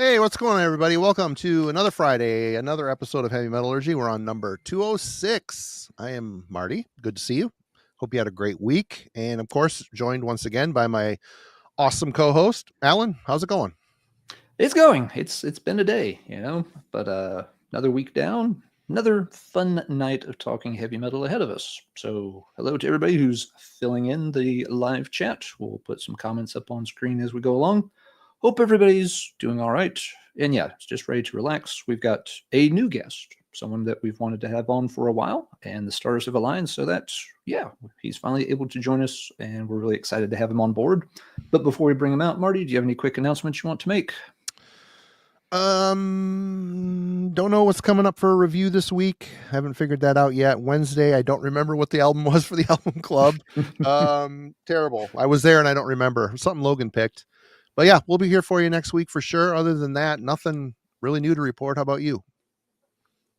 Hey, what's going on, everybody? Welcome to another Friday, another episode of Heavy Metallurgy. We're on number 206. I am Marty. Good to see you. Hope you had a great week. And of course, joined once again by my awesome co-host, Alan. How's it going? It's going. It's been a day, but another week down, another fun night of talking heavy metal ahead of us. So hello to everybody who's filling in the live chat. We'll put some comments up on screen as we go along. Hope everybody's doing all right. And yeah, it's just ready to relax. We've got a new guest, someone that we've wanted to have on for a while, and the stars have aligned so that, he's finally able to join us, and we're really excited to have him on board. But before we bring him out, Marty, do you have any quick announcements you want to make? Don't know what's coming up for a review this week. Haven't figured that out yet. Wednesday, I don't remember what the album was for the album club. Terrible. I was there and I don't remember. Something Logan picked. But yeah, we'll be here for you next week for sure. Other than that, nothing really new to report. How about you?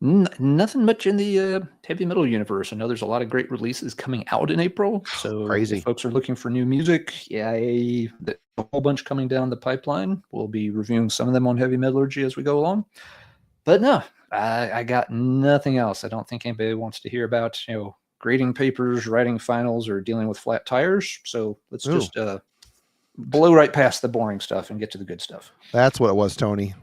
Nothing much in the heavy metal universe. I know there's a lot of great releases coming out in April. So Crazy. If folks are looking for new music, a whole bunch coming down the pipeline. We'll be reviewing some of them on Heavy Metallurgy as we go along. But no, I got nothing else. I don't think anybody wants to hear about, grading papers, writing finals, or dealing with flat tires. So let's just blow right past the boring stuff and get to the good stuff. That's what it was, Tony.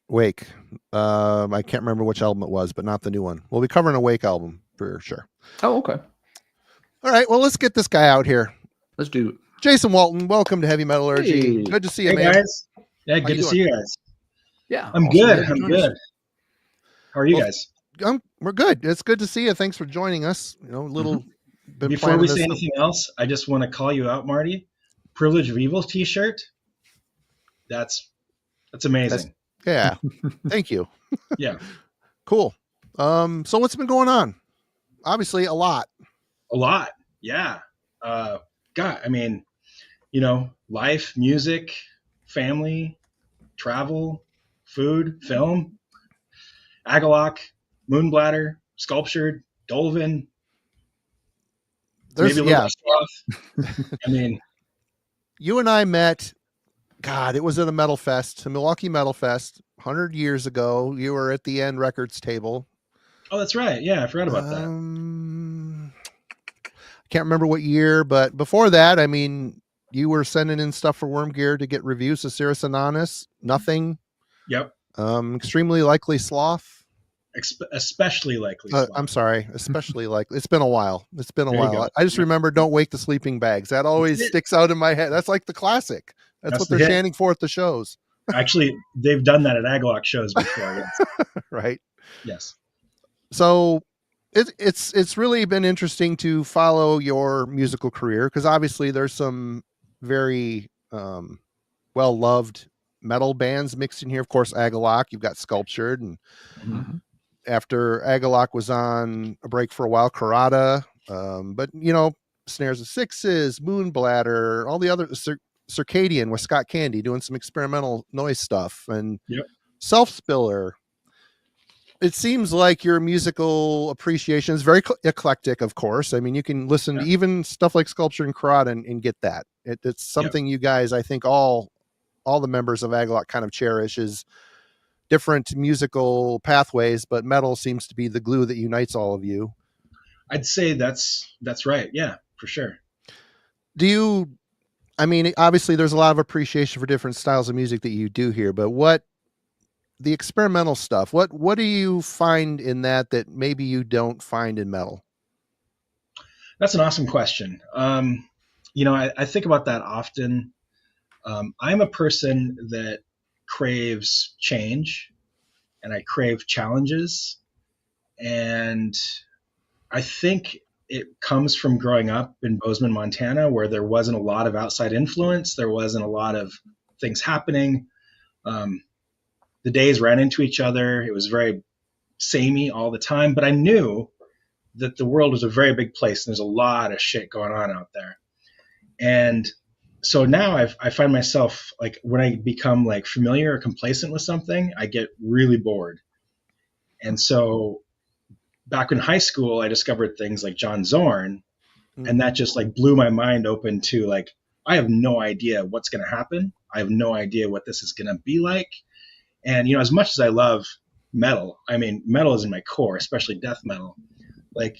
Wake. I can't remember which album it was, but not the new one. We'll be covering a Wake album for sure. Oh, okay. All right. Well, let's get this guy out here. Let's do it. Jason Walton, welcome to Heavy Metallurgy. Hey. Good to see you, Hey, man. guys. Yeah, good to see you guys. Yeah. I'm awesome. good. I'm good. How are you guys? We're good. It's good to see you. Thanks for joining us. Before we say anything else, I just want to call you out, Marty. Privilege of Evil t-shirt. That's amazing. Yeah. Thank you. Yeah. Cool. So what's been going on? Obviously a lot. A lot. Yeah. God, I mean, life, music, family, travel, food, film, Agalloch, Moonbladder, Sculptured, Dolvin. Maybe a little Sloth. I mean, you and I met, God, it was at a metal fest, a Milwaukee Metal Fest 100 years ago. You were at the End Records table. Oh, that's right. Yeah, I forgot about that. I can't remember what year, but before that, I mean, you were sending in stuff for Worm Gear to get reviews of Cirrus Anonymous. Nothing. Yep. Extremely Likely Sloth. Especially Likely Sloth. I'm sorry. Especially Likely. It's been a while. There I just remember Don't Wake the Sleeping Bags. That always sticks out in my head. That's like the classic. That's what they're chanting for at the shows. Actually, they've done that at Agalloch shows before. Yes. Right. Yes. So it's really been interesting to follow your musical career, because obviously there's some very well-loved metal bands mixed in here. Of course, Agalloch, you've got Sculptured, and after Agalloch was on a break for a while, Karada, but Snares of Sixes, Moonbladder, all the other Circadian with Scott Candy doing some experimental noise stuff, and Self-Spiller. It seems like your musical appreciation is very eclectic, of course. I mean, you can listen to even stuff like Sculpture and Karada and get that. It's something you guys, I think all the members of Agalloch kind of cherish, is different musical pathways, but metal seems to be the glue that unites all of you. I'd say that's right. Yeah, for sure. Obviously there's a lot of appreciation for different styles of music that you do here, but the experimental stuff, what do you find in that maybe you don't find in metal? That's an awesome question. I think about that often. I'm a person that craves change, and I crave challenges. And I think it comes from growing up in Bozeman, Montana, where there wasn't a lot of outside influence. There wasn't a lot of things happening. The days ran into each other. It was very samey all the time, but I knew that the world was a very big place, and there's a lot of shit going on out there. And so now I find myself, like, when I become like familiar or complacent with something, I get really bored. And so back in high school, I discovered things like John Zorn, and that just like blew my mind open to like, I have no idea what's going to happen. I have no idea what this is going to be like. And, you know, as much as I love metal, I mean, metal is in my core, especially death metal. Like,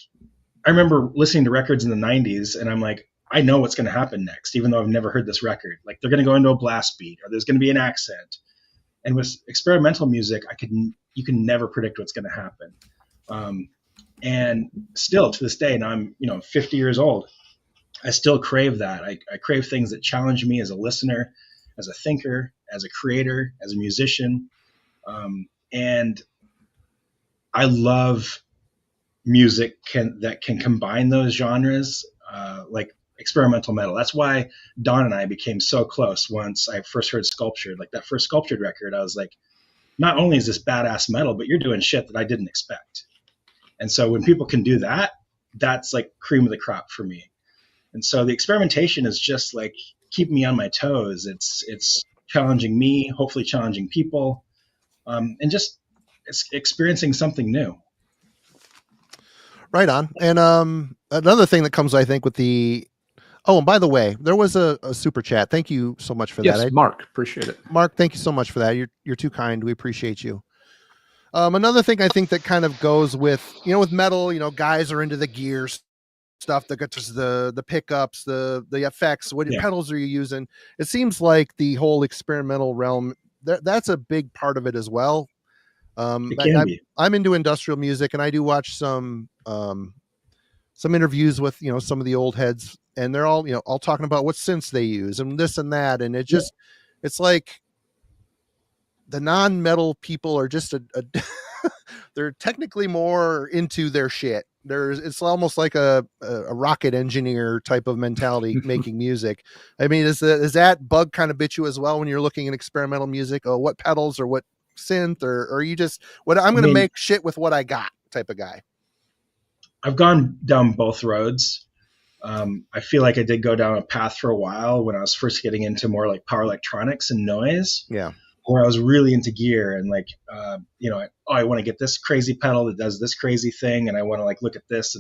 I remember listening to records in the 90s, and I'm like, I know what's going to happen next, even though I've never heard this record. Like, they're going to go into a blast beat, or there's going to be an accent. And with experimental music, you can never predict what's going to happen. And still to this day, now I'm, you know, 50 years old, I still crave that. I crave things that challenge me as a listener, as a thinker, as a creator, as a musician. And I love music that can combine those genres, like experimental metal. That's why Don and I became so close once I first heard Sculptured. Like that first Sculptured record, I was like, not only is this badass metal, but you're doing shit that I didn't expect. And so when people can do that, that's like cream of the crop for me. And so the experimentation is just like keeping me on my toes. It's challenging me, hopefully challenging people, and just experiencing something new. Right on. And another thing that comes, I think, with the and by the way, there was a super chat. Thank you so much for that. Yes, Mark, appreciate it. Mark, thank you so much for that. You're too kind. We appreciate you. Another thing I think that kind of goes with, you know, with metal, you know, guys are into the gear stuff, the guitars, the pickups, the effects. What pedals are you using? It seems like the whole experimental realm, that's a big part of it as well. I'm into industrial music, and I do watch some interviews with, you know, some of the old heads, and they're all, you know, all talking about what synths they use and this and that. And it just, it's like the non-metal people are just they're technically more into their shit. It's almost like a rocket engineer type of mentality making music. I mean, is that bug kind of bit you as well when you're looking at experimental music? Oh, what pedals or what synth, or are you just I'm going to make shit with what I got type of guy? I've gone down both roads. I feel like I did go down a path for a while when I was first getting into more like power electronics and noise. Yeah. Where I was really into gear and like, you know, I want to get this crazy pedal that does this crazy thing. And I want to like, look at this.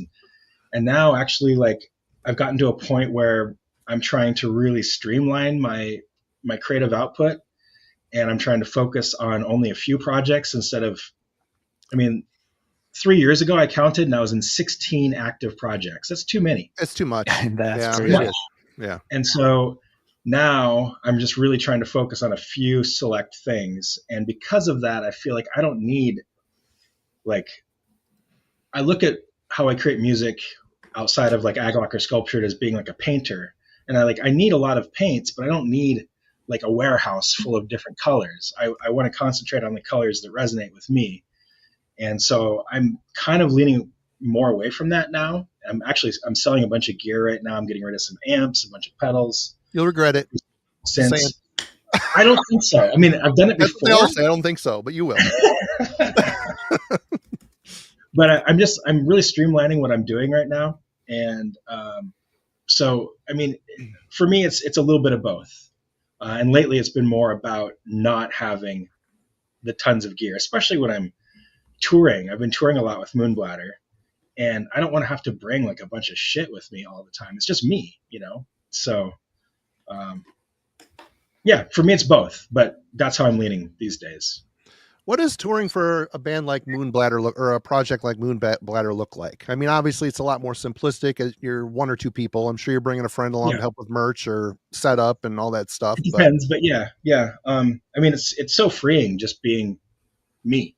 And now actually like I've gotten to a point where I'm trying to really streamline my creative output. And I'm trying to focus on only a few projects instead of, 3 years ago I counted and I was in 16 active projects. That's too many. It's too much. That's too much. Yeah. And so now I'm just really trying to focus on a few select things. And because of that, I feel like I don't need, like, I look at how I create music outside of like Agalloch or Sculptured as being like a painter. And I need a lot of paints, but I don't need like a warehouse full of different colors. I want to concentrate on the colors that resonate with me. And so I'm kind of leaning more away from that now. I'm selling a bunch of gear right now. I'm getting rid of some amps, a bunch of pedals. You'll regret it. Since I don't think so. I mean, I've done it before. I don't think so, but you will. But I'm really streamlining what I'm doing right now. And so, I mean, for me, it's a little bit of both. And lately it's been more about not having the tons of gear, especially when I'm touring. I've been touring a lot with Moonbladder, and I don't want to have to bring like a bunch of shit with me all the time. It's just me, you know? So, yeah, for me, it's both, but that's how I'm leaning these days. What does touring for a band like Moonbladder or a project like Moonbladder look like? I mean, obviously it's a lot more simplistic. You're one or two people. I'm sure you're bringing a friend along to help with merch or setup and all that stuff. It depends, but yeah. I mean, it's so freeing just being me.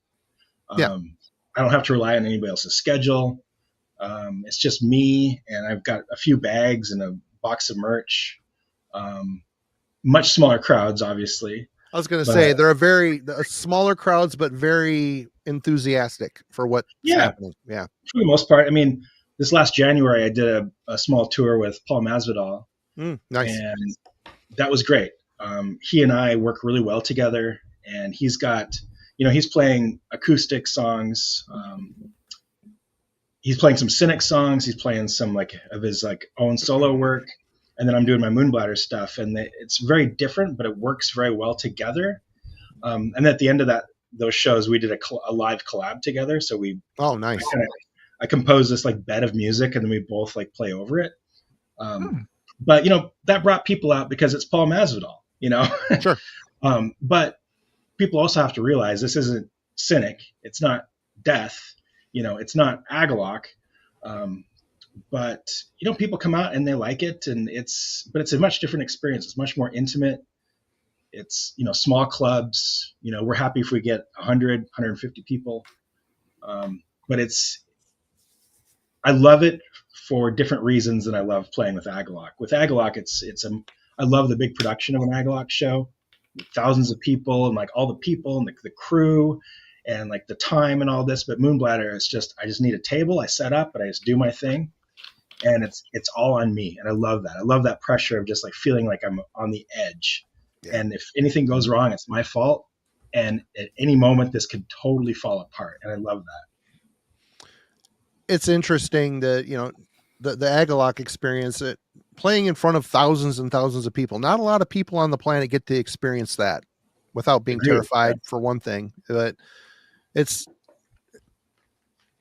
I don't have to rely on anybody else's schedule. It's just me, and I've got a few bags and a box of merch. Much smaller crowds, obviously. I was going to say they're smaller crowds, but very enthusiastic for what's happening. Yeah, for the most part. I mean, this last January I did a small tour with Paul Masvidal. Nice, and that was great. He and I work really well together, and he's got, he's playing acoustic songs. He's playing some Cynic songs. He's playing some like of his like own solo work. And then I'm doing my Moonbladder stuff, and it's very different, but it works very well together. And at the end of those shows, we did a live collab together. So nice. I composed this like bed of music, and then we both like play over it. But that brought people out because it's Paul Masvidal. you know. Sure. But people also have to realize this isn't Cynic. It's not Death. You know, it's not Agalloch. But you know, people come out and they like it, and it's a much different experience. It's much more intimate. It's, you know, small clubs. You know, we're happy if we get 100, 150 people. But I love it for different reasons than I love playing with Agalloch. With Agalloch, I love the big production of an Agalloch show, with thousands of people and like all the people and the crew and like the time and all this. But Moonbladder is just, I just need a table, I set up, and I just do my thing, and it's all on me, and I love that. I love that pressure of just like feeling like I'm on the edge, and if anything goes wrong, it's my fault, and at any moment this could totally fall apart, and I love that. It's interesting that, you know, the Agalloch experience, it playing in front of thousands and thousands of people. Not a lot of people on the planet get to experience that without being terrified, for one thing. But it's,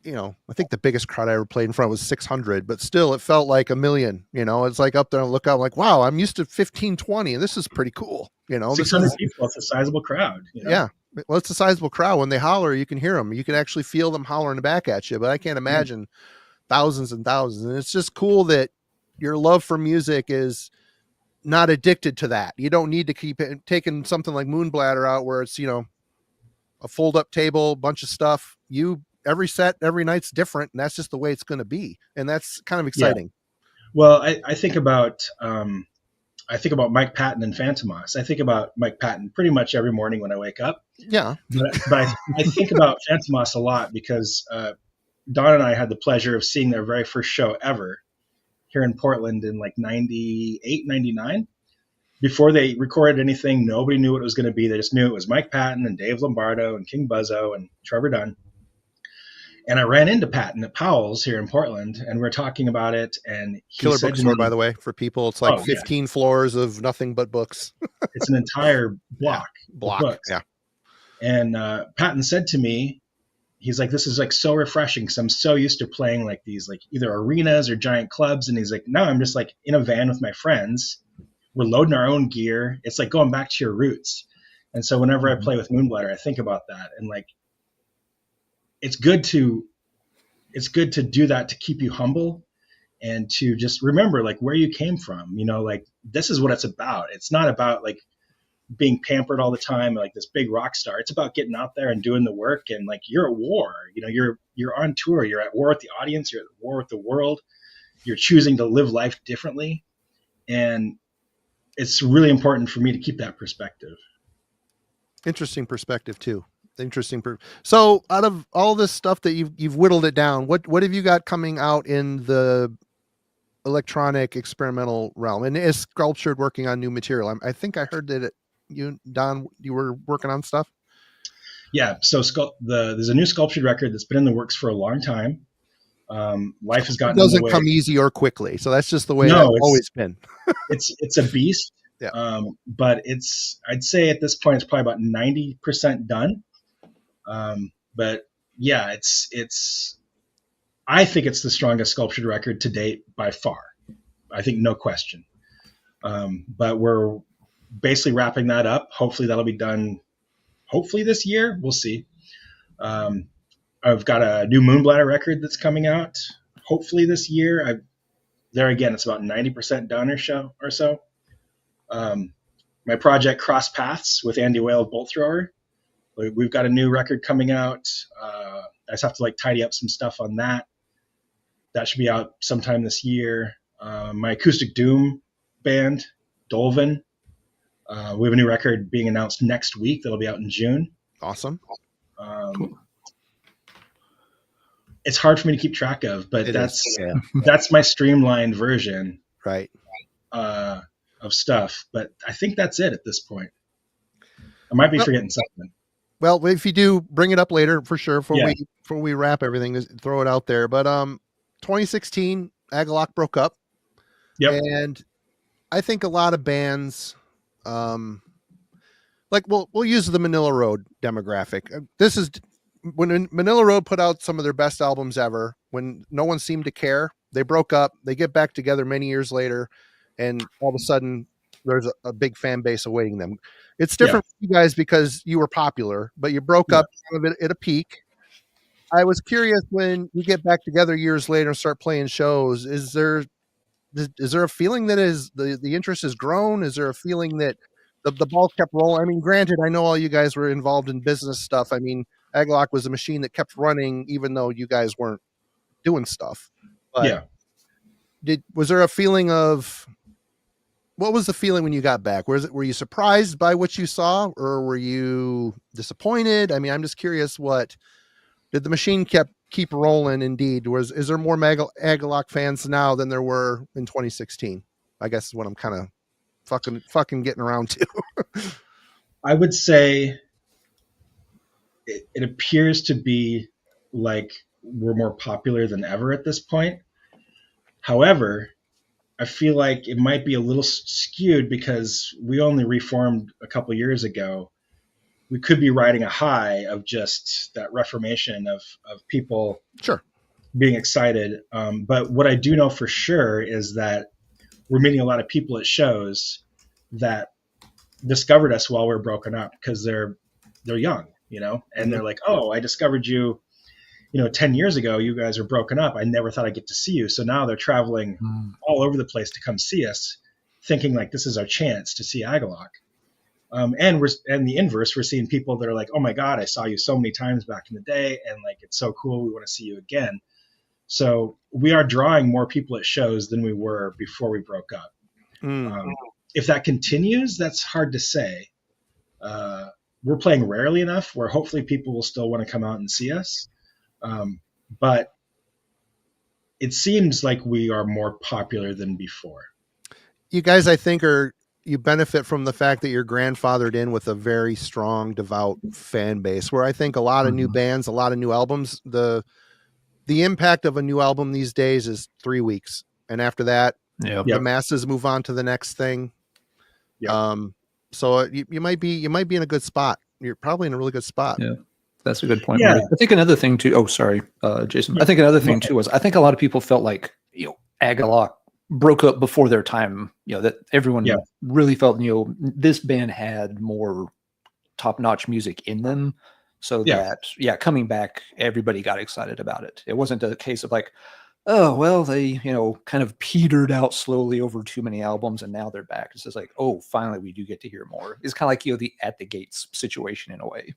you know, I think the biggest crowd I ever played in front was 600, but still it felt like a million. You know, it's like up there and look out like, wow, I'm used to 15, 20, and this is pretty cool. You know, 600 people, it's a sizable crowd. You know? Yeah. Well, it's a sizable crowd. When they holler, you can hear them. You can actually feel them hollering back at you, but I can't imagine thousands and thousands. And it's just cool that your love for music is not addicted to that. You don't need to keep it, taking something like Moonbladder out where it's, you know, a fold up table, bunch of stuff. Every set, every night's different, and that's just the way it's going to be. And that's kind of exciting. Yeah. Well, I think about Mike Patton and Phantomos. I think about Mike Patton pretty much every morning when I wake up. Yeah. But I think about Phantomos a lot because Don and I had the pleasure of seeing their very first show ever here in Portland in like 98, 99. Before they recorded anything, nobody knew what it was going to be. They just knew it was Mike Patton and Dave Lombardo and King Buzzo and Trevor Dunn. And I ran into Patton at Powell's here in Portland, and we're talking about it. And he Killer said bookstore, by the way, for people. It's like 15 floors of nothing but books. It's an entire block. Block. Books. Yeah. And Patton said to me, he's like, this is like so refreshing because I'm so used to playing like these like either arenas or giant clubs. And he's like, now I'm just like in a van with my friends. We're loading our own gear. It's like going back to your roots. And so whenever I play with Moonbladder, I think about that. And like, it's good to do that, to keep you humble and to just remember like where you came from, you know, like this is what it's about. It's not about like being pampered all the time, like this big rock star. It's about getting out there and doing the work. And like, you're at war, you know, you're on tour, you're at war with the audience, you're at war with the world, you're choosing to live life differently. And it's really important for me to keep that perspective. Interesting perspective too. So out of all this stuff that you've whittled it down, what have you got coming out in the electronic experimental realm? And is Sculptured working on new material? I think I heard that Don, you were working on stuff. Yeah. So there's a new Sculptured record that's been in the works for a long time. Life has gotten, it doesn't come easy or quickly. So that's just the way it's always been. it's a beast. Yeah. But I'd say at this point, it's probably about 90% done. But yeah, I think it's the strongest Sculptured record to date by far. I think no question. But we're basically wrapping that up. Hopefully that'll be done. Hopefully this year, we'll see. I've got a new Moonbladder record that's coming out. Hopefully this year. There again, it's about 90% done or so. My project Cross Paths with Andy Whale of Bolt Thrower. We've got a new record coming out. I just have to like tidy up some stuff on that. That should be out sometime this year. My acoustic doom band, Dolvin. We have a new record being announced next week that'll be out in June. Awesome. Cool. It's hard for me to keep track of, but that's my streamlined version, right, of stuff. But I think that's it at this point. I might be forgetting something. Well, if you do, bring it up later for sure. Before we wrap everything, just throw it out there. But 2016, Agalloch broke up. Yep. And I think a lot of bands, like we'll use the Manila Road demographic. This is when Manila Road put out some of their best albums ever. When no one seemed to care, they broke up. They get back together many years later, and all of a sudden, there's a big fan base awaiting them. It's different for you guys because you were popular, but you broke up kind of at a peak. I was curious, when you get back together years later and start playing shows, is there a feeling that the interest has grown? Is there a feeling that the ball kept rolling? I mean, granted, I know all you guys were involved in business stuff. I mean, Agalloch was a machine that kept running even though you guys weren't doing stuff. But was there a feeling of, what was the feeling when you got back? Were you surprised by what you saw, or were you disappointed? I mean, I'm just curious, did the machine keep rolling? Indeed. Is there more Agalloch fans now than there were in 2016? I guess is what I'm kind of fucking getting around to. I would say it appears to be like we're more popular than ever at this point. However, I feel like it might be a little skewed because we only reformed a couple years ago. We could be riding a high of just that reformation of people being excited. But what I do know for sure is that we're meeting a lot of people at shows that discovered us while we're broken up because they're young, and they're like, oh, I discovered you, 10 years ago, you guys were broken up. I never thought I'd get to see you. So now they're traveling all over the place to come see us, thinking like this is our chance to see Agalloch. And the inverse, we're seeing people that are like, oh my God, I saw you so many times back in the day. And like, it's so cool. We want to see you again. So we are drawing more people at shows than we were before we broke up. If that continues, that's hard to say. We're playing rarely enough where hopefully people will still want to come out and see us. But it seems like we are more popular than before. You guys, I think, you benefit from the fact that you're grandfathered in with a very strong, devout fan base, where I think a lot of new bands, a lot of new albums, the impact of a new album these days is 3 weeks. And after that, the masses move on to the next thing. So you might be in a good spot. You're probably in a really good spot. Yeah. That's a good point. Marty. I think another thing too. Oh, sorry, Jason. I think another thing too was I think a lot of people felt like Agalloch broke up before their time. That everyone really felt this band had more top-notch music in them. So that coming back, everybody got excited about it. It wasn't a case of like, oh well, they kind of petered out slowly over too many albums, and now they're back. It's just like, oh, finally we do get to hear more. It's kind of like the At the Gates situation in a way.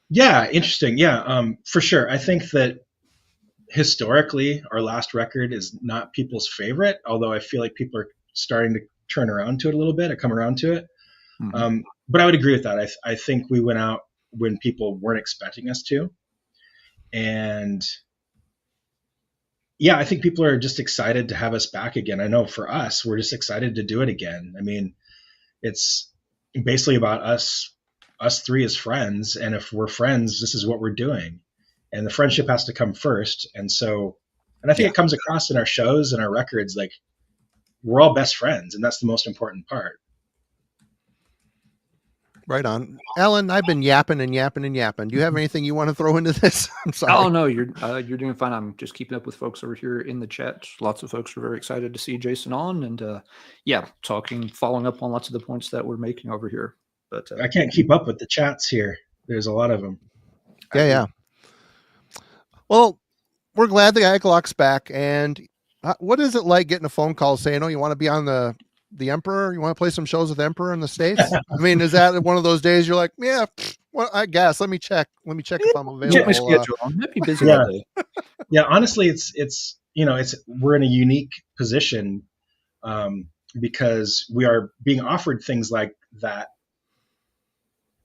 Yeah, interesting. Yeah, for sure. I think that historically, our last record is not people's favorite, although I feel like people are starting to turn around to it a little bit or come around to it. But I would agree with that. I think we went out when people weren't expecting us to. And yeah, I think people are just excited to have us back again. I know for us, we're just excited to do it again. I mean, it's basically about us three as friends. And if we're friends, this is what we're doing. And the friendship has to come first. And I think it comes across in our shows and our records, like we're all best friends. And that's the most important part. Right on. Alan, I've been yapping and yapping and yapping. Do you have anything you want to throw into this? I'm sorry. Oh, no, you're doing fine. I'm just keeping up with folks over here in the chat. Lots of folks are very excited to see Jason on and following up on lots of the points that we're making over here. But I can't keep up with the chats here. There's a lot of them. Yeah. Well, we're glad the Agalloch's back. And what is it like getting a phone call saying, oh, you want to be on the Emperor? You want to play some shows with Emperor in the States? I mean, is that one of those days you're like, yeah, well, I guess let me check if I'm available. Check my schedule. I might be busy that day. Yeah, honestly, it's we're in a unique position because we are being offered things like that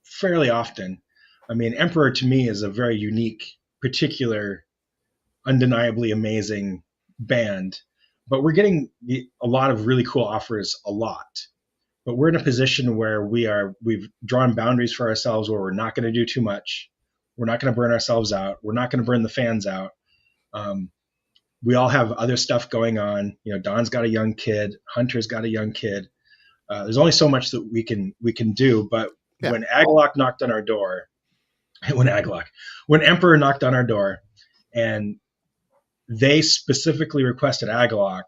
fairly often. I mean, Emperor to me is a very unique, particular, undeniably amazing band. But we're getting a lot of really cool offers a lot. But we're in a position where we've drawn boundaries for ourselves where we're not going to do too much. We're not going to burn ourselves out. We're not going to burn the fans out. We all have other stuff going on. Don's got a young kid. Hunter's got a young kid. There's only so much that we can do. But when Agalloch knocked on our door, when Emperor knocked on our door, and they specifically requested Agalloch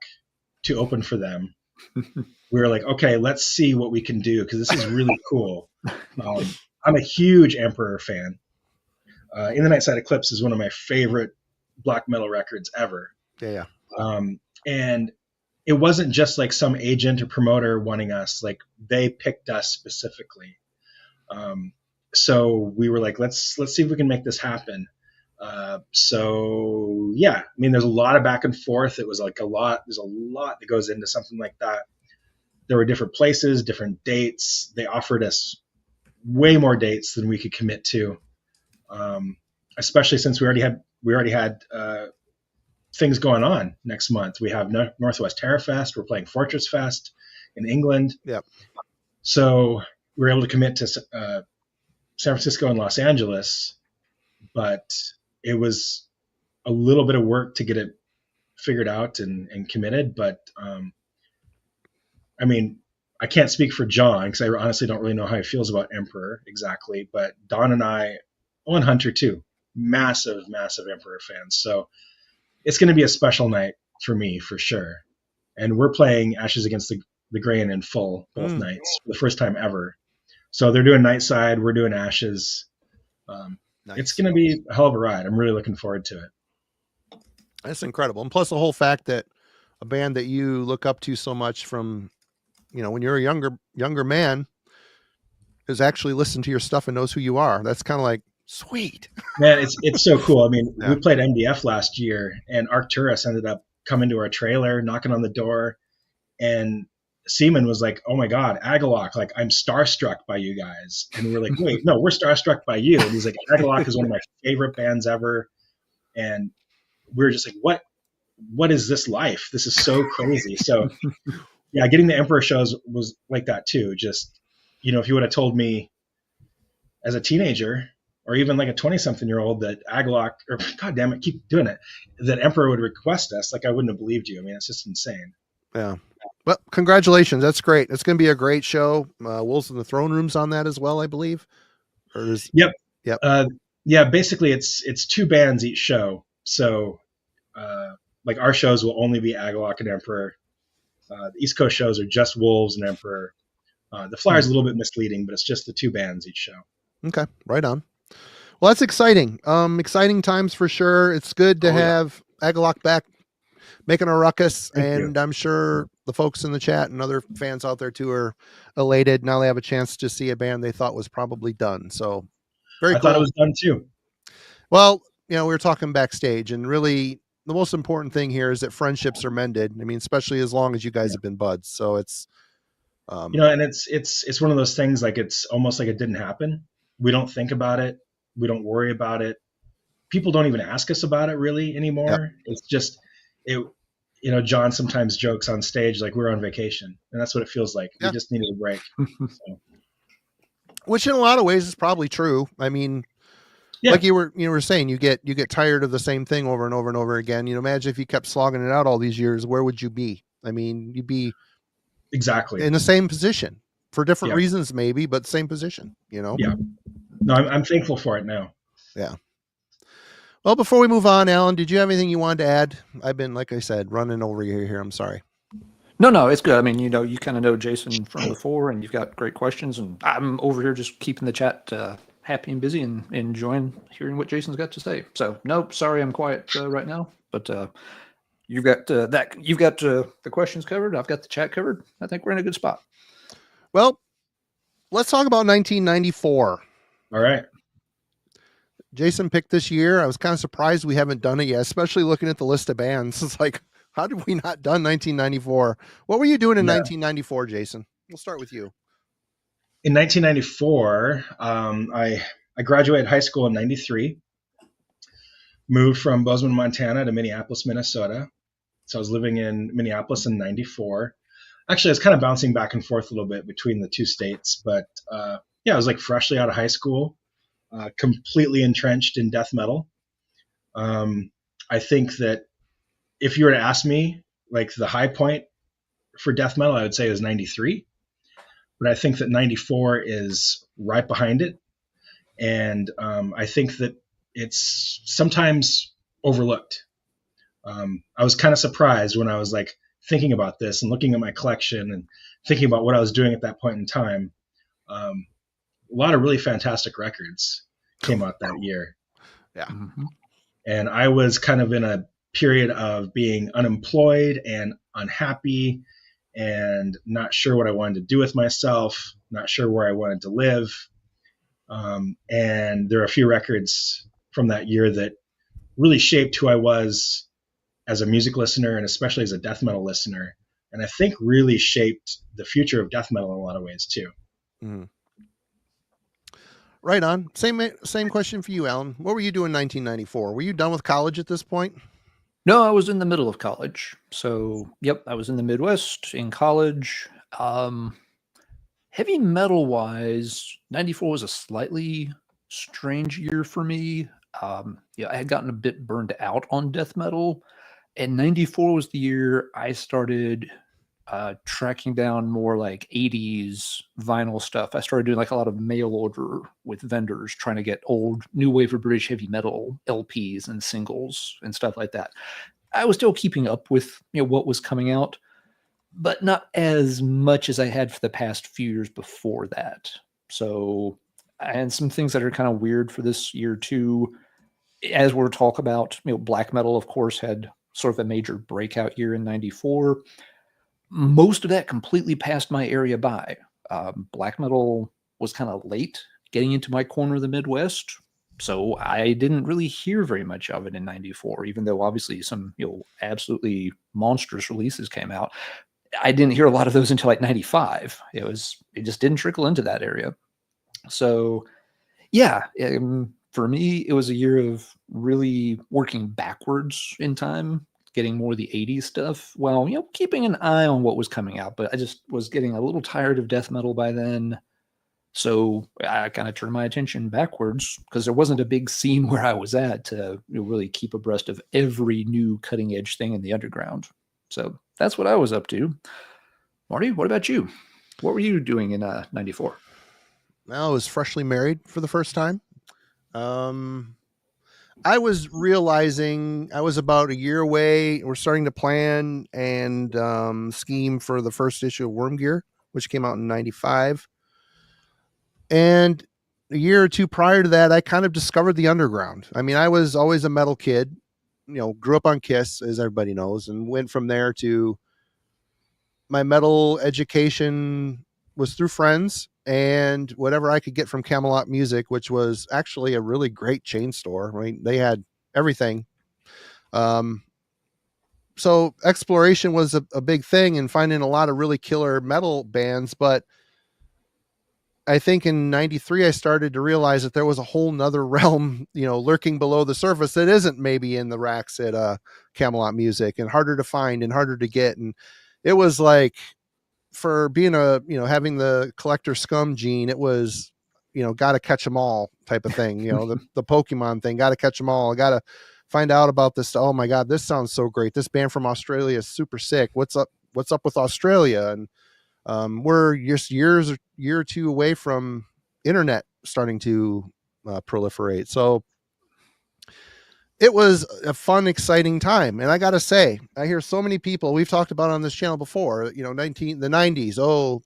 to open for them, we were like, okay, let's see what we can do, because this is really cool. I'm a huge Emperor fan. In the Nightside Eclipse is one of my favorite black metal records ever. Yeah. And it wasn't just like some agent or promoter wanting us, like they picked us specifically. So we were like, let's see if we can make this happen. So yeah, I mean, there's a lot of back and forth. It was like there's a lot that goes into something like that. There were different places, different dates. They offered us way more dates than we could commit to. Especially since we already had things going on next month. We have Northwest Terror Fest. We're playing Fortress Fest in England. Yep. So we were able to commit to San Francisco and Los Angeles, but it was a little bit of work to get it figured out and committed. But I mean, I can't speak for John because I honestly don't really know how he feels about Emperor exactly. But Don and I, and Hunter too, massive Emperor fans. So it's going to be a special night for me for sure. And we're playing Ashes Against the Grain in full both nights for the first time ever. So they're doing Nightside, we're doing Ashes. Nice. It's going to be a hell of a ride. I'm really looking forward to it. That's incredible. And plus the whole fact that a band that you look up to so much from, when you're a younger man, has actually listened to your stuff and knows who you are. That's kind of like sweet. Man, it's so cool. I mean, we played MDF last year, and Arcturus ended up coming to our trailer, knocking on the door, and Seaman was like, "Oh my God, Agalloch! Like, I'm starstruck by you guys." And we're like, "Wait, no, we're starstruck by you." And he's like, "Agalloch is one of my favorite bands ever," and we're just like, "What is this life? This is so crazy." So, yeah, getting the Emperor shows was like that too. Just, if you would have told me as a teenager, or even like a 20-something-year-old, that Agalloch, or God damn it, keep doing it, that Emperor would request us, like I wouldn't have believed you. I mean, it's just insane. Yeah. Well, congratulations. That's great. It's going to be a great show. Wolves in the Throne Room's on that as well, I believe. Yep. Yeah, basically it's two bands each show. So like our shows will only be Agalloch and Emperor. The East Coast shows are just Wolves and Emperor. The flyer's a little bit misleading, but it's just the two bands each show. Okay, right on. Well, that's exciting. Exciting times for sure. It's good to have Agalloch back making a ruckus. Thank you. I'm sure the folks in the chat and other fans out there too are elated. Now they have a chance to see a band they thought was probably done. So very cool. I thought it was done too. Well, we were talking backstage, and really the most important thing here is that friendships are mended. I mean, especially as long as you guys have been buds. So it's, and it's one of those things, like it's almost like it didn't happen. We don't think about it. We don't worry about it. People don't even ask us about it really anymore. Yep. It's just, John sometimes jokes on stage like we're on vacation, and that's what it feels like. We just needed a break. So. Which in a lot of ways is probably true. I mean, like you were saying, you get tired of the same thing over and over and over again. Imagine if you kept slogging it out all these years, where would you be? I mean, you'd be exactly in the same position for different reasons, maybe, but same position, Yeah. No, I'm thankful for it now. Yeah. Well, before we move on, Alan, did you have anything you wanted to add? I've been, like I said, running over you here. I'm sorry. No, it's good. I mean, you kind of know Jason from before, and you've got great questions, and I'm over here just keeping the chat happy and busy and enjoying hearing what Jason's got to say. So, nope, sorry, I'm quiet right now, but you've got the questions covered. I've got the chat covered. I think we're in a good spot. Well, let's talk about 1994. All right. Jason picked this year. I was kind of surprised we haven't done it yet, especially looking at the list of bands. It's like, how did we not done 1994? What were you doing in 1994, Jason? We'll start with you. In 1994, I graduated high school in 93, moved from Bozeman, Montana to Minneapolis, Minnesota. So I was living in Minneapolis in 94. Actually, I was kind of bouncing back and forth a little bit between the two states, but I was like freshly out of high school. Completely entrenched in death metal. I think that if you were to ask me, like the high point for death metal, I would say is 93. But I think that 94 is right behind it. And I think that it's sometimes overlooked. I was kind of surprised when I was like thinking about this and looking at my collection and thinking about what I was doing at that point in time, a lot of really fantastic records came out that year. Yeah. Mm-hmm. And I was kind of in a period of being unemployed and unhappy and not sure what I wanted to do with myself, not sure where I wanted to live. And there are a few records from that year that really shaped who I was as a music listener and especially as a death metal listener. And I think really shaped the future of death metal in a lot of ways too. Mm. Right on. Same question for you, Alan. What were you doing in 1994? Were you done with college at this point? No, I was in the middle of college. So, yep, I was in the Midwest in college. Heavy metal wise, 94 was a slightly strange year for me. Yeah, I had gotten a bit burned out on death metal, and 94 was the year I started tracking down more like 80s vinyl stuff. I started doing like a lot of mail order with vendors trying to get old new wave of British heavy metal LPs and singles and stuff like that. I was still keeping up with what was coming out, but not as much as I had for the past few years before that. So, and some things that are kind of weird for this year too, as we're talking about, black metal, of course, had sort of a major breakout year in 94. Most of that completely passed my area by. Black metal was kind of late getting into my corner of the Midwest, so I didn't really hear very much of it in 94, even though obviously some absolutely monstrous releases came out. I didn't hear a lot of those until like 95. It just didn't trickle into that area. So yeah, for me, it was a year of really working backwards in time, getting more of the 80s stuff while, keeping an eye on what was coming out. But I just was getting a little tired of death metal by then. So I kind of turned my attention backwards because there wasn't a big scene where I was at to really keep abreast of every new cutting edge thing in the underground. So that's what I was up to. Marty, what about you? What were you doing in 94? Well, I was freshly married for the first time. I was realizing I was about a year away. We're starting to plan and scheme for the first issue of Worm Gear, which came out in 95. And a year or two prior to that, I kind of discovered the underground. I mean, I was always a metal kid, grew up on Kyuss, as everybody knows, and went from there to my metal education was through friends and whatever I could get from Camelot Music, which was actually a really great chain store. Right? They had everything. So exploration was a big thing and finding a lot of really killer metal bands. But I think in 93, I started to realize that there was a whole nother realm, lurking below the surface that isn't maybe in the racks at Camelot Music and harder to find and harder to get. And it was like, for being having the collector scum gene, it was, got to catch them all type of thing, the Pokemon thing, got to catch them all. I got to find out about this. Oh my God, this sounds so great. This band from Australia is super sick. What's up with Australia? And we're just year or two away from internet starting to proliferate. So it was a fun, exciting time. And I got to say, I hear so many people, we've talked about on this channel before, the 90s. Oh,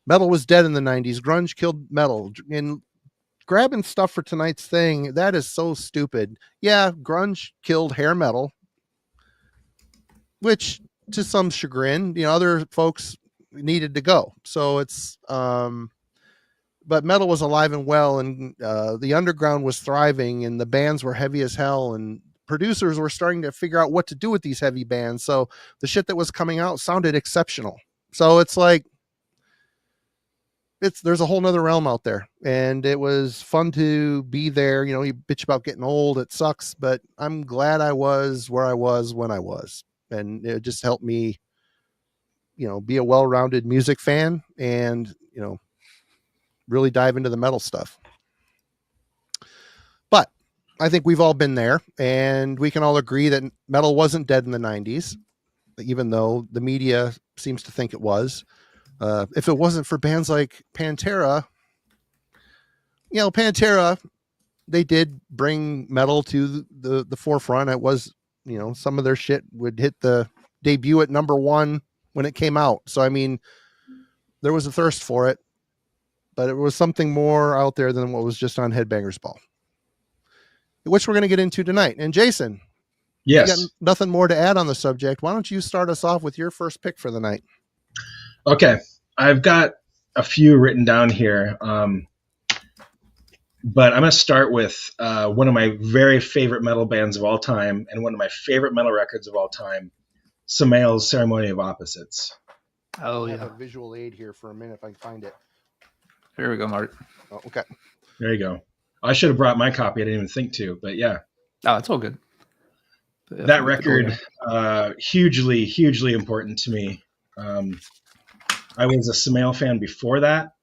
metal was dead in the 90s. Grunge killed metal. And grabbing stuff for tonight's thing, that is so stupid. Yeah, grunge killed hair metal, which to some chagrin, other folks needed to go. So it's, but metal was alive and well, and the underground was thriving, and the bands were heavy as hell, and producers were starting to figure out what to do with these heavy bands. So the shit that was coming out sounded exceptional. So it's like, there's a whole nother realm out there, and it was fun to be there. You bitch about getting old, it sucks, but I'm glad I was where I was when I was, and it just helped me, be a well-rounded music fan and, really dive into the metal stuff. But I think we've all been there, and we can all agree that metal wasn't dead in the 90s, even though the media seems to think it was. If it wasn't for bands like Pantera, Pantera, they did bring metal to the forefront. It was, some of their shit would hit the debut at #1 when it came out. So, I mean, there was a thirst for it, but it was something more out there than what was just on Headbangers Ball, which we're going to get into tonight. And Jason, Yes. you got nothing more to add on the subject. Why don't you start us off with your first pick for the night? Okay. I've got a few written down here. But I'm going to start with one of my very favorite metal bands of all time and one of my favorite metal records of all time, Samael's Ceremony of Opposites. Oh, I yeah. have a visual aid here for a minute if I can find it. Here we go, Marty. Oh, okay. There you go. I should have brought my copy. I didn't even think to, but yeah. Oh, it's all good. That record, hugely, hugely important to me. I was a Samael fan before that.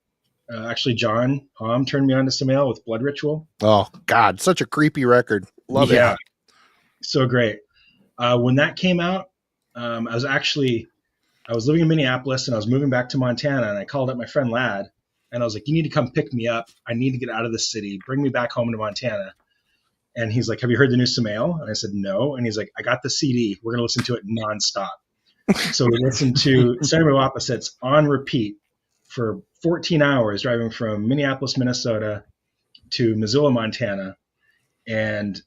Actually, John Hom turned me on to Samael with Blood Ritual. Oh, God. Such a creepy record. Love it. Yeah. So great. When that came out, I was living in Minneapolis and I was moving back to Montana, and I called up my friend Lad and I was like, you need to come pick me up. I need to get out of the city. Bring me back home to Montana. And he's like, have you heard the new Samael? And I said, no. And he's like, I got the CD. We're going to listen to it nonstop. So we listened to Ceremony of Opposites on repeat for 14 hours, driving from Minneapolis, Minnesota to Missoula, Montana. And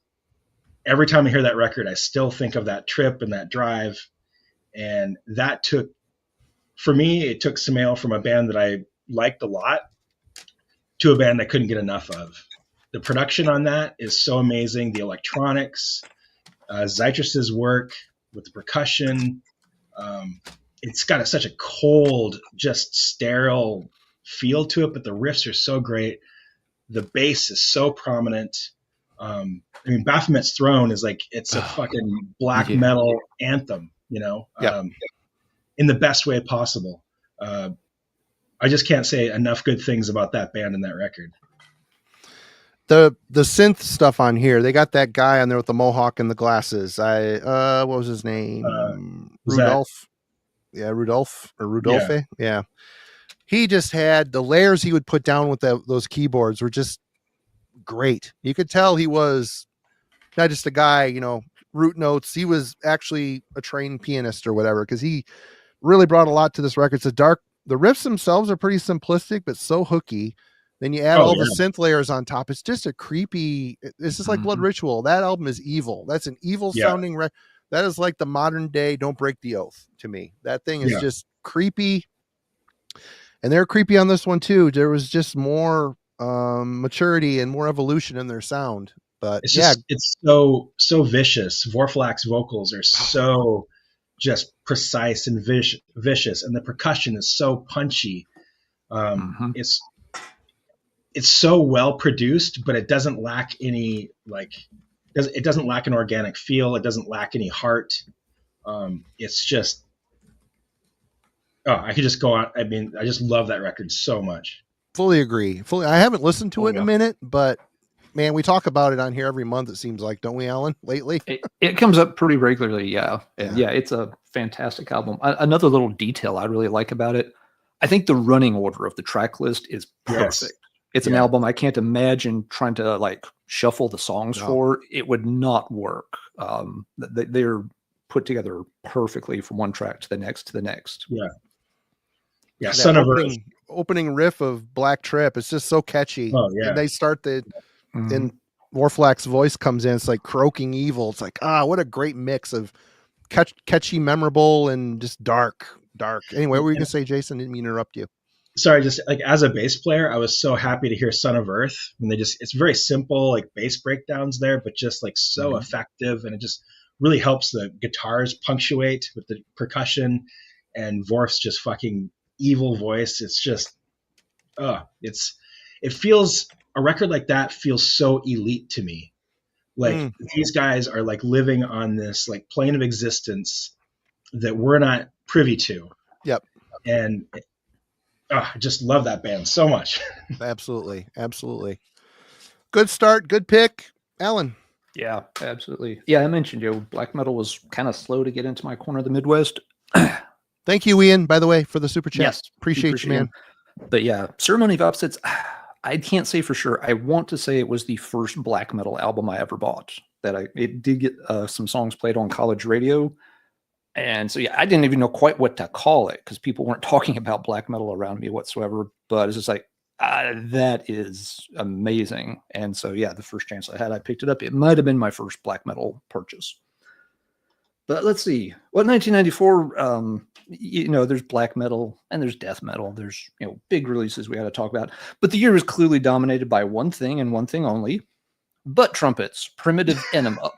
every time I hear that record, I still think of that trip and that drive. And that took, for me, it took Samael from a band that I liked a lot to a band I couldn't get enough of. The production on that is so amazing. The electronics, Zytrus's work with the percussion. It's got such a cold, just sterile feel to it, but the riffs are so great. The bass is so prominent. I mean, Baphomet's Throne is like, it's a fucking black metal anthem, you know, in the best way possible. I just can't say enough good things about that band and that record. The synth stuff on here, they got that guy on there with the mohawk and the glasses. What was his name? Rudolph. Rudolphe. Yeah. He just had the layers he would put down with those keyboards were just great. You could tell he was not just a guy, you know, root notes. He was actually a trained pianist or whatever, because he really brought a lot to this record. The riffs themselves are pretty simplistic, but so hooky. Then you add the synth layers on top. It's just a creepy. It's just like Blood Ritual. That album is evil. That's an evil sounding record. That is like the modern day Don't Break the Oath to me. That thing is just creepy. And they're creepy on this one too. There was just more maturity and more evolution in their sound. But it's so vicious. Vorflak's vocals are so just precise and vicious, and the percussion is so punchy. It's so well produced, but it doesn't lack any it doesn't lack an organic feel. It doesn't lack any heart. It's just, I could just go on. I mean, I just love that record so much. Fully agree. I haven't listened to it in a minute, but man, we talk about it on here every month. It seems like, don't we, Alan? Lately, it comes up pretty regularly. Yeah, it's a fantastic album. Another little detail I really like about it, I think the running order of the track list is perfect. Yes. It's an album I can't imagine trying to shuffle the songs for. It would not work. They're put together perfectly from one track to the next to the next. Yeah. Son of Earth. Opening riff of Black Trip. It's just so catchy. Oh yeah. And they start and Warflak's voice comes in. It's like croaking evil. It's like, what a great mix of catchy, memorable, and just dark. Anyway, what were you gonna say, Jason? Didn't mean to interrupt you. Sorry, just as a bass player, I was so happy to hear Son of Earth when it's very simple, bass breakdowns there, but just so effective. And it just really helps the guitars punctuate with the percussion, and Vorf's just fucking evil voice. It's just, it feels, a record like that feels so elite to me. These guys are living on this plane of existence that we're not privy to. Yep. And I just love that band so much. Absolutely. Good start. Good pick. Alan. Yeah, absolutely. Yeah, I mentioned black metal was kind of slow to get into my corner of the Midwest. Thank you, Ian, by the way, for the super chat. Yes, appreciate you, man. But yeah, Ceremony of Opposites, I can't say for sure. I want to say it was the first black metal album I ever bought. It did get some songs played on college radio. And so, yeah, I didn't even know quite what to call it because people weren't talking about black metal around me whatsoever. But it's just like, that is amazing. And so, yeah, the first chance I had, I picked it up. It might have been my first black metal purchase. But let's see. Well, 1994, there's black metal and there's death metal. There's, big releases we got to talk about. But the year was clearly dominated by one thing and one thing only. Butt trumpets, primitive enema.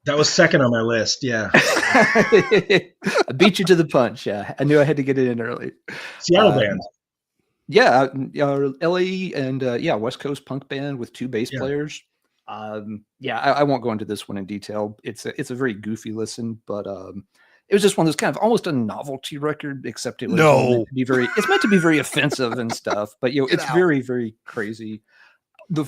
That was second on my list. Yeah. I beat you to the punch. Yeah. I knew I had to get it in early. Seattle band. Yeah. LA and West Coast punk band with 2 bass players. I won't go into this one in detail. It's a very goofy listen, but it was just one of those kind of almost a novelty record, except it was meant to be very offensive and stuff. But it's very, very crazy. The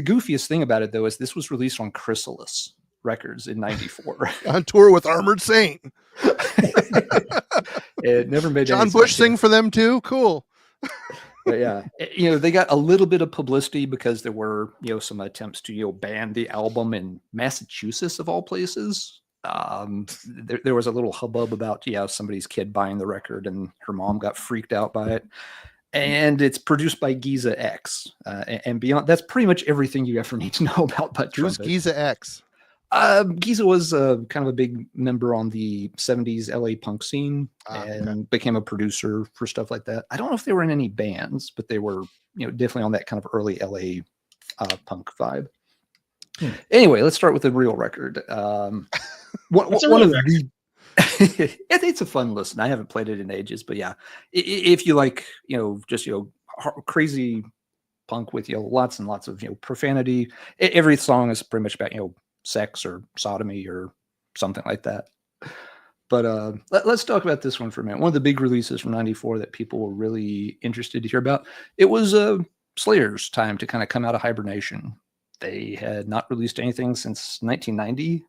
goofiest thing about it though is this was released on Chrysalis Records in '94 on tour with Armored Saint. It never made John Bush sing for them too. Cool. But yeah, they got a little bit of publicity because there were some attempts to ban the album in Massachusetts of all places. There was a little hubbub about somebody's kid buying the record and her mom got freaked out by it. And it's produced by Giza X, and beyond. That's pretty much everything you ever need to know about Butt Trumpet. Who's Giza X? Giza was kind of a big member on the 70s LA punk scene and became a producer for stuff like that. I don't know if they were in any bands, but they were, definitely on that kind of early LA punk vibe. Anyway, let's start with the real record. It's a fun listen. I haven't played it in ages, but yeah, if you like, just, crazy punk with, lots and lots of, profanity, every song is pretty much about, sex or sodomy or something like that. But let's talk about this one for a minute. One of the big releases from '94 that people were really interested to hear about. It was Slayer's time to kind of come out of hibernation. They had not released anything since 1990,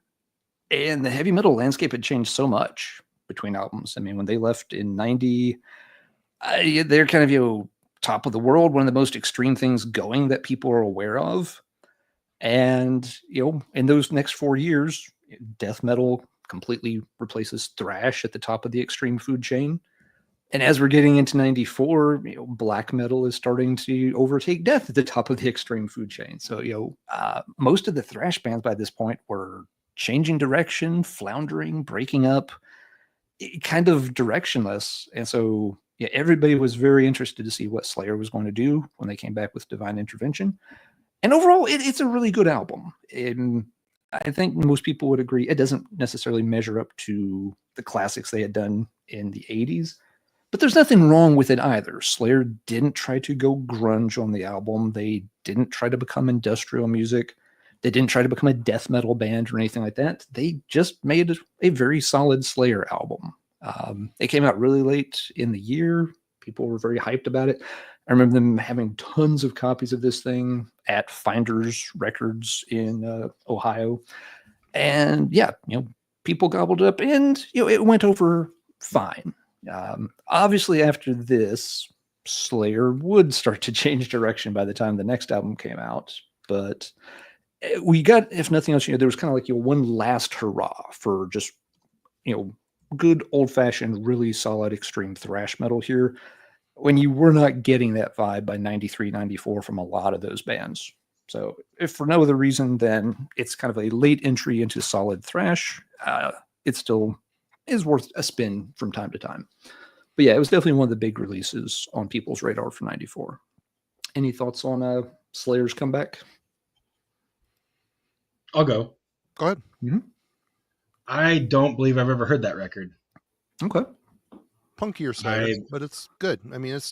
and the heavy metal landscape had changed so much between albums. I mean, when they left in '90, they're kind of top of the world, one of the most extreme things going that people are aware of. And, in those next 4 years, death metal completely replaces thrash at the top of the extreme food chain. And as we're getting into '94, black metal is starting to overtake death at the top of the extreme food chain. So, most of the thrash bands by this point were changing direction, floundering, breaking up, kind of directionless. And so, everybody was very interested to see what Slayer was going to do when they came back with Divine Intervention. And overall, it's a really good album. And I think most people would agree it doesn't necessarily measure up to the classics they had done in the 80s. But there's nothing wrong with it either. Slayer didn't try to go grunge on the album. They didn't try to become industrial music. They didn't try to become a death metal band or anything like that. They just made a very solid Slayer album. It came out really late in the year. People were very hyped about it. I remember them having tons of copies of this thing at Finders Records in Ohio. And people gobbled it up and, it went over fine. Obviously after this, Slayer would start to change direction by the time the next album came out. But we got, if nothing else, there was kind of like one last hurrah for just, good old fashioned, really solid extreme thrash metal here, when you were not getting that vibe by 93, 94 from a lot of those bands. So if for no other reason, then it's kind of a late entry into solid thrash. It still is worth a spin from time to time. But yeah, it was definitely one of the big releases on people's radar for '94. Any thoughts on Slayer's comeback? I'll go. Go ahead. Mm-hmm. I don't believe I've ever heard that record. Okay. Punkier Slayer, but it's good. I mean, it's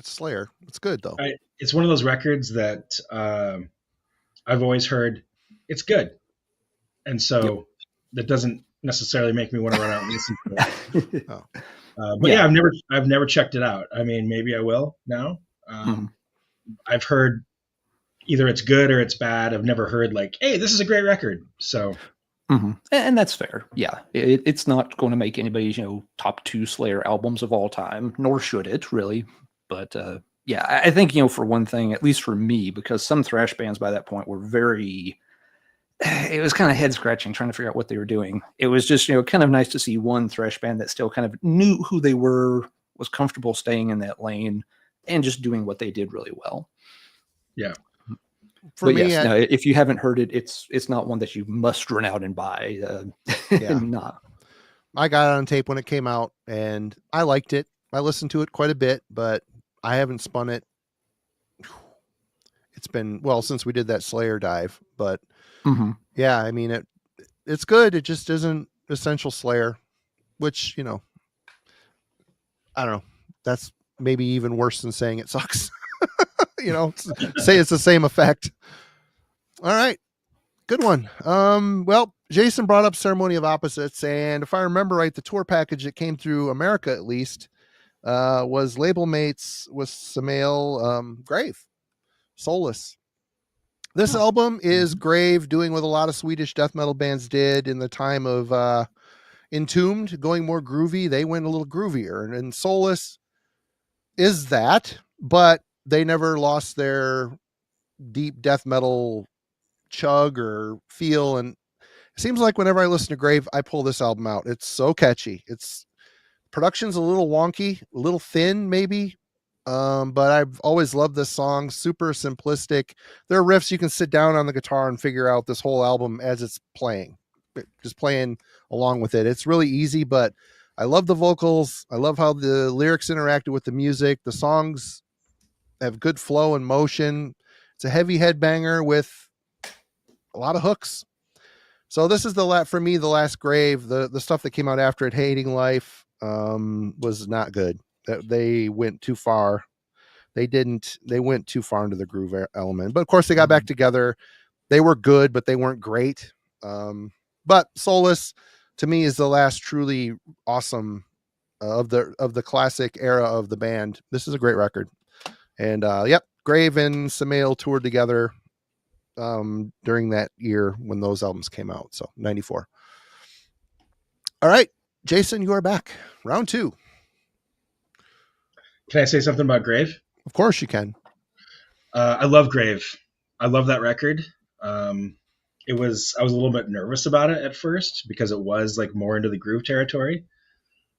Slayer. It's good though. It's one of those records that I've always heard it's good. And so that doesn't necessarily make me want to run out and listen to it. But I've never checked it out. I mean, maybe I will now. I've heard either it's good or it's bad. I've never heard like, hey, this is a great record. So. Mm-hmm. And that's fair. Yeah. It's not going to make anybody's, top 2 Slayer albums of all time, nor should it really. But I think, for one thing, at least for me, because some thrash bands by that point were very it was kind of head scratching trying to figure out what they were doing. It was just, kind of nice to see one thrash band that still kind of knew who they were, was comfortable staying in that lane, and just doing what they did really well. Yeah. But yes, no, if you haven't heard it, it's not one that you must run out and buy. Not. I got it on tape when it came out, and I liked it. I listened to it quite a bit, but I haven't spun it. It's been, since we did that Slayer dive, but yeah, I mean, it's good. It just isn't essential Slayer, which, I don't know. That's maybe even worse than saying it sucks. Say it's the same effect. All right. Good one. Well, Jason brought up Ceremony of Opposites, and if I remember right, the tour package that came through America, at least, was label mates with Samael, Grave, Soulless. This album is Grave doing what a lot of Swedish death metal bands did in the time of Entombed, going more groovy. They went a little groovier, and Soulless is that, but they never lost their deep death metal chug or feel. And it seems like whenever I listen to Grave, I pull this album out. It's so catchy. It's production's a little wonky, a little thin maybe, but I've always loved this song. Super simplistic. There are riffs you can sit down on the guitar and figure out this whole album as it's playing, just playing along with it. It's really easy, but I love the vocals. I love how the lyrics interacted with the music. The songs have good flow and motion. It's a heavy headbanger with a lot of hooks. So this is for me, the last Grave. The stuff that came out after it, Hating Life, was not good. They went too far. They went too far into the groove element, but of course they got back together. They were good, but they weren't great. But Soulless to me is the last truly awesome of the classic era of the band. This is a great record. And Grave and Samael toured together during that year when those albums came out. So 94. All right, Jason, you are back. Round 2. Can I say something about Grave? Of course you can. I love Grave. I love that record. I was a little bit nervous about it at first because it was like more into the groove territory.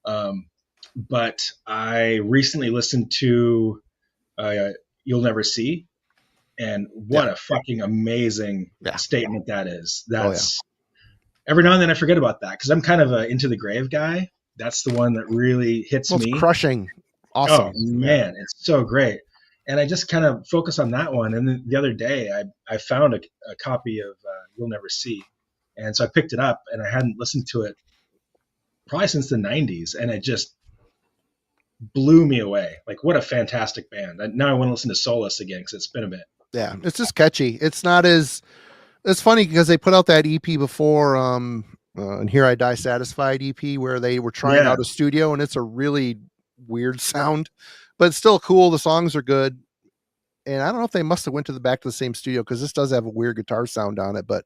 But I recently listened to You'll Never See, and what a fucking amazing statement that is. That's every now and then I forget about that because I'm kind of a Into the Grave guy. That's the one that really hits me. It's crushing. Awesome. Oh man, it's so great. And I just kind of focus on that one. And then the other day I found a copy of You'll Never See. And so I picked it up, and I hadn't listened to it probably since the 90s. And it just blew me away. Like, what a fantastic band. Now I want to listen to Soulless again because it's been a bit. Yeah, it's just catchy. It's not as... It's funny because they put out that EP before and Here I Die Satisfied EP where they were trying out a studio, and it's a really weird sound, but it's still cool. The songs are good. And I don't know if they must have went back to the same studio because this does have a weird guitar sound on it, but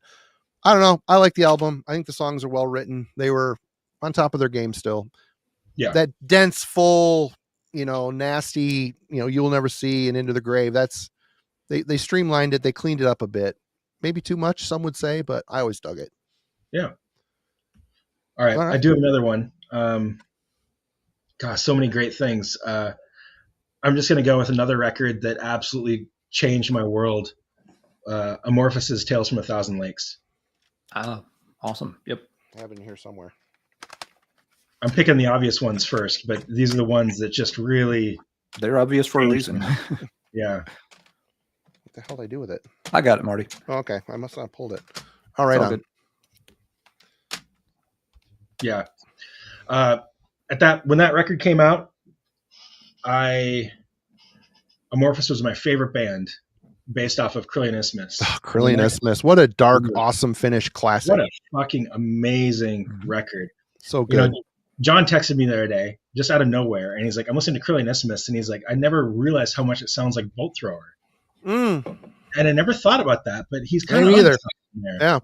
I don't know. I like the album. I think the songs are well written. They were on top of their game still. Yeah. That dense, full, nasty, You'll Never See and Into the Grave. That's, they streamlined it. They cleaned it up a bit. Maybe too much, some would say, but I always dug it. Yeah. All right. I do have another one. Gosh, so many great things. I'm just going to go with another record that absolutely changed my world. Amorphis' Tales from a Thousand Lakes. Awesome. Yep. I have it in here somewhere. I'm picking the obvious ones first, but these are the ones that just really... They're obvious for a reason. Yeah. What the hell did I do with it? I got it, Marty. Oh, okay. I must not have pulled it. All right. Good. Yeah. When that record came out, Amorphis was my favorite band based off of Crillian Isthmus. Oh, Crillian Isthmus. What a dark, awesome finish classic. What a fucking amazing record. So good. John texted me the other day, just out of nowhere, and he's like, I'm listening to Crillian Isthmus, and he's like, I never realized how much it sounds like Bolt Thrower. And I never thought about that, but he's kind of either. There. Yeah.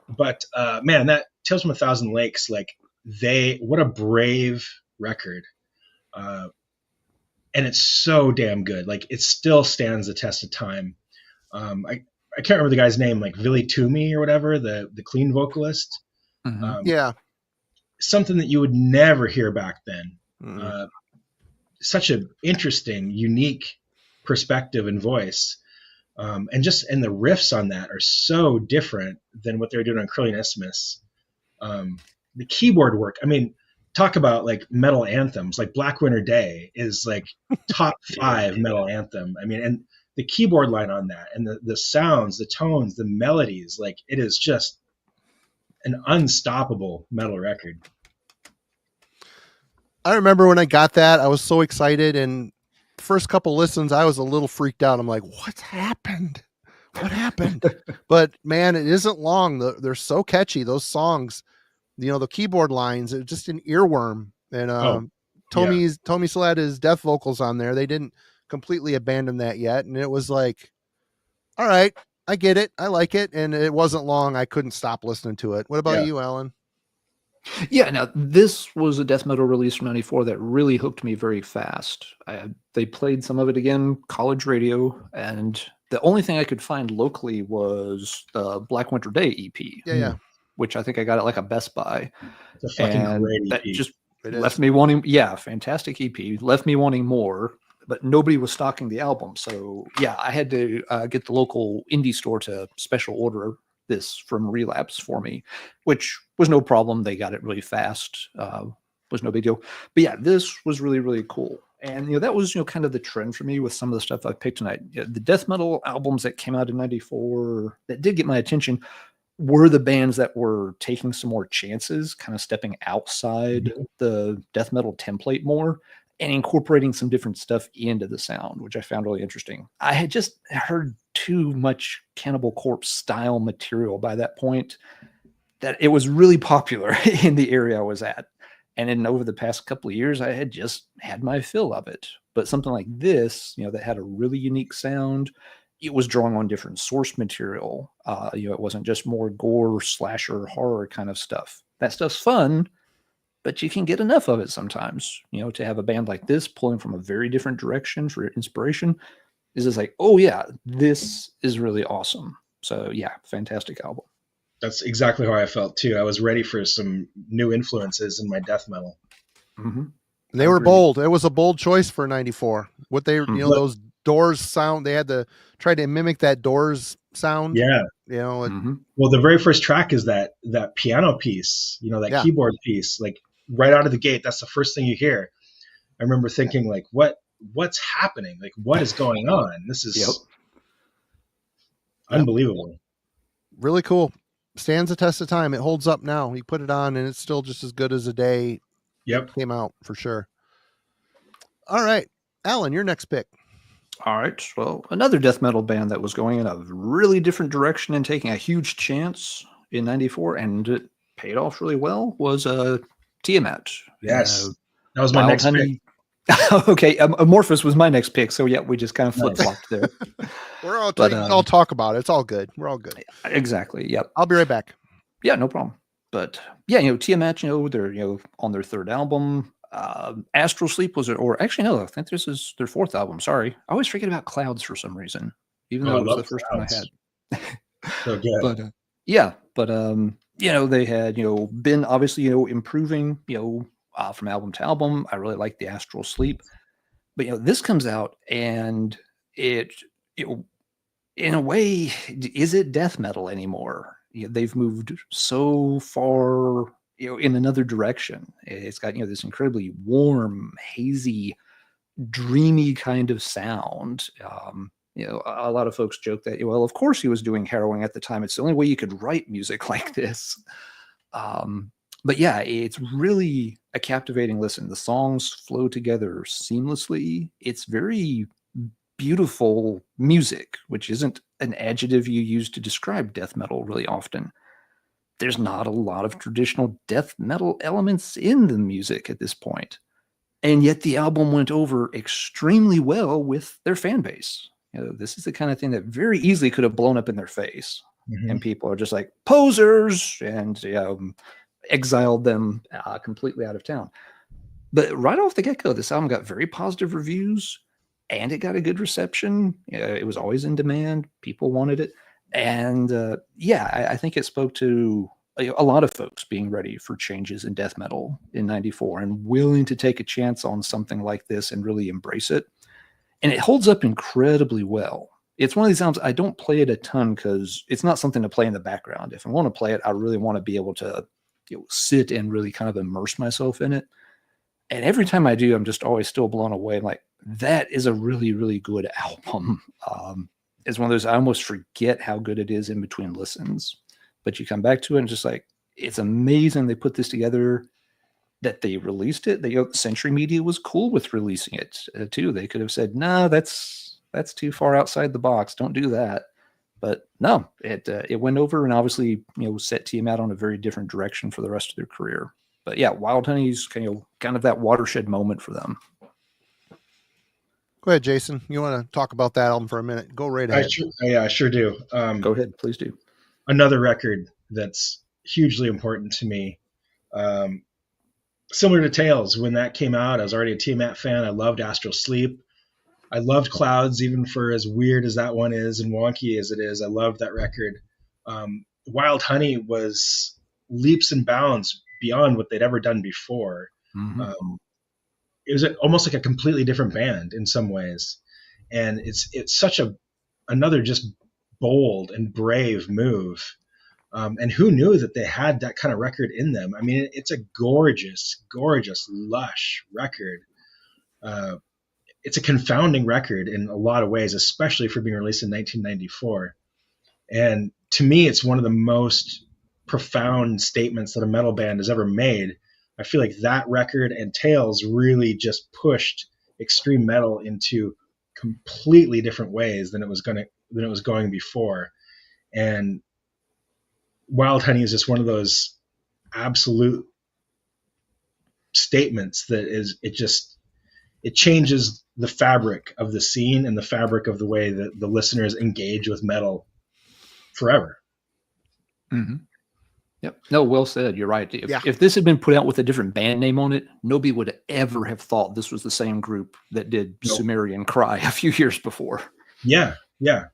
But man, that Tales from a Thousand Lakes, what a brave record. And it's so damn good. Like, it still stands the test of time. I I can't remember the guy's name, like Billy Toomey or whatever, the clean vocalist. Yeah. Something that you would never hear back then. Mm. Such an interesting, unique perspective and voice. And the riffs on that are so different than what they were doing on Curling Isthmus. The keyboard work, I mean, talk about like metal anthems, like Black Winter Day is like top 5 metal anthem. I mean, and the keyboard line on that and the sounds, the tones, the melodies, like it is just an unstoppable metal record. I remember when I got that, I was so excited, and first couple listens, I was a little freaked out. I'm like, what's happened? What happened? But man, it isn't long. They're so catchy. Those songs, the keyboard lines, it's just an earworm. And Tommy still had his death vocals on there. They didn't completely abandon that yet. And it was like, all right, I get it. I like it. And it wasn't long. I couldn't stop listening to it. What about you, Alan? Yeah, now this was a death metal release from '94 that really hooked me very fast. They played some of it again, college radio, and the only thing I could find locally was the Black Winter Day EP. Yeah. Which I think I got at like a Best Buy. It's a fucking great EP. That just left me wanting, fantastic EP, left me wanting more, but nobody was stocking the album. So yeah, I had to get the local indie store to special order this from Relapse for me, which was no problem. They got it really fast. Was no big deal. But yeah, this was really, really cool. And that was kind of the trend for me with some of the stuff I picked tonight. The death metal albums that came out in '94 that did get my attention were the bands that were taking some more chances, kind of stepping outside the death metal template more and incorporating some different stuff into the sound, which I found really interesting. I had just heard too much Cannibal Corpse style material by that point that it was really popular in the area I was at. And then over the past couple of years, I had just had my fill of it. But something like this, that had a really unique sound, it was drawing on different source material. It wasn't just more gore, slasher, horror kind of stuff. That stuff's fun, but you can get enough of it sometimes. To have a band like this pulling from a very different direction for inspiration is just like, oh yeah, this is really awesome. So yeah, fantastic album. That's exactly how I felt too. I was ready for some new influences in my death metal. Mm-hmm. They were bold. It was a bold choice for '94. What they, those Doors sound, they had to try to mimic that Doors sound. Yeah. Well, the very first track is that piano piece, that keyboard piece, like right out of the gate. That's the first thing you hear. I remember thinking like, what's happening? Like, what is going on? This is unbelievable. Really cool. Stands the test of time. It holds up now. You put it on and it's still just as good as the day it came out, for sure. All right, Alan, your next pick. All right. Well, another death metal band that was going in a really different direction and taking a huge chance in '94, and it paid off really well, was Tiamat. Yes. That was my next pick. Okay, Amorphis was my next pick, so yeah, we just kind of flip-flopped there. We're all I'll talk about it. It's all good. We're all good. Exactly. Yep. I'll be right back. Yeah, no problem. But yeah, Tiamat, they're on their third album. Astral Sleep was, or actually no, I think this is their fourth album. Sorry, I always forget about Clouds for some reason, even though it was the first one I had. So good. But they had been obviously improving from album to album. I really like the Astral Sleep, but this comes out and it in a way, is it death metal anymore? They've moved so far in another direction. It's got this incredibly warm, hazy, dreamy kind of sound. A lot of folks joke that, well, of course he was doing harrowing at the time. It's the only way you could write music like this. But yeah, it's really a captivating listen. The songs flow together seamlessly. It's very beautiful music, which isn't an adjective you use to describe death metal really often. There's not a lot of traditional death metal elements in the music at this point. And yet the album went over extremely well with their fan base. This is the kind of thing that very easily could have blown up in their face. Mm-hmm. And people are just like, posers, and exiled them completely out of town. But right off the get-go, this album got very positive reviews, and it got a good reception. It was always in demand. People wanted it. And I think it spoke to a lot of folks being ready for changes in death metal in 94 and willing to take a chance on something like this and really embrace it. And it holds up incredibly well. It's one of these albums, I don't play it a ton because it's not something to play in the background. If I want to play it, I really want to be able to sit and really kind of immerse myself in it. And every time I do, I'm just always still blown away. I'm like, that is a really, really good album. It's one of those, I almost forget how good it is in between listens. But you come back to it and just like, it's amazing they put this together, that they released it. Century Media was cool with releasing it too. They could have said, no, that's too far outside the box. Don't do that. But no, it went over and obviously, set Tiamat on a very different direction for the rest of their career. But yeah, Wild Honey's kind of that watershed moment for them. Go ahead, Jason. You want to talk about that album for a minute? Go right ahead. I sure do. Go ahead, please do. Another record that's hugely important to me. Similar to Tales, when that came out, I was already a Tiamat fan. I loved Astral Sleep. I loved Clouds, even for as weird as that one is and wonky as it is. I loved that record. Wild Honey was leaps and bounds beyond what they'd ever done before. Mm-hmm. It was almost like a completely different band in some ways. And it's such another just bold and brave move. And who knew that they had that kind of record in them? I mean, it's a gorgeous, gorgeous, lush record. It's a confounding record in a lot of ways, especially for being released in 1994. And to me, it's one of the most profound statements that a metal band has ever made. I feel like that record and Tales really just pushed extreme metal into completely different ways than it was going before. And Wild Honey is just one of those absolute statements that it changes the fabric of the scene and the fabric of the way that the listeners engage with metal forever. Mm-hmm. Yep. No, well said. You're right. If this had been put out with a different band name on it, nobody would ever have thought this was the same group that did Sumerian Cry a few years before. Yeah. Yeah.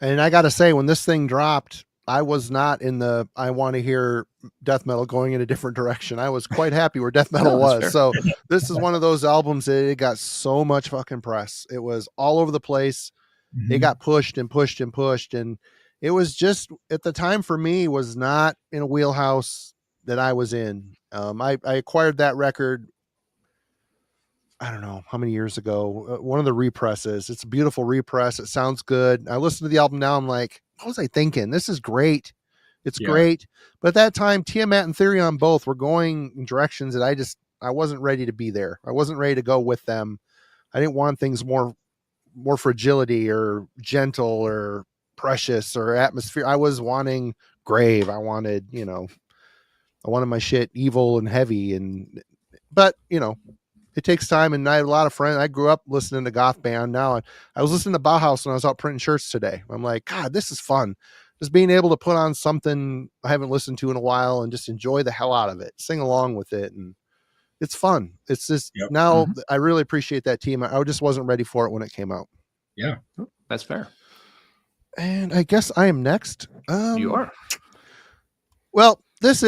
And I got to say, when this thing dropped, I was not in the, I want to hear death metal going in a different direction. I was quite happy where death metal was. Fair. So this is one of those albums that it got so much fucking press. It was all over the place. Mm-hmm. It got pushed and pushed and pushed. And it was just, at the time for me, was not in a wheelhouse that I was in. I acquired that record, I don't know how many years ago, one of the represses. It's a beautiful repress. It sounds good. I listen to the album now. I'm like, what was I thinking? This is great. It's great. But at that time, Tiamat and Therion both were going in directions that I wasn't ready to be there. I wasn't ready to go with them. I didn't want things more fragility or gentle or precious or atmosphere. I was wanting grave. I wanted my shit evil and heavy. But it takes time, and I had a lot of friends. I grew up listening to goth band. Now I was listening to Bauhaus when I was out printing shirts today. I'm like, God, this is fun. Just being able to put on something I haven't listened to in a while and just enjoy the hell out of it, sing along with it. And it's fun. It's just now I really appreciate that team. I just wasn't ready for it when it came out. Yeah, that's fair. And I guess I am next. You are. Well, this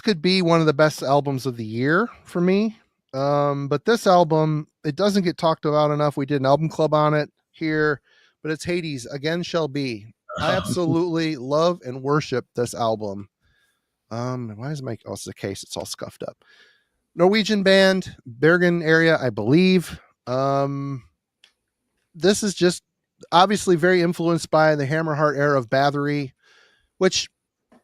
could be one of the best albums of the year for me. But this album, it doesn't get talked about enough. We did an album club on it here, but it's Hades Again Shall Be. I absolutely love and worship this album. Why is it's the case? It's all scuffed up. Norwegian band, Bergen area, I believe. This is just obviously very influenced by the Hammerheart era of Bathory, which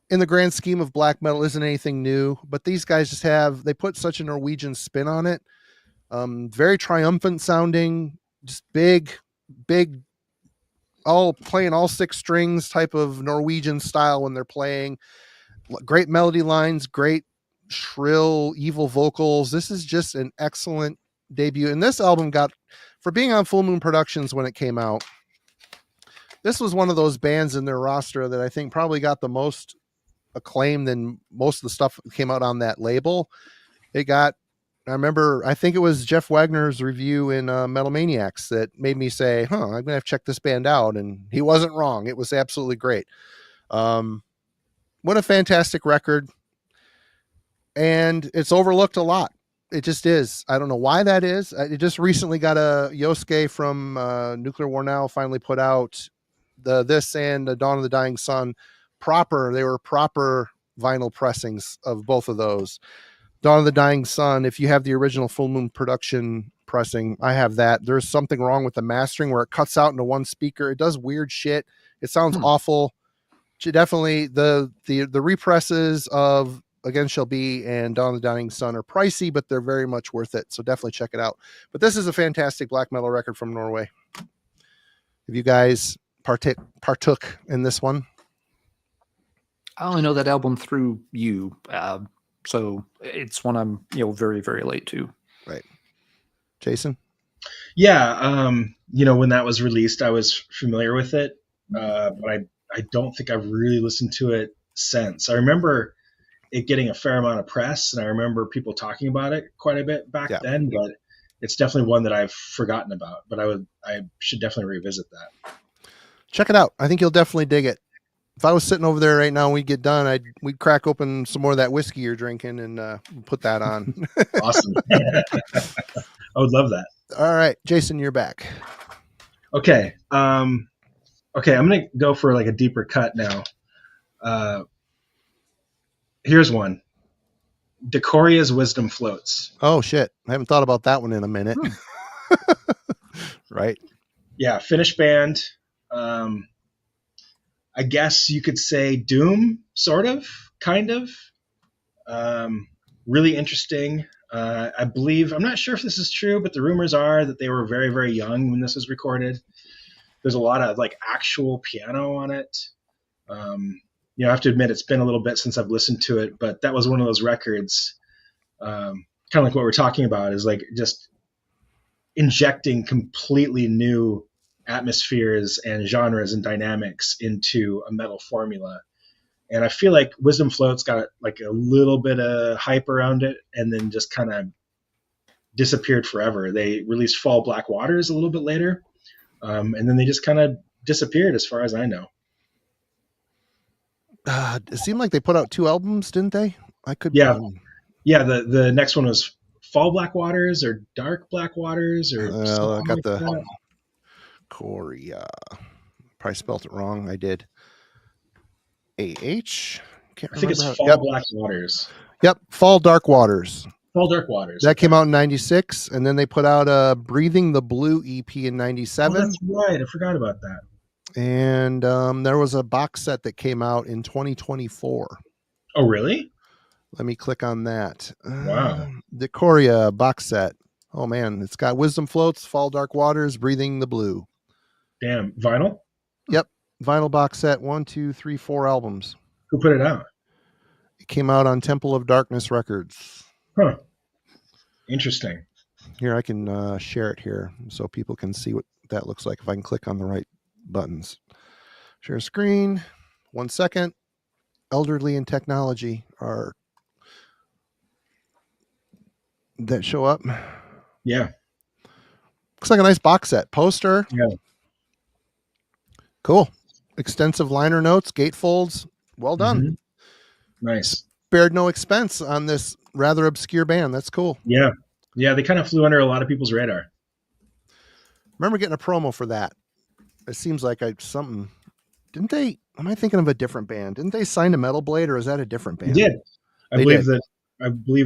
in the grand scheme of black metal isn't anything new, but these guys they put such a Norwegian spin on it. Very triumphant sounding, just big, all playing all six strings type of Norwegian style when they're playing. Great melody lines, great shrill, evil vocals. This is just an excellent debut. And this album for being on Full Moon Productions when it came out, this was one of those bands in their roster that I think probably got the most acclaim than most of the stuff that came out on that label. It got I think it was Jeff Wagner's review in Metal Maniacs that made me say, I'm going to have to check this band out. And he wasn't wrong. It was absolutely great. What a fantastic record. And it's overlooked a lot. It just is. I don't know why that is. It just recently got a Yosuke from Nuclear War Now finally put out this and the Dawn of the Dying Sun proper. They were proper vinyl pressings of both of those. Dawn of the Dying Sun, if you have the original Full Moon Production pressing, I have that. There's something wrong with the mastering where it cuts out into one speaker. It does weird shit. It sounds awful. Definitely the represses of Again Shall Be and Dawn of the Dying Sun are pricey, but they're very much worth it. So definitely check it out. But this is a fantastic black metal record from Norway. Have you guys partook in this one? I only know that album through you. So it's one I'm, very, very late to. Right. Jason? Yeah. When that was released, I was familiar with it. But I don't think I've really listened to it since. I remember it getting a fair amount of press, and I remember people talking about it quite a bit back then, but it's definitely one that I've forgotten about, but I should definitely revisit that. Check it out. I think you'll definitely dig it. If I was sitting over there right now and we'd get done, we'd crack open some more of that whiskey you're drinking and put that on. Awesome. I would love that. All right, Jason, you're back. Okay. I'm going to go for like a deeper cut now. Here's one. Decoria's Wisdom Floats. Oh, shit. I haven't thought about that one in a minute. Right. Yeah, Finnish band. I guess you could say doom, sort of, kind of. Really interesting. I believe, I'm not sure if this is true, but the rumors are that they were very, very young when this was recorded. There's a lot of like actual piano on it. I have to admit it's been a little bit since I've listened to it, but that was one of those records, kind of like what we're talking about, is like just injecting completely new atmospheres and genres and dynamics into a metal formula. And I feel like Wisdom Floats got like a little bit of hype around it and then just kind of disappeared forever. They released Fall Black Waters a little bit later, and then they just kind of disappeared as far as I know. It seemed like they put out 2 albums, didn't they? Yeah. The next one was Fall Black Waters or Dark Black Waters or I got the Korea. Probably spelt it wrong. I did. AH. I think it's Fall Black Waters. Yep, Fall Dark Waters. Fall Dark Waters. That came out in 96, and then they put out Breathing the Blue EP in 97. Oh, that's right. I forgot about that. And there was a box set that came out in 2024. Oh, really? Let me click on that. Wow. The Korea box set. Oh, man. It's got Wisdom Floats, Fall Dark Waters, Breathing the Blue. Damn. Vinyl? Yep. Vinyl box set. 1, 2, 3, 4 albums. Who put it out? It came out on Temple of Darkness Records. Huh. Interesting. Here, I can share it here so people can see what that looks like if I can click on the right buttons. Share screen. 1 second. Elderly and technology are that show up. Yeah. Looks like a nice box set. Poster. Yeah. Cool. Extensive liner notes, gatefolds. Well done. Mm-hmm. Nice. Spared no expense on this rather obscure band. That's cool. Yeah. Yeah, they kind of flew under a lot of people's radar. Remember getting a promo for that. It seems like something. Didn't they? Am I thinking of a different band? Didn't they sign to Metal Blade, or is that a different band? They did. I believe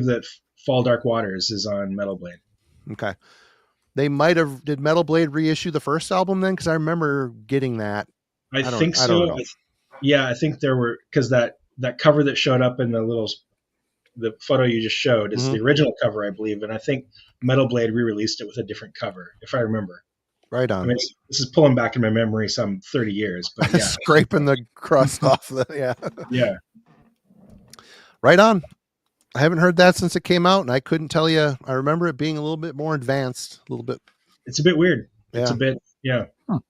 that Fall Dark Waters is on Metal Blade. Okay. They might have. Did Metal Blade reissue the first album then? Because I remember getting that. I think so. I think there were, because that cover that showed up in the photo you just showed is the original cover, I believe, and I think Metal Blade re-released it with a different cover, if I remember. Right on. I mean, this is pulling back in my memory some 30 years, but yeah. Scraping the crust off the, yeah. Yeah. Right on. I haven't heard that since it came out, and I couldn't tell you. I remember it being a little bit more advanced, a little bit. It's a bit weird. Yeah. It's a bit, yeah. All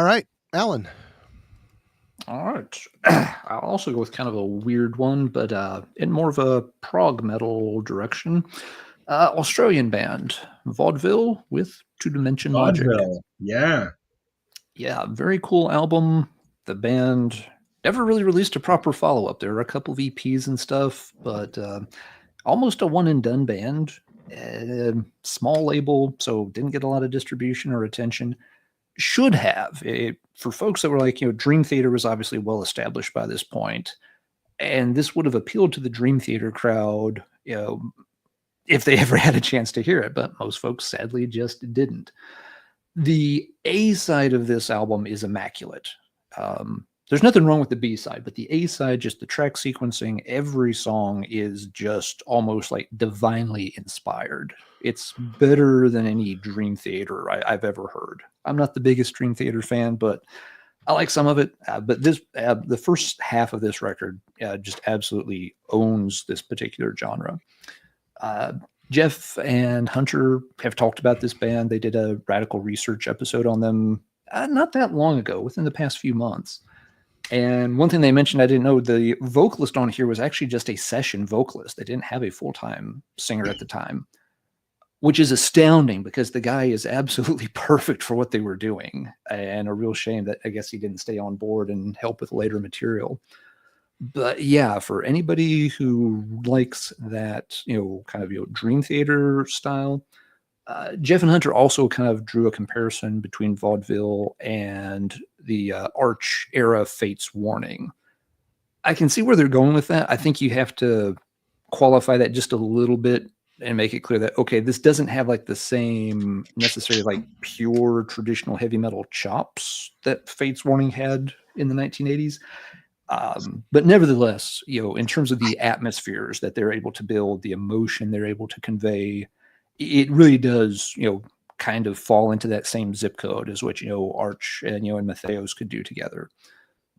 right, Alan. All right. I'll also go with kind of a weird one, but in more of a prog metal direction. Australian band, Vaudeville with two-dimension logic. Vaudeville. Yeah. Yeah, very cool album. The band never really released a proper follow-up. There were a couple of EPs and stuff, but almost a one-and-done band. Small label, so didn't get a lot of distribution or attention. Should have. For folks that were like, Dream Theater was obviously well established by this point, and this would have appealed to the Dream Theater crowd, if they ever had a chance to hear it, but most folks sadly just didn't. The A side of this album is immaculate. There's nothing wrong with the B side, but the A side, just the track sequencing, every song is just almost like divinely inspired. It's better than any Dream Theater I've ever heard. I'm not the biggest Dream Theater fan, but I like some of it. But this, the first half of this record just absolutely owns this particular genre. Jeff and Hunter have talked about this band. They did a radical research episode on them not that long ago, within the past few months. And one thing they mentioned I didn't know, the vocalist on here was actually just a session vocalist. They didn't have a full-time singer at the time, which is astounding because the guy is absolutely perfect for what they were doing. And a real shame that I guess he didn't stay on board and help with later material. But yeah, for anybody who likes that, kind of, Dream Theater style, Jeff and Hunter also kind of drew a comparison between Vaudeville and the Arch era Fates Warning. I can see where they're going with that. I think you have to qualify that just a little bit and make it clear that, okay, this doesn't have like the same necessarily like pure traditional heavy metal chops that Fates Warning had in the 1980s. But nevertheless, in terms of the atmospheres that they're able to build, the emotion they're able to convey, it really does, kind of fall into that same zip code as what, Arch and, and Matthias could do together.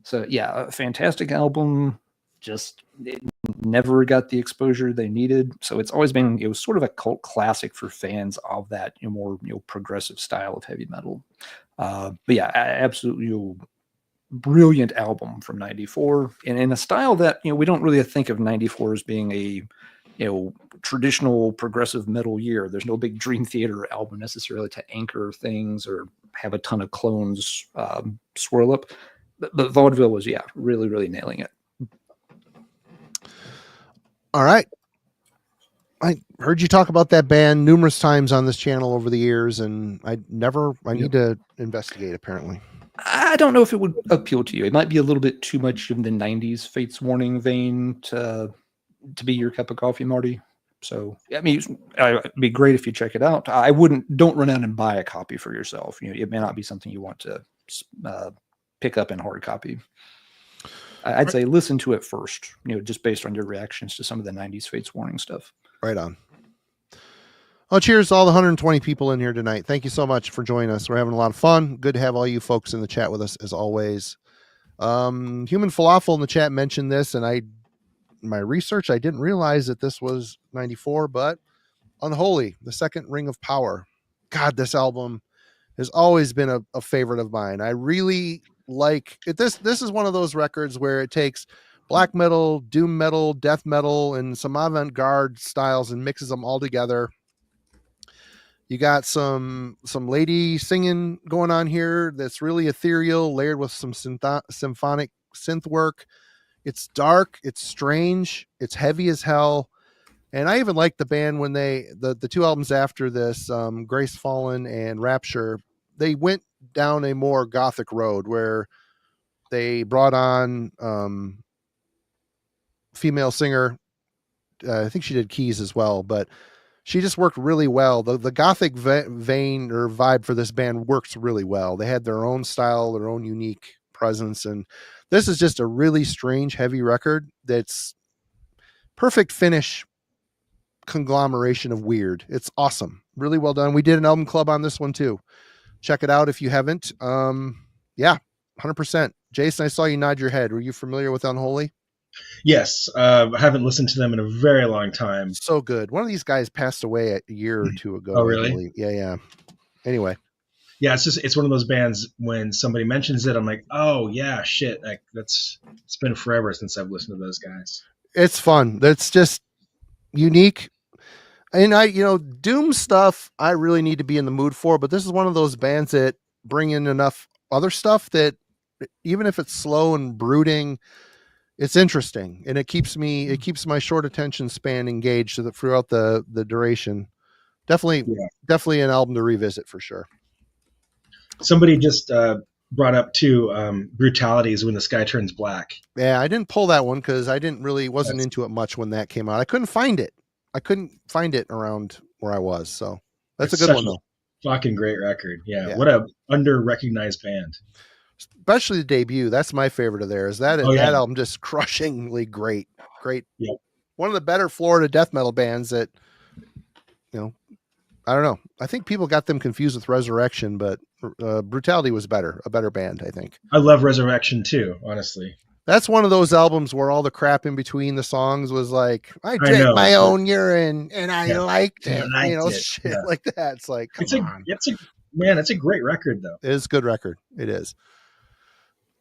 So yeah, a fantastic album. Just it never got the exposure they needed. So it's always been, it was sort of a cult classic for fans of that more, progressive style of heavy metal. But yeah, absolutely brilliant album from 94, and in a style that, we don't really think of 94 as being a, traditional progressive metal year. There's no big Dream Theater album necessarily to anchor things or have a ton of clones swirl up. But Vaudeville was, really, really nailing it. All right. I heard you talk about that band numerous times on this channel over the years, and I need to investigate, apparently. I don't know if it would appeal to you. It might be a little bit too much in the 90s Fates Warning vein to be your cup of coffee, Marty. So, I mean, it'd be great if you check it out. Don't run out and buy a copy for yourself. It may not be something you want to pick up in hard copy. I'd say listen to it first, just based on your reactions to some of the 90s Fates Warning stuff. Right on. Well, cheers to all the 120 people in here tonight. Thank you so much for joining us. We're having a lot of fun. Good to have all you folks in the chat with us, as always. Human Falafel in the chat mentioned this, and in my research, I didn't realize that this was 94, but Unholy, the Second Ring of Power. God, this album has always been a favorite of mine. I really like it. This is one of those records where it takes black metal, doom metal, death metal, and some avant-garde styles and mixes them all together. You got some lady singing going on here that's really ethereal, layered with some symphonic synth work. It's dark, it's strange, it's heavy as hell. And I even like the band when the two albums after this, Grace Fallen and Rapture, they went down a more gothic road where they brought on female singer. I think she did keys as well, but she just worked really well. The gothic vein or vibe for this band works really well. They had their own style, their own unique presence, and this is just a really strange, heavy record that's perfect finish conglomeration of weird. It's awesome. Really well done. We did an album club on this one too. Check it out if you haven't. Yeah, 100%. Jason, I saw you nod your head. Were you familiar with Unholy? Yes. I haven't listened to them in a very long time. So good. One of these guys passed away a year or two ago. Oh, really? Yeah. Anyway. Yeah, it's one of those bands when somebody mentions it, I'm like, oh yeah, shit. Like it's been forever since I've listened to those guys. It's fun. That's just unique. And Doom stuff I really need to be in the mood for, but this is one of those bands that bring in enough other stuff that even if it's slow and brooding, it's interesting, and it keeps my short attention span engaged throughout the duration. Definitely an album to revisit for sure. Somebody just brought up too, Brutality is When the Sky Turns Black. Yeah, I didn't pull that one because I wasn't into it much when that came out. I couldn't find it around where I was. So that's a good one though. Fucking great record. Yeah. What a under-recognized band. Especially the debut. That's my favorite of theirs. That album just crushingly great. Yep. One of the better Florida death metal bands that, I don't know. I think people got them confused with Resurrection, but Brutality was a better band, I think. I love Resurrection too, honestly. That's one of those albums where all the crap in between the songs was like, I drank my own urine and I liked it. Shit like that. It's like, it's a great record though. It is a good record. It is.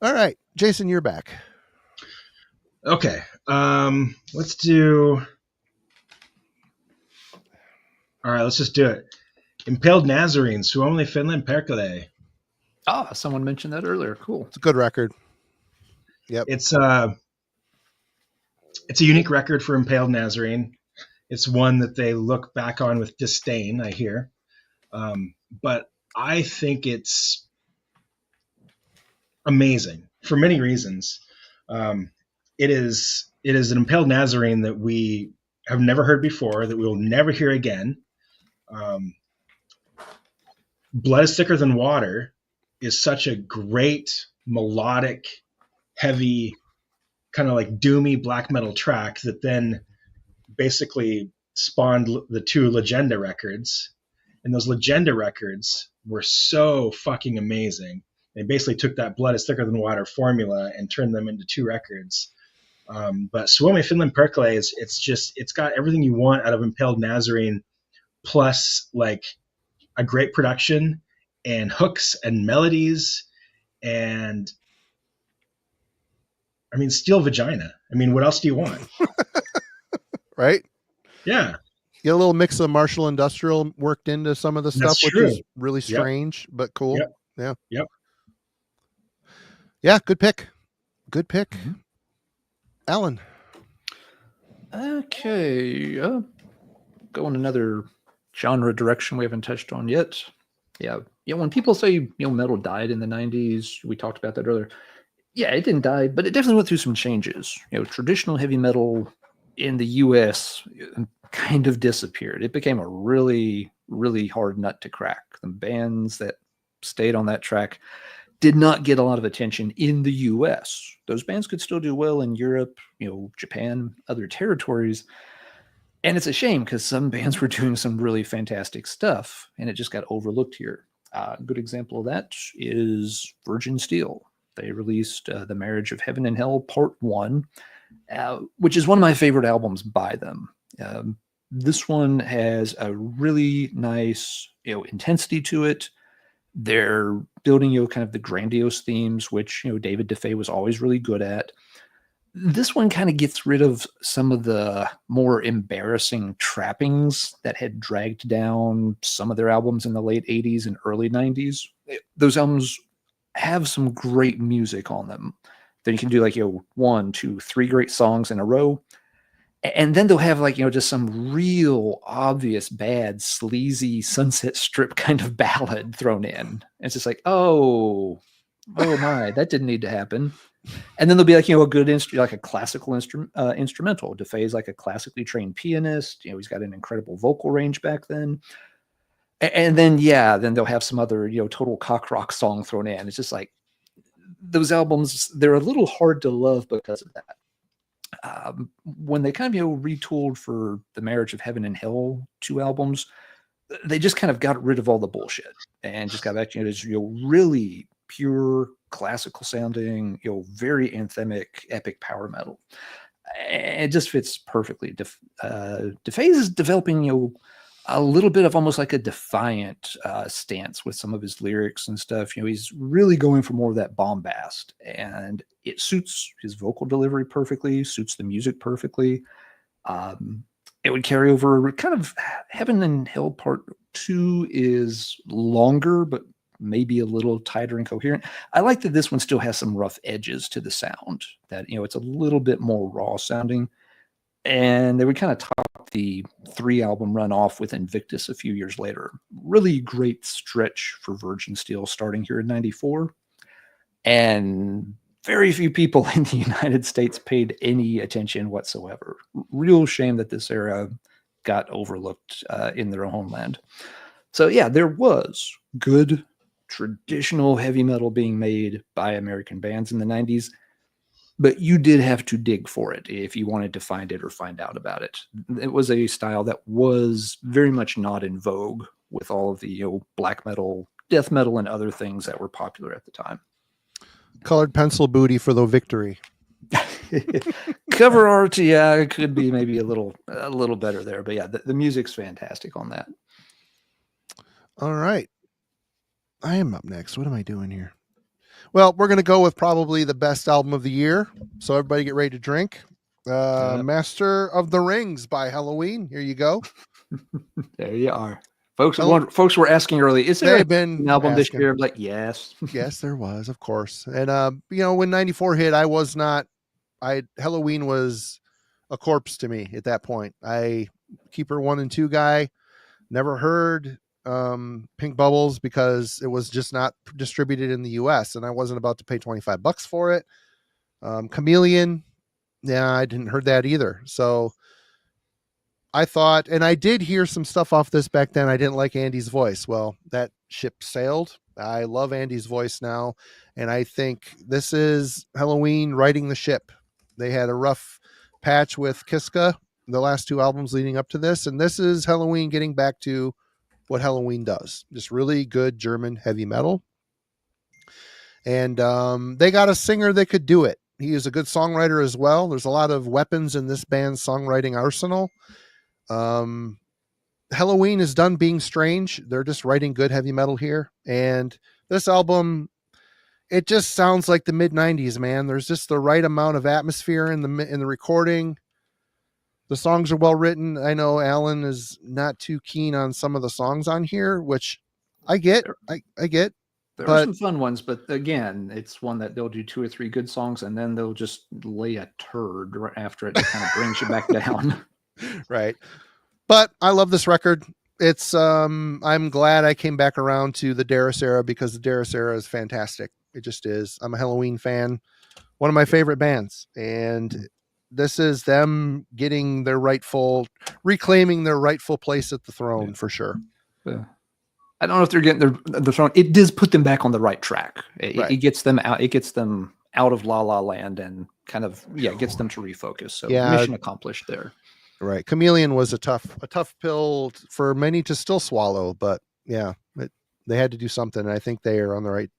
All right, Jason, you're back. Okay. Let's do. All right, let's just do it. Impaled Nazarene, Suomi, Finland, Perkele. Ah, someone mentioned that earlier. Cool. It's a good record. Yep. It's a unique record for Impaled Nazarene. It's one that they look back on with disdain, I hear. But I think it's amazing for many reasons. It is an Impaled Nazarene that we have never heard before, that we will never hear again. Blood is Thicker Than Water is such a great melodic, heavy, kind of like doomy black metal track that then basically spawned the two Legenda records. And those Legenda records were so fucking amazing. They basically took that Blood is Thicker Than Water formula and turned them into two records. But Suomi, Finland, Perkele it's got everything you want out of Impaled Nazarene, plus like a great production and hooks and melodies and Steel Vagina. What else do you want? Right? Yeah. Get a little mix of Martial Industrial worked into some of the stuff, which is really strange, but cool. Yep. Yeah. Yep. Yeah. Good pick. Mm-hmm. Alan. Okay. Go in another genre direction we haven't touched on yet. Yeah. When people say, metal died in the 90s, we talked about that earlier. Yeah, it didn't die, but it definitely went through some changes. Traditional heavy metal in the US kind of disappeared. It became a really, really hard nut to crack. The bands that stayed on that track did not get a lot of attention in the US. Those bands could still do well in Europe, Japan, other territories. And it's a shame because some bands were doing some really fantastic stuff and it just got overlooked here. A good example of that is Virgin Steel. They released The Marriage of Heaven and Hell Part 1, which is one of my favorite albums by them. This one has a really nice, intensity to it. They're building, kind of the grandiose themes, which, David DeFay was always really good at. This one kind of gets rid of some of the more embarrassing trappings that had dragged down some of their albums in the late 80s and early 90s. Those albums have some great music on them. Then you can do 1, 2, 3 great songs in a row. And then they'll have just some real obvious bad, sleazy Sunset Strip kind of ballad thrown in. And it's just oh my, that didn't need to happen. And then there'll be a good a classical instrumental. DeFay is a classically trained pianist. He's got an incredible vocal range back then. And then they'll have some other total cock rock song thrown in. It's just those albums, they're a little hard to love because of that. When they kind of retooled for The Marriage of Heaven and Hell 2 albums, they just kind of got rid of all the bullshit and just got back to this really pure classical sounding, very anthemic, epic power metal. It just fits perfectly. DeFay is developing a little bit of almost like a defiant stance with some of his lyrics and stuff. You know, he's really going for more of that bombast, and it suits his vocal delivery perfectly, suits the music perfectly. It would carry over. Kind of Heaven and Hell Part 2 is longer, but maybe a little tighter and coherent. I like that this one still has some rough edges to the sound, that, you know, it's a little bit more raw sounding. And they would kind of top the 3-album run off with Invictus a few years later. Really great stretch for Virgin Steel starting here in 94. And very few people in the United States paid any attention whatsoever. Real shame that this era got overlooked in their homeland. So yeah, there was good traditional heavy metal being made by American bands in the 90s. But you did have to dig for it if you wanted to find it or find out about it. It was a style that was very much not in vogue with all of the, you know, black metal, death metal, and other things that were popular at the time. Colored pencil booty for the victory. Cover art, yeah, it could be maybe a little better there. But yeah, the music's fantastic on that. All right. I am up next. What am I doing here? Well, we're going to go with probably the best album of the year. So everybody get ready to drink. Master of the Rings by Halloween. Here you go. There you are. Folks were asking early, is there an album this year? I'm like, yes. Yes, there was, of course. And, you know, when 94 hit, Halloween was a corpse to me at that point. Keeper 1 and 2 guy, never heard Pink Bubbles because it was just not distributed in the US and I wasn't about to pay $25 for it. Chameleon, yeah, I didn't heard that either. So I thought, and I did hear some stuff off this back then. I didn't like Andy's voice. Well, that ship sailed. I love Andy's voice now. And I think this is Halloween riding the ship. They had a rough patch with Kiska, the last 2 albums leading up to this. And this is Halloween getting back to what Halloween does. Just really good German heavy metal. And they got a singer that could do it. He is a good songwriter as well. There's a lot of weapons in this band's songwriting arsenal. Halloween is done being strange. They're just writing good heavy metal here. And this album, it just sounds like the mid-90s, man. There's just the right amount of atmosphere in the recording. The songs are well written. I know Alan is not too keen on some of the songs on here, which I get. I get. There are some fun ones, but again, it's one that they'll do 2 or 3 good songs and then they'll just lay a turd right after it that kind of brings you back down. Right. But I love this record. It's I'm glad I came back around to the Darius era because the Darius era is fantastic. It just is. I'm a Halloween fan. One of my favorite bands. And this is them getting reclaiming their rightful place at the throne for sure. I don't know if they're getting the throne. It does put them back on the right track. It gets them out. It gets them out of La La Land and kind of gets them to refocus. So mission accomplished there. Right. Chameleon was a tough pill for many to still swallow, but they had to do something. And I think they are on the right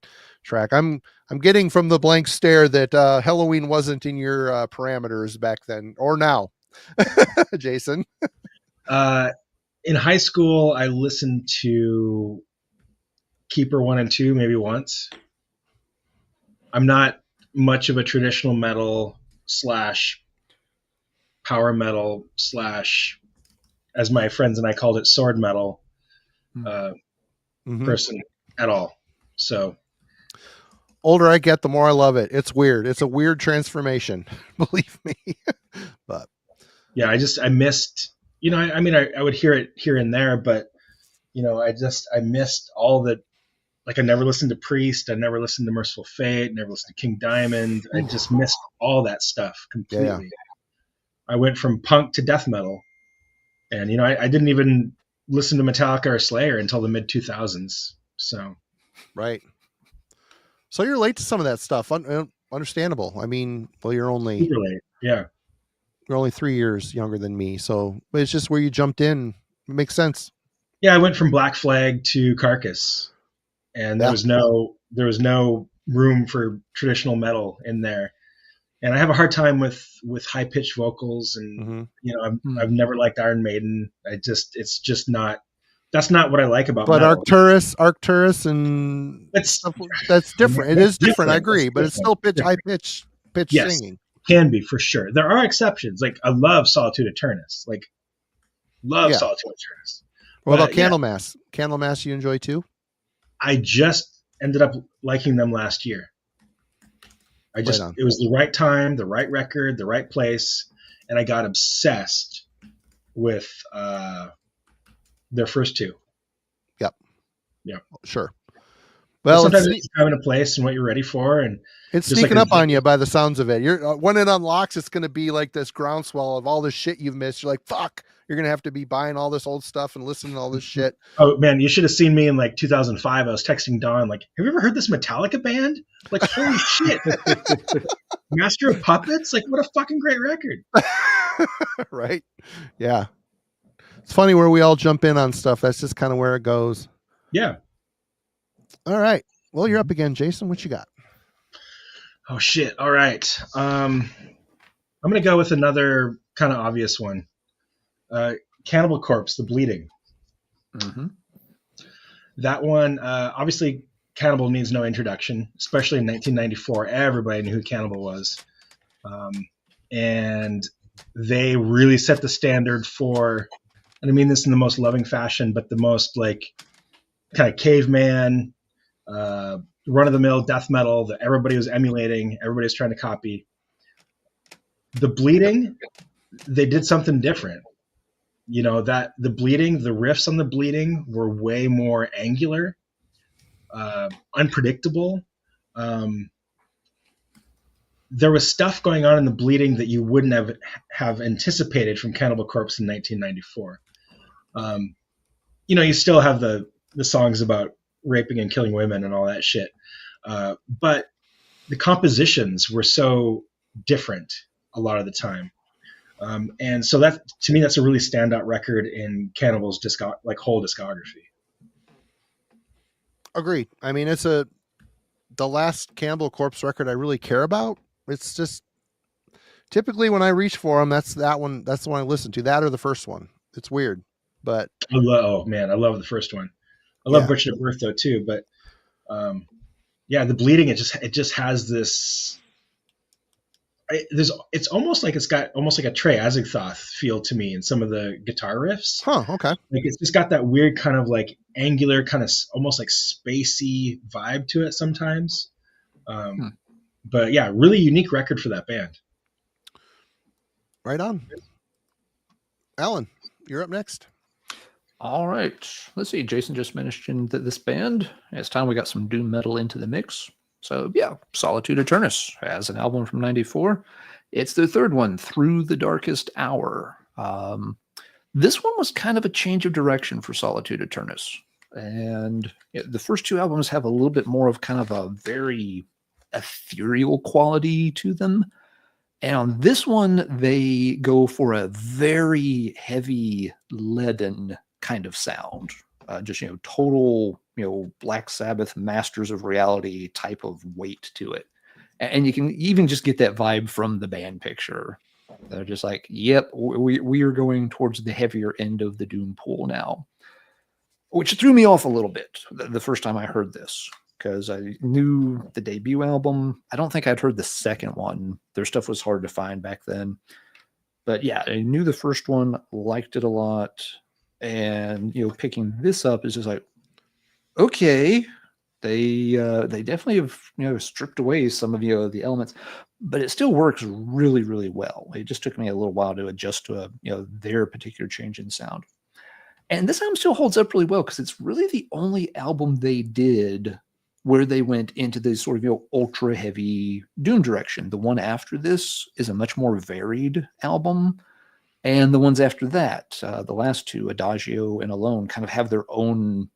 track. I'm getting from the blank stare that Halloween wasn't in your parameters back then or now. Jason. In high school, I listened to Keeper 1 and 2 maybe once. I'm not much of a traditional metal / power metal / as my friends and I called it, sword metal person at all. So older I get, the more I love it. It's weird. It's a weird transformation, believe me. But yeah, I missed, I would hear it here and there, but I missed all the, like I never listened to Priest. I never listened to Merciful Fate, never listened to King Diamond. I just missed all that stuff completely. Yeah. I went from punk to death metal, and I didn't even listen to Metallica or Slayer until the mid 2000s. So, right. So you're late to some of that stuff. Understandable. I mean, well, you're only you're only 3 years younger than me, so it's just where you jumped in. It makes sense. Yeah, I went from Black Flag to Carcass, and there was no room for traditional metal in there. and I have a hard time with high pitched vocals, and I've never liked Iron Maiden. It's just not. That's not what I like about but metal. Arcturus, and It's that's different. It is different. I agree, That's but it's still high pitch yes, singing. Can be for sure. There are exceptions. Like I love Solitude Eternus. Solitude Eternus. What about Candlemass? Candlemass you enjoy too? I just ended up liking them last year. It was the right time, the right record, the right place, and I got obsessed with their first two. Yep. Sure. Well, sometimes it's time and a place and what you're ready for, and it's sneaking up on you by the sounds of it. You're when it unlocks, it's going to be like this groundswell of all this shit you've missed. You're like, fuck, you're going to have to be buying all this old stuff and listening to all this shit. Oh man, you should have seen me in like 2005. I was texting Dawn like, "Have you ever heard this Metallica band? Like, holy shit, Master of Puppets! Like, what a fucking great record!" Right? Yeah. It's funny where we all jump in on stuff. That's just kind of where it goes. Yeah. All right. Well, you're up again, Jason. What you got? Oh shit. All right. I'm gonna go with another kind of obvious one. Cannibal Corpse, The Bleeding. Mm-hmm. That one, obviously, Cannibal needs no introduction, especially in 1994. Everybody knew who Cannibal was, and they really set the standard for. And I mean this in the most loving fashion, but the most like kind of caveman, run-of-the-mill death metal that everybody was emulating, everybody was trying to copy. The Bleeding, they did something different. That the Bleeding, the riffs on the Bleeding were way more angular, unpredictable. There was stuff going on in the Bleeding that you wouldn't have anticipated from Cannibal Corpse in 1994. You still have the songs about raping and killing women and all that shit. But the compositions were so different a lot of the time. And so that, to me, that's a really standout record in Cannibal's whole discography. Agreed. I mean, it's the last Cannibal Corpse record I really care about. It's just typically when I reach for them, that's the one I listen to, that or the first one. It's weird, but I love the first one. I love Butcher at Birth though too, but the Bleeding, it just has this. It's almost like it's got almost like a Trey Azagthoth feel to me in some of the guitar riffs. Huh? Okay. Like it's just got that weird kind of like angular, kind of almost like spacey vibe to it sometimes. But yeah, really unique record for that band. Right on. Alan, you're up next. All right. Let's see. Jason just mentioned this band. It's time we got some doom metal into the mix. So yeah, Solitude Eternus has an album from '94. It's their third one, Through the Darkest Hour. This one was kind of a change of direction for Solitude Eternus. And the first two albums have a little bit more of kind of a very ethereal quality to them. And on this one, they go for a very heavy, leaden kind of sound. Just, total, Black Sabbath, Masters of Reality type of weight to it. And you can even just get that vibe from the band picture. They're just like, yep, we are going towards the heavier end of the doom pool now. Which threw me off a little bit the first time I heard this. Because I knew the debut album. I don't think I'd heard the second one. Their stuff was hard to find back then. But yeah, I knew the first one, liked it a lot. And, picking this up is just like, okay, they definitely have, stripped away some of, the elements, but it still works really, really well. It just took me a little while to adjust to, their particular change in sound. And this album still holds up really well because it's really the only album they did where they went into this sort of, ultra heavy doom direction. The one after this is a much more varied album. And the ones after that, the last two, Adagio and Alone, kind of have their own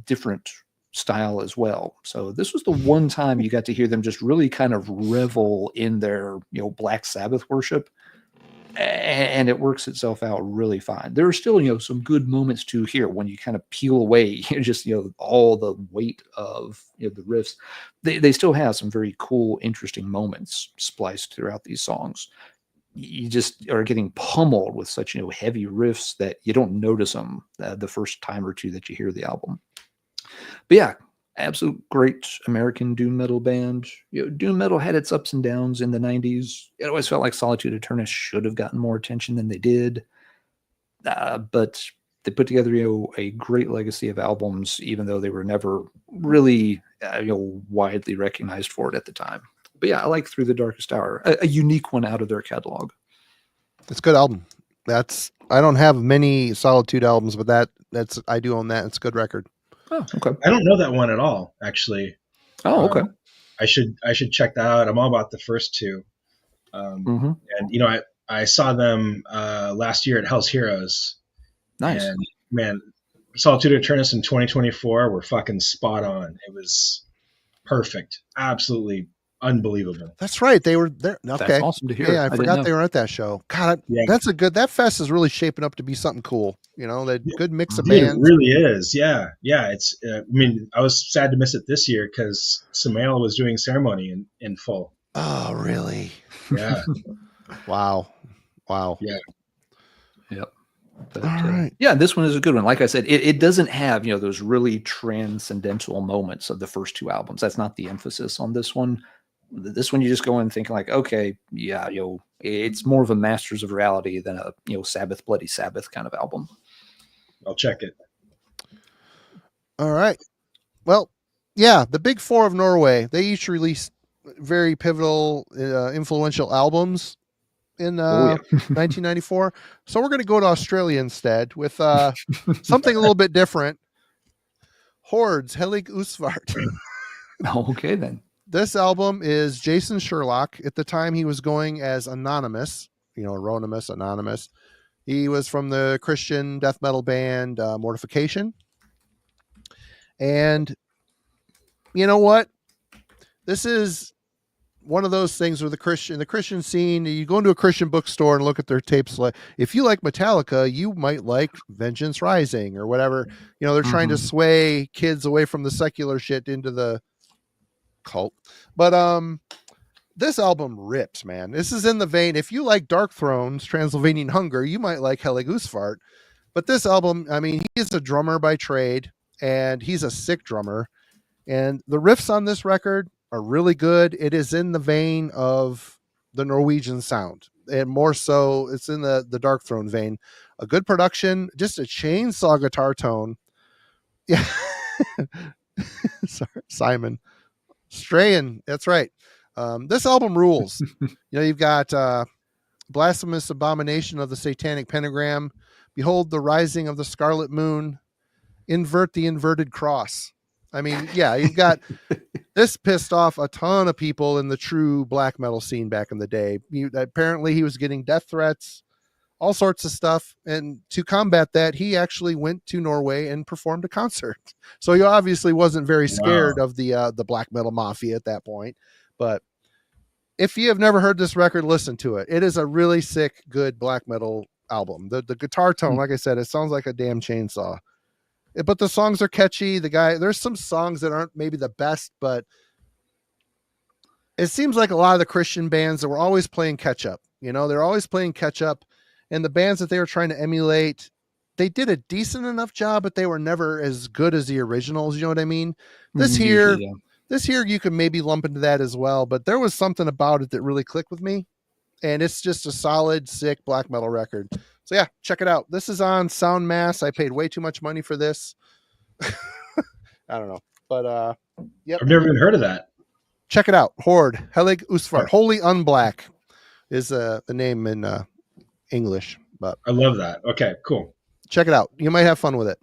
different style as well. So this was the one time you got to hear them just really kind of revel in their, Black Sabbath worship. and it works itself out really fine. There are still, some good moments to hear when you kind of peel away just, all the weight of the riffs. They still have some very cool, interesting moments spliced throughout these songs. You just are getting pummeled with such, heavy riffs that you don't notice them the first time or two that you hear the album. But yeah, absolute great American doom metal band. Doom metal had its ups and downs in the 90s. It always felt like Solitude Aeturnus should have gotten more attention than they did. But they put together, a great legacy of albums, even though they were never really, widely recognized for it at the time. But yeah, I like Through the Darkest Hour, a unique one out of their catalog. It's a good album. I don't have many Solitude albums, but I do own that. It's a good record. Oh, okay. I don't know that one at all, actually. Oh, okay. I should check that out. I'm all about the first two. And I saw them last year at Hell's Heroes. Nice. And man, Solitude Aeturnus in 2024 were fucking spot on. It was perfect. Absolutely unbelievable. That's right. They were there. Okay. That's awesome to hear. Yeah, I forgot they were at that show. God, that fest is really shaping up to be something cool. That good mix of bands. It really is. Yeah. Yeah. It's, I was sad to miss it this year because Samael was doing ceremony in full. Oh, really? Yeah. Wow. Yeah. Yep. But, all right. Yeah, this one is a good one. Like I said, it doesn't have, those really transcendental moments of the first two albums. That's not the emphasis on this one. This one, you just go in thinking like, okay, yeah, it's more of a Masters of Reality than a, Sabbath, Bloody Sabbath kind of album. I'll check it. All right. Well, yeah, the Big Four of Norway, they each released very pivotal, influential albums in 1994. So we're going to go to Australia instead with something a little bit different. Hordes, Helig Usvart. Okay, then. This album is Jason Sherlock. At the time, he was going as Anonymous, Anonymous, Anonymous. He was from the Christian death metal band Mortification. And you know what? This is one of those things where the Christian scene, you go into a Christian bookstore and look at their tapes. Like, if you like Metallica, you might like Vengeance Rising or whatever. They're trying to sway kids away from the secular shit into the cult. But this album rips, man. This is in the vein. If you like Dark Thrones, Transylvanian Hunger, you might like Helig Usvart. But this album, he is a drummer by trade, and he's a sick drummer. And the riffs on this record are really good. It is in the vein of the Norwegian sound, and more so, it's in the Dark Throne vein. A good production, just a chainsaw guitar tone. Yeah. Sorry, Simon. Strayin, that's right. This album rules. You've got Blasphemous Abomination of the Satanic Pentagram, Behold the Rising of the Scarlet Moon, Invert the Inverted Cross. You've got this pissed off a ton of people in the true black metal scene back in the day. Apparently he was getting death threats, all sorts of stuff. And to combat that, he actually went to Norway and performed a concert. So he obviously wasn't very scared of the black metal mafia at that point. But if you have never heard this record, listen to it. It is a really sick, good black metal album. The guitar tone, like I said, it sounds like a damn chainsaw. But the songs are catchy. There's some songs that aren't maybe the best, but it seems like a lot of the Christian bands that were always playing catch up. They're always playing catch up. And the bands that they were trying to emulate, they did a decent enough job, but they were never as good as the originals. You know what I mean? This here, you can maybe lump into that as well, but there was something about it that really clicked with me. And it's just a solid, sick black metal record. So yeah, check it out. This is on Sound Mass. I paid way too much money for this. I don't know, but yep. I've never even heard of that. Check it out. Horde, Helig Usvart, Holy Unblack is the name in English. But I love that. Okay, cool. Check it out. You might have fun with it,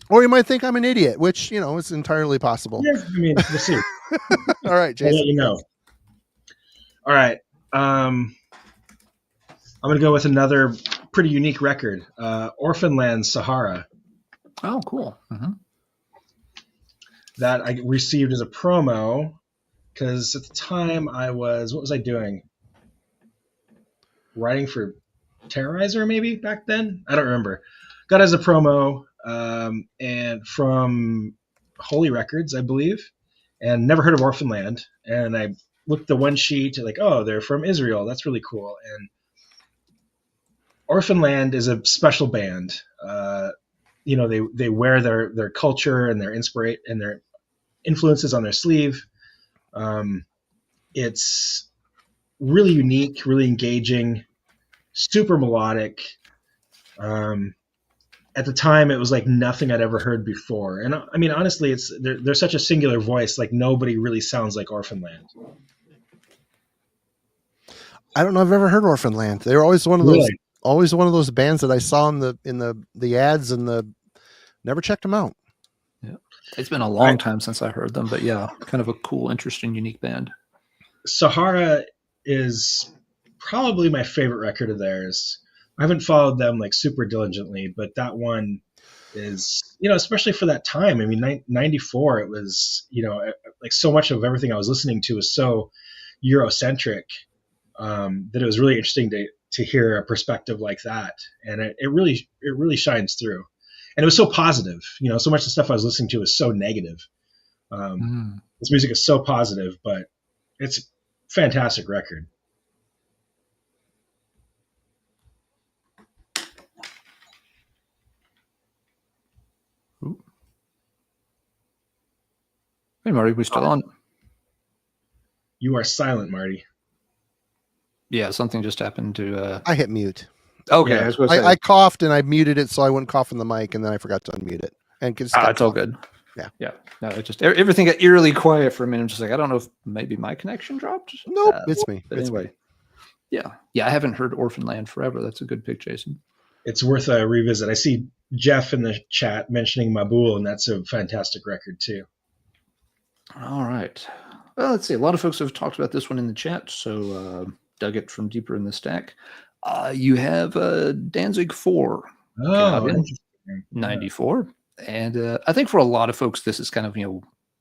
or you might think I'm an idiot, which is entirely possible. Yeah, we'll see. All right, Jason. I'll let you know. All right. I'm going to go with another pretty unique record, Orphanland Sahara. Oh, cool. Mm-hmm. That I received as a promo because at the time what was I doing? writing for Terrorizer maybe back then. I don't remember. Got it as a promo, and from Holy Records, I believe, and never heard of Orphan Land. And I looked the one sheet, like, oh, they're from Israel. That's really cool. And Orphan Land is a special band. They wear their culture and their influences on their sleeve. It's really unique, really engaging, super melodic. At the time, it was like nothing I'd ever heard before. And I mean, honestly, they're such a singular voice. Like nobody really sounds like Orphan Land. I don't know. I've ever heard Orphan Land. They were always one of those bands that I saw in the ads and never checked them out. Yeah, it's been a long time since I heard them, but yeah, kind of a cool, interesting, unique band. Sahara is probably my favorite record of theirs. I haven't followed them like super diligently, but that one is, especially for that time. I mean, 94, it was, like so much of everything I was listening to was so Eurocentric that it was really interesting to hear a perspective like that. And it really shines through. And it was so positive, so much of the stuff I was listening to was so negative. This music is so positive, but it's a fantastic record. Hey, Marty, we still on? You are silent, Marty. Yeah, something just happened to... I hit mute. Okay, Yeah. I was going to say. I coughed and I muted it so I wouldn't cough in the mic, and then I forgot to unmute it. And it's all good. Yeah. No, it just everything got eerily quiet for a minute. I'm just like, I don't know if maybe my connection dropped. Nope, it's me. But anyway, yeah, I haven't heard Orphan Land forever. That's a good pick, Jason. It's worth a revisit. I see Jeff in the chat mentioning Mabul, and that's a fantastic record too. All right. Well, let's see. A lot of folks have talked about this one in the chat, so dug it from deeper in the stack. You have Danzig 4. Oh, 94. And I think for a lot of folks, this is kind of,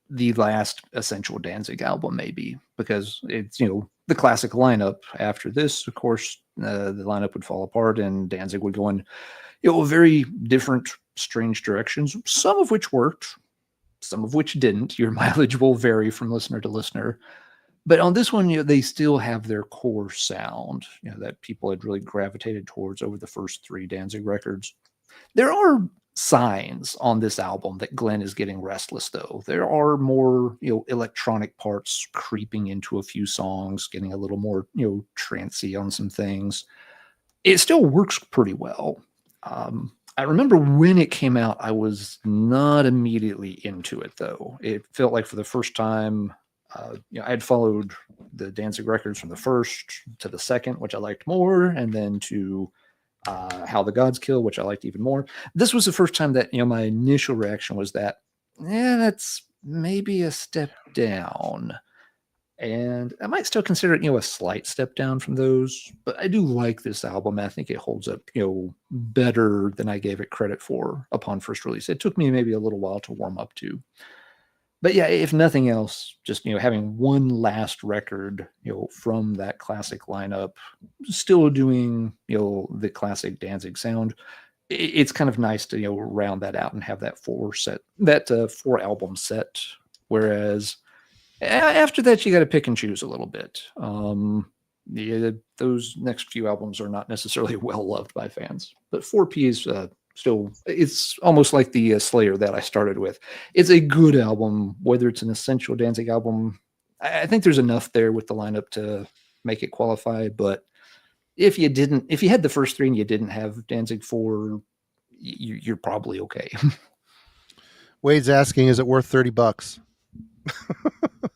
the last essential Danzig album, maybe, because it's, the classic lineup. After this, of course, the lineup would fall apart and Danzig would go in, very different, strange directions, some of which worked, some of which didn't. Your mileage will vary from listener to listener. But on this one, they still have their core sound, that people had really gravitated towards over the first 3 Danzig records. There are signs on this album that Glenn is getting restless, though. There are more, electronic parts creeping into a few songs, getting a little more, trancy on some things. It still works pretty well. I remember when it came out, I was not immediately into it, though. It felt like for the first time, I had followed the Danzig records from the first to the second, which I liked more, and then to How the Gods Kill, which I liked even more. This was the first time that, my initial reaction was that, that's maybe a step down. And I might still consider it, a slight step down from those, but I do like this album. I think it holds up, better than I gave it credit for upon first release. It took me maybe a little while to warm up to. But yeah, if nothing else, just, having one last record, from that classic lineup, still doing, the classic Danzig sound, it's kind of nice to, round that out and have that 4 album set. Whereas after that, you got to pick and choose a little bit. Those next few albums are not necessarily well loved by fans, but 4P is still, it's almost like the Slayer that I started with. It's a good album, whether it's an essential Danzig album. I think there's enough there with the lineup to make it qualify. But if you had the first 3 and you didn't have Danzig 4, you're probably okay. Wade's asking, is it worth $30?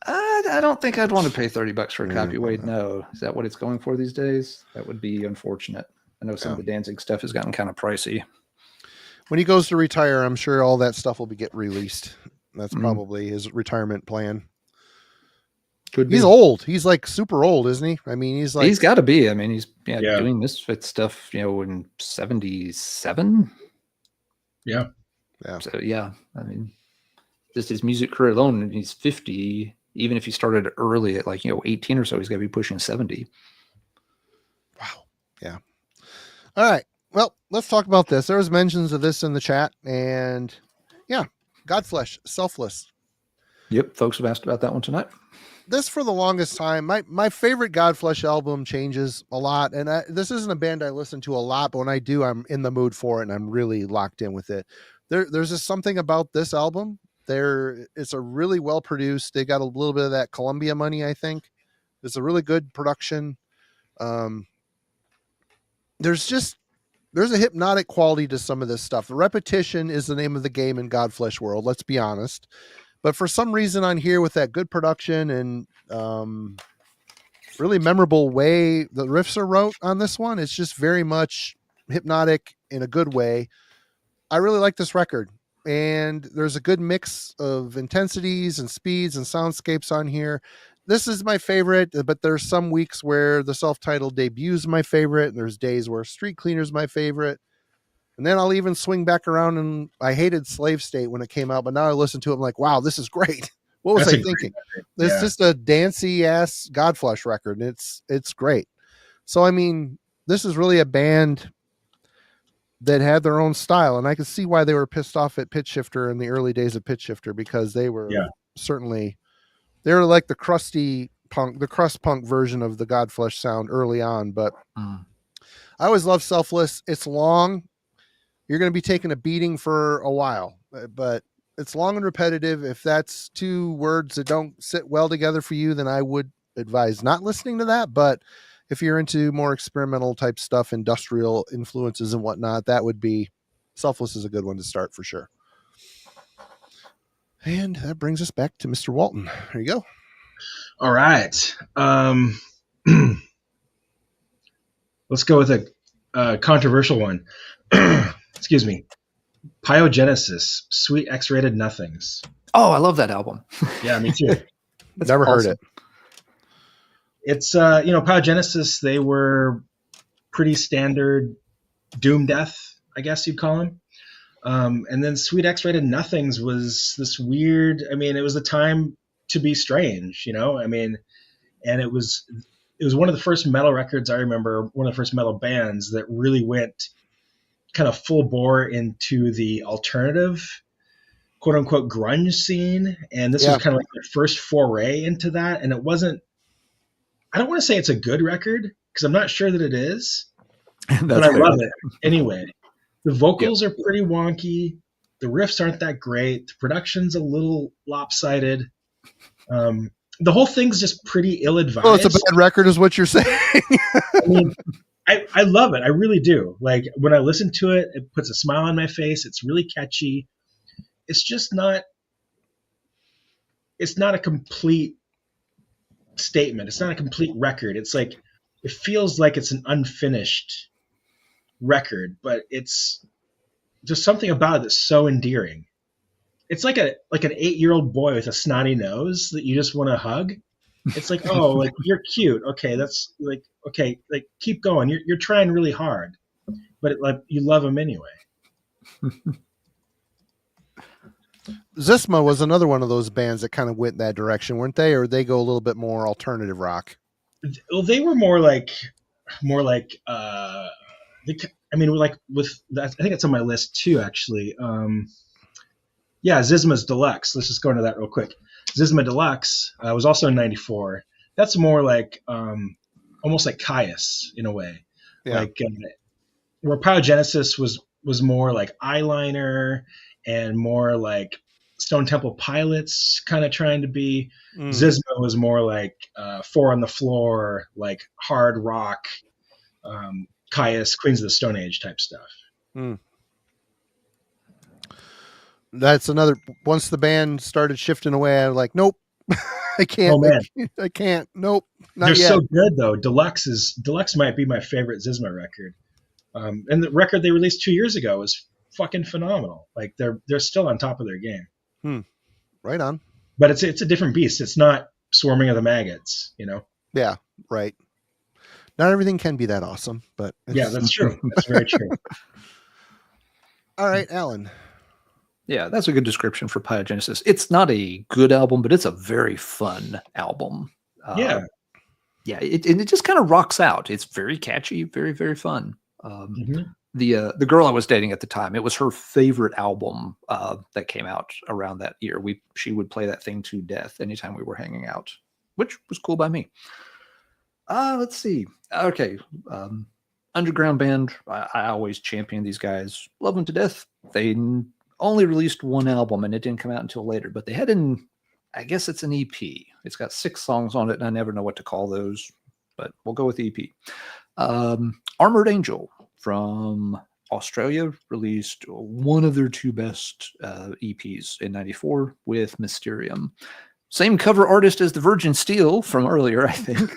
I don't think I'd want to pay $30 for a copy. Wade, no. Is that what it's going for these days? That would be unfortunate. I know some of the Danzig stuff has gotten kind of pricey. When he goes to retire, I'm sure all that stuff will get released. That's probably his retirement plan. Could be. He's old. He's like super old, isn't he? I mean, he's got to be. I mean, he's doing Misfit stuff, in 77. Yeah. So yeah, I mean, just his music career alone, and he's 50. Even if he started early at 18 or so, he's got to be pushing 70. Wow. Yeah. All right. Well, let's talk about this. There was mentions of this in the chat, and yeah, Godflesh, Selfless. Yep, folks have asked about that one tonight. This for the longest time, my favorite Godflesh album changes a lot, and this isn't a band I listen to a lot, but when I do, I'm in the mood for it, and I'm really locked in with it. There's just something about this album. It's a really well produced. They got a little bit of that Columbia money, I think. It's a really good production. There's a hypnotic quality to some of this stuff. Repetition is the name of the game in Godflesh world. Let's be honest. But for some reason on here with that good production and really memorable way the riffs are wrote on this one, it's just very much hypnotic in a good way. I really like this record. And there's a good mix of intensities and speeds and soundscapes on here. This is my favorite, but there's some weeks where the self-titled debut is my favorite. And there's days where Street Cleaner's my favorite. And then I'll even swing back around, and I hated Slave State when it came out, but now I listen to it, I'm like, wow, this is great. What was I thinking? It's just a dancey ass Godflesh record, and it's great. So I mean, this is really a band that had their own style, and I could see why they were pissed off at Pitch Shifter in the early days of Pitch Shifter, because they were they were like the crust punk version of the Godflesh sound early on. But I always love Selfless. It's long. You're going to be taking a beating for a while, but it's long and repetitive. If that's two words that don't sit well together for you, then I would advise not listening to that. But if you're into more experimental type stuff, industrial influences and whatnot, that would be Selfless is a good one to start for sure. And that brings us back to Mr. Walton. There you go. All right. Let's go with a controversial one. Excuse me. Pyogenesis, Sweet X-Rated Nothings. Oh, I love that album. Yeah, me too. Never heard it. It's, Pyogenesis, they were pretty standard doom death, I guess you'd call them. And then Sweet X-Rated Nothings was this weird, it was the time to be strange, and it was one of the first metal records I remember, one of the first metal bands that really went kind of full bore into the alternative, quote unquote, grunge scene. And this was kind of like the first foray into that. And it wasn't, I don't want to say it's a good record, because I'm not sure that it is, but I love it anyway. The vocals are pretty wonky. The riffs aren't that great. The production's a little lopsided. The whole thing's just pretty ill-advised. Oh, it's a bad record is what you're saying. I love it. I really do. Like, when I listen to it, it puts a smile on my face. It's really catchy. It's just not a complete statement. It's not a complete record. It's like, it feels like it's an unfinished record, but it's just something about it that's so endearing. It's like an 8-year-old boy with a snotty nose that you just want to hug. It's like, oh, like, you're cute. Okay, that's like, okay, like, keep going. You're trying really hard, but you love him anyway. Zisma was another one of those bands that kind of went that direction, weren't they? Or they go a little bit more alternative rock? Well, they were more like with that. I think it's on my list too, actually. Zisma's Deluxe. Let's just go into that real quick. Zisma Deluxe was also in '94. That's more like almost like Kyuss in a way. Yeah. Like where Pyogenesis was more like eyeliner and more like Stone Temple Pilots kind of trying to be. Zisma was more like Four on the Floor, like hard rock, Kyuss, Queens of the Stone Age type stuff. That's another. Once the band started shifting away, I'm like, nope, I can't. Oh man, I can't. Nope, not they're yet. So good though. Deluxe might be my favorite Zisma record, and the record they released 2 years ago was fucking phenomenal. Like they're still on top of their game. Right on. But it's a different beast. It's not Swarming of the Maggots, Yeah, right. Not everything can be that awesome, but yeah, that's true. That's very true. All right, Alan. Yeah, that's a good description for Pyogenesis. It's not a good album, but it's a very fun album. Yeah, it just kind of rocks out. It's very catchy, very, very fun. The girl I was dating at the time, it was her favorite album that came out around that year. She would play that thing to death anytime we were hanging out, which was cool by me. Let's see. Okay. Underground band. I always champion these guys. Love them to death. They only released one album and it didn't come out until later, but they had I guess it's an EP. It's got 6 songs on it and I never know what to call those, but we'll go with EP. Armored Angel from Australia released one of their 2 best EPs in 94 with Mysterium. Same cover artist as the Virgin Steel from earlier, I think.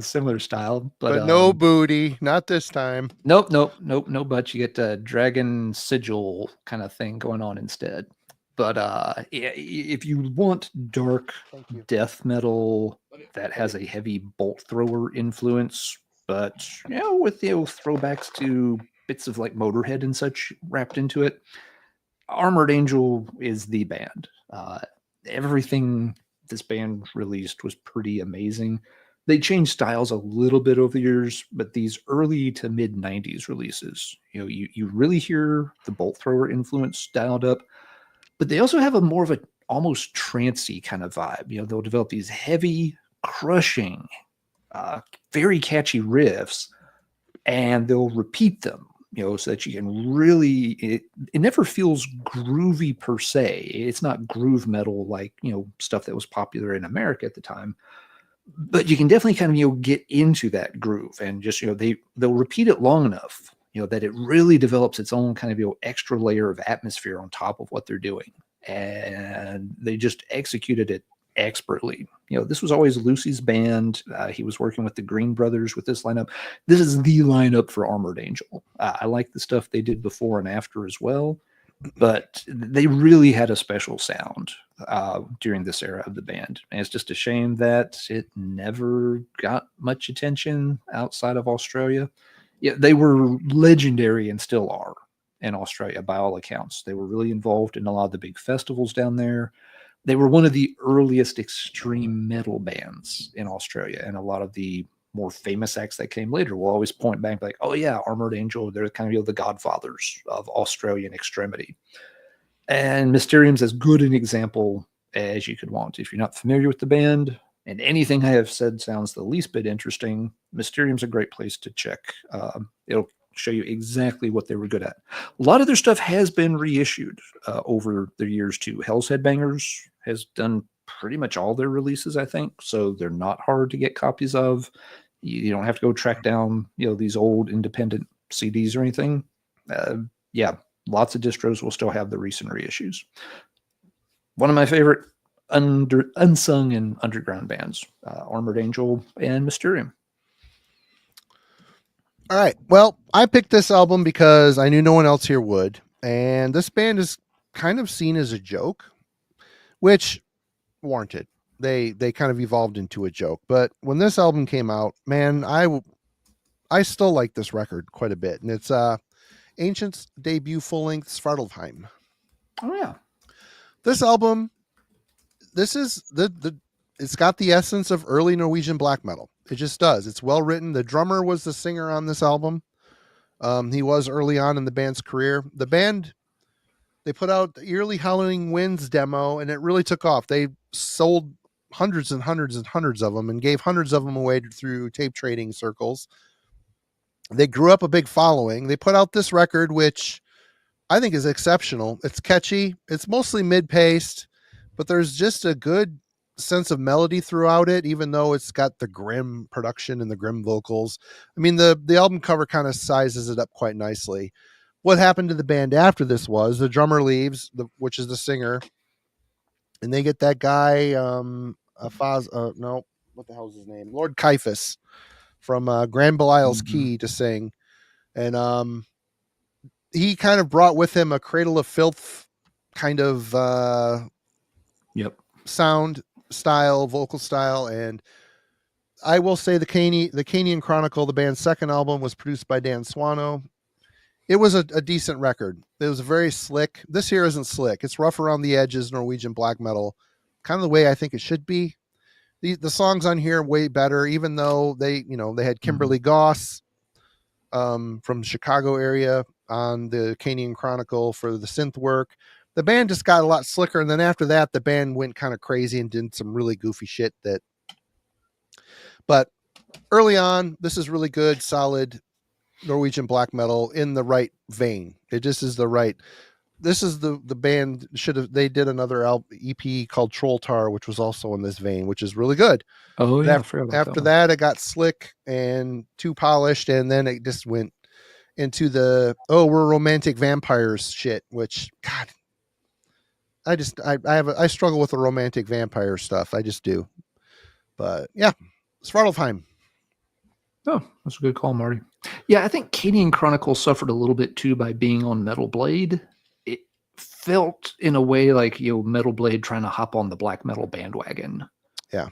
Similar style, but no booty, not this time. Nope, no butts. You get a dragon sigil kind of thing going on instead. But if you want dark death metal that has a heavy bolt thrower influence, but with throwbacks to bits of like Motorhead and such wrapped into it, Armored Angel is the band. Everything this band released was pretty amazing. They changed styles a little bit over the years, but these early to mid 90s releases, you really hear the bolt thrower influence dialed up, but they also have a more of a almost trancey kind of vibe. They'll develop these heavy, crushing, very catchy riffs, and they'll repeat them, so that you can really, it never feels groovy per se. It's not groove metal like, stuff that was popular in America at the time, but you can definitely kind of, get into that groove and just, they'll repeat it long enough, that it really develops its own kind of, extra layer of atmosphere on top of what they're doing. And they just executed it expertly. This was always Lucy's band. He was working with the Green Brothers with this lineup. This is the lineup for Armored Angel. I like the stuff they did before and after as well, but they really had a special sound during this era of the band. And it's just a shame that it never got much attention outside of Australia. Yeah, they were legendary and still are in Australia by all accounts. They were really involved in a lot of the big festivals down there. They were one of the earliest extreme metal bands in Australia, and a lot of the more famous acts that came later will always point back like, oh yeah, Armored Angel, they're kind of the godfathers of Australian extremity. And Mysterium's as good an example as you could want. If you're not familiar with the band, and anything I have said sounds the least bit interesting, Mysterium's a great place to check. It'll show you exactly what they were good at. A lot of their stuff has been reissued over the years too. Hell's Headbangers has done pretty much all their releases, I think, so they're not hard to get copies of. You don't have to go track down, these old independent CDs or anything. Lots of distros will still have the recent reissues. One of my favorite unsung and underground bands, Armored Angel and Mysterium. All right. Well, I picked this album because I knew no one else here would. And this band is kind of seen as a joke, which warranted. They kind of evolved into a joke. But when this album came out, man, I still like this record quite a bit. And it's Ancient's debut full-length Svartalfheim. Oh, yeah. This album, this is it's got the essence of early Norwegian black metal. It just does. It's well written. The drummer was the singer on this album. He was early on in the band's career. The band, they put out the yearly Howling Winds demo, and it really took off. They sold hundreds and hundreds and hundreds of them and gave hundreds of them away through tape trading circles. They grew up a big following. They put out this record, which I think is exceptional. It's catchy. It's mostly mid-paced, but there's just a good sense of melody throughout it, even though it's got the grim production and the grim vocals. I mean, the album cover kind of sizes it up quite nicely. What happened to the band after this was the drummer leaves, which is the singer, and they get that guy, what the hell is his name? Lord Kyuss from Grand Belial's Key to sing. And he kind of brought with him a Cradle of Filth kind of sound style, vocal style. And I will say the Canian Chronicle, the band's second album, was produced by Dan Swano. It was a decent record. It was very slick. This here isn't slick. It's rough around the edges, Norwegian black metal, kind of the way I think it should be. the songs on here are way better, even though they had Kimberly Goss from Chicago area on the Canian Chronicle for the synth work. The band just got a lot slicker, and then after that, the band went kind of crazy and did some really goofy shit. But early on, this is really good, solid Norwegian black metal in the right vein. It just is the right. This is the band they did another EP called Trolltar, which was also in this vein, which is really good. Oh yeah. After that, it got slick and too polished, and then it just went into the we're romantic vampires shit, which God. I struggle with the romantic vampire stuff. I just do. But yeah, Svartalfheim. Oh, that's a good call, Marty. Yeah, I think Canian Chronicle suffered a little bit too by being on Metal Blade. It felt in a way like Metal Blade trying to hop on the black metal bandwagon. Yeah.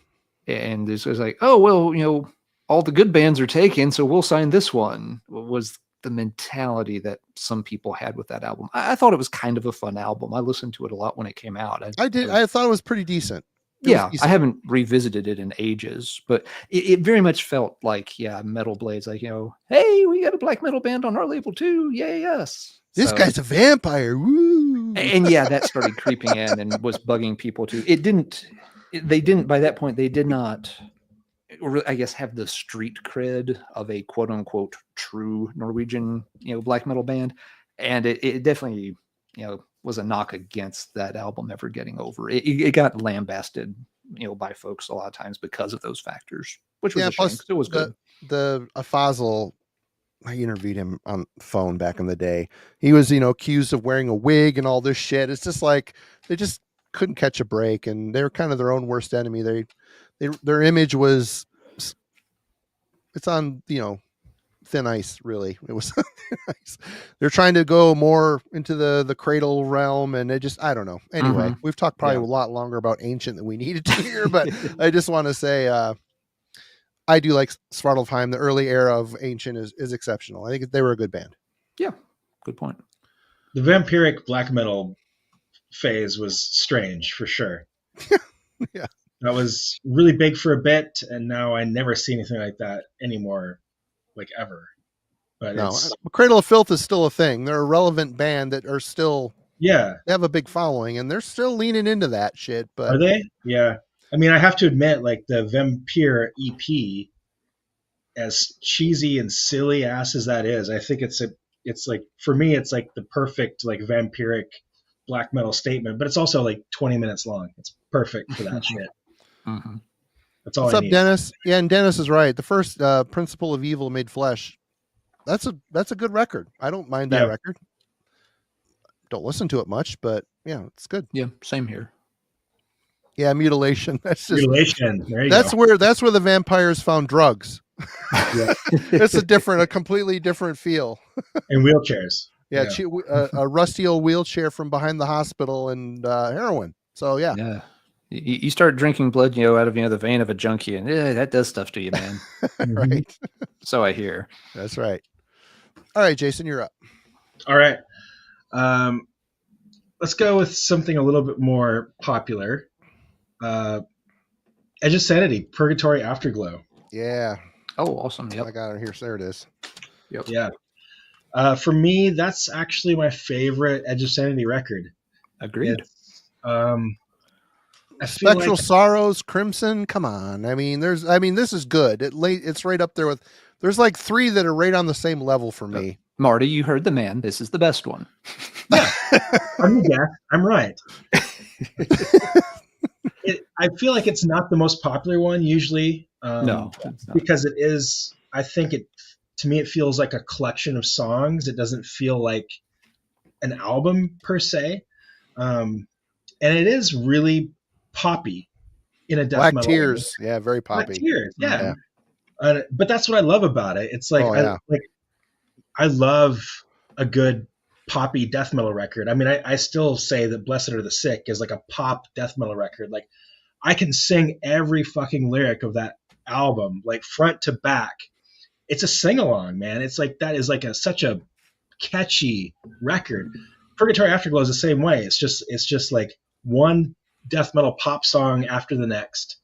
And this was like, oh well, all the good bands are taken, so we'll sign this one. Was the mentality that some people had with that album. I thought it was kind of a fun album. I listened to it a lot when it came out. I thought it was pretty decent. I haven't revisited it in ages, but it very much felt like, Metal Blade's like, hey, we got a black metal band on our label too. Yay, us. This guy's a vampire. Woo. And that started creeping in and was bugging people too. By that point, they did not, I guess, have the street cred of a quote unquote true Norwegian, black metal band. And it definitely, was a knock against that album ever getting over. It got lambasted, by folks a lot of times because of those factors, which was a shame, 'cause it was good. The Afazel, I interviewed him on the phone back in the day. He was, accused of wearing a wig and all this shit. It's just like they just couldn't catch a break, and they were kind of their own worst enemy. Their image was, it's on, thin ice, really. It was thin ice. They're trying to go more into the cradle realm, and I don't know. Anyway, we've talked probably a lot longer about Ancient than we needed to here, but I just want to say I do like Svartalfheim. The early era of Ancient is exceptional. I think they were a good band. Yeah, good point. The vampiric black metal phase was strange, for sure. Yeah. That was really big for a bit, and now I never see anything like that anymore, like ever. But no, Cradle of Filth is still a thing. They're a relevant band that are still, they have a big following, and they're still leaning into that shit. But are they? Yeah. I mean, I have to admit, like the Vampire EP, as cheesy and silly ass as that is, I think it's like, for me, it's like the perfect like vampiric black metal statement, but it's also like 20 minutes long. It's perfect for that shit. Mm-hmm. That's all. What's I up, need. Dennis? Yeah, and Dennis is right. The first Principle of Evil Made Flesh. That's a good record. I don't mind that record. Don't listen to it much, but yeah, it's good. Yeah, same here. Yeah, Mutilation. That's just Mutilation. There you that's go. that's where the vampires found drugs. Yeah. It's a completely different feel. And wheelchairs. Yeah, a rusty old wheelchair from behind the hospital and heroin. So yeah. You start drinking blood, out of the vein of a junkie, and that does stuff to you, man. Right. So I hear. That's right. All right, Jason, you're up. All right. Let's go with something a little bit more popular. Edge of Sanity, Purgatory Afterglow. Yeah. Oh, awesome. Yep. I got it here. There it is. Yep. Yeah. For me, that's actually my favorite Edge of Sanity record. Agreed. Spectral Sorrows, Crimson. Come on. This is good. It's right up there with. There's like 3 that are right on the same level for me. Marty, you heard the man. This is the best one. Yeah. I'm right. I feel like it's not the most popular one usually. No, it's not. Because it is. I think to me it feels like a collection of songs. It doesn't feel like an album per se, and it is really poppy in a death Black metal Tears. way. Yeah, very poppy. Black Tears. Yeah. But that's what I love about it. It's like I love a good poppy death metal record. I mean, I still say that Blessed Are the Sick is like a pop death metal record. Like I can sing every fucking lyric of that album, like front to back. It's a sing-along, man. It's like that is like such a catchy record. Purgatory Afterglow is the same way. It's just like one death metal pop song after the next.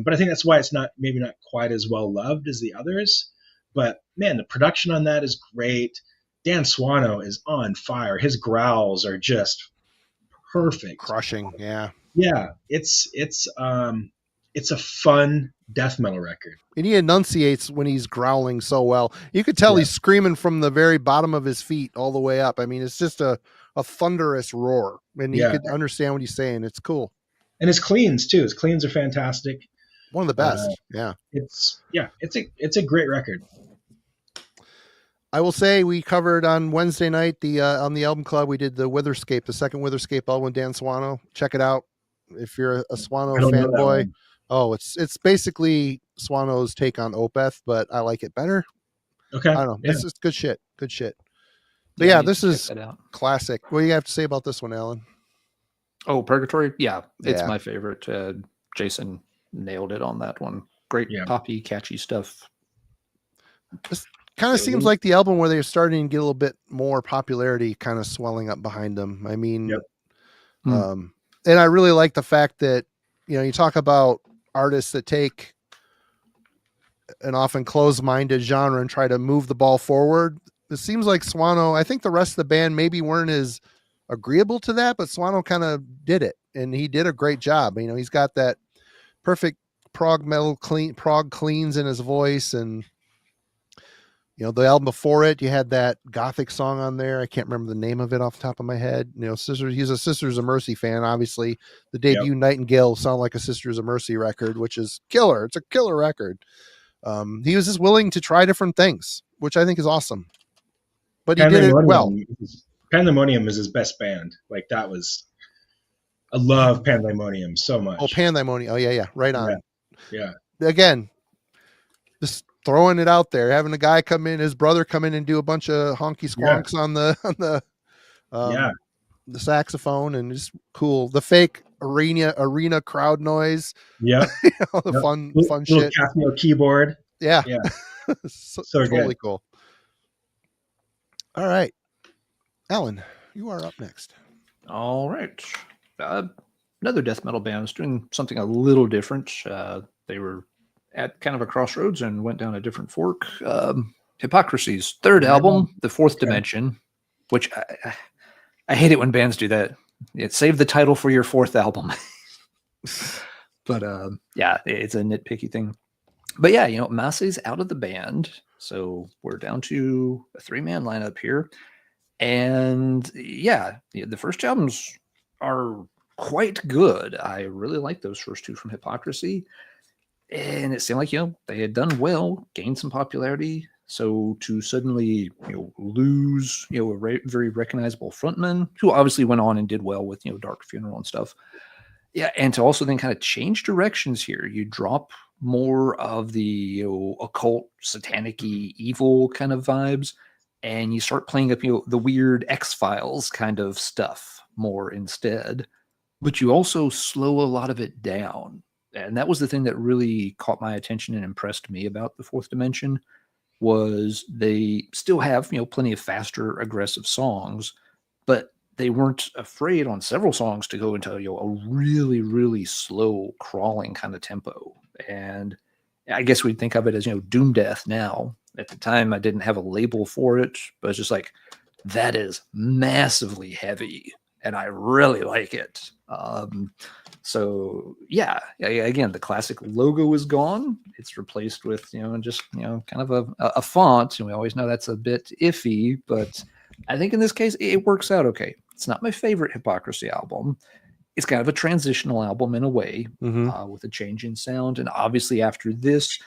But I think that's why it's maybe not quite as well loved as the others. But man, the production on that is great. Dan Swano is on fire. His growls are just perfect. Crushing, yeah. Yeah, it's a fun death metal record. And he enunciates when he's growling so well. You could tell he's screaming from the very bottom of his feet all the way up. I mean, it's just a thunderous roar, and you could understand what he's saying. It's cool. And his cleans too. His cleans are fantastic. One of the best. It's a great record. I will say we covered on Wednesday night on the album club. We did the Witherscape, the second Witherscape album with Dan Swano. Check it out if you're a Swano fanboy. Oh, it's basically Swano's take on Opeth, but I like it better. Okay, I don't know. This is good shit. Good shit. But this is classic. What do you have to say about this one, Alan? Oh, Purgatory. Yeah, it's my favorite. Jason nailed it on that one. Great poppy, catchy stuff. This kind of seems like the album where they're starting to get a little bit more popularity kind of swelling up behind them. I mean, and I really like the fact that, you talk about artists that take an often closed-minded genre and try to move the ball forward. It seems like Swano, I think the rest of the band maybe weren't as agreeable to that, but Swano kind of did it, and he did a great job. He's got that perfect prog cleans in his voice, and the album before it, you had that gothic song on there. I can't remember the name of it off the top of my head. He's a Sisters of Mercy fan. Obviously, the debut Nightingale sound like a Sisters of Mercy record, which is killer. It's a killer record. He was just willing to try different things, which I think is awesome. But he did it well. Pandemonium is his best band. Like I love Pandemonium so much. Oh, Pandemonium. Oh yeah. Right on. Yeah. Again, just throwing it out there, having a guy come in, his brother come in and do a bunch of honky squonks on the saxophone, and just cool. The fake arena crowd noise. Yeah. The fun shit. Casio keyboard. Yeah. so totally good. Cool. All right. Alan, you are up next. All right. Another death metal band was doing something a little different. They were at kind of a crossroads and went down a different fork. Hypocrisy's third album, The Fourth Dimension, which I hate it when bands do that. Save the title for your fourth album. But it's a nitpicky thing. But Massey's out of the band, so we're down to a 3-man lineup here. And the first albums are quite good. I really like those first two from Hypocrisy. And it seemed like, they had done well, gained some popularity. So to suddenly, lose, a very recognizable frontman who obviously went on and did well with, Dark Funeral and stuff. Yeah. And to also then kind of change directions here, you drop more of the, occult, satanic-y, evil kind of vibes, and you start playing up, the weird X-Files kind of stuff more instead. But you also slow a lot of it down. And that was the thing that really caught my attention and impressed me about The Fourth Dimension, was they still have, plenty of faster, aggressive songs, but they weren't afraid on several songs to go into, a really, really slow crawling kind of tempo. And I guess we'd think of it as, doom death now. At the time, I didn't have a label for it, but it's just like, that is massively heavy, and I really like it. So again, the classic logo is gone. It's replaced with, just, kind of a font. And we always know that's a bit iffy, but I think in this case, it works out okay. It's not my favorite Hypocrisy album. It's kind of a transitional album in a way, with a change in sound. And obviously after this,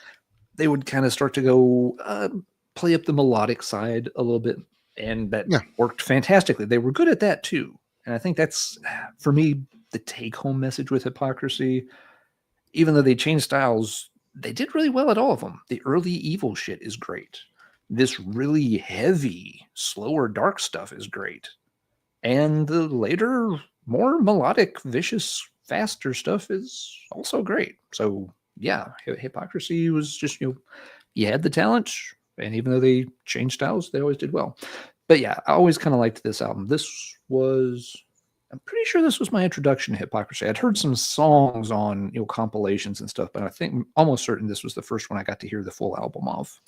they would kind of start to go play up the melodic side a little bit. And that worked fantastically. They were good at that too. And I think that's, for me, the take-home message with Hypocrisy. Even though they changed styles, they did really well at all of them. The early evil shit is great. This really heavy, slower, dark stuff is great. And the later, more melodic, vicious, faster stuff is also great. So, Hypocrisy was just, you had the talent. And even though they changed styles, they always did well. But I always kind of liked this album. This was I'm pretty sure this was my introduction to Hypocrisy. I'd heard some songs on compilations and stuff, but I think almost certain this was the first one I got to hear the full album of.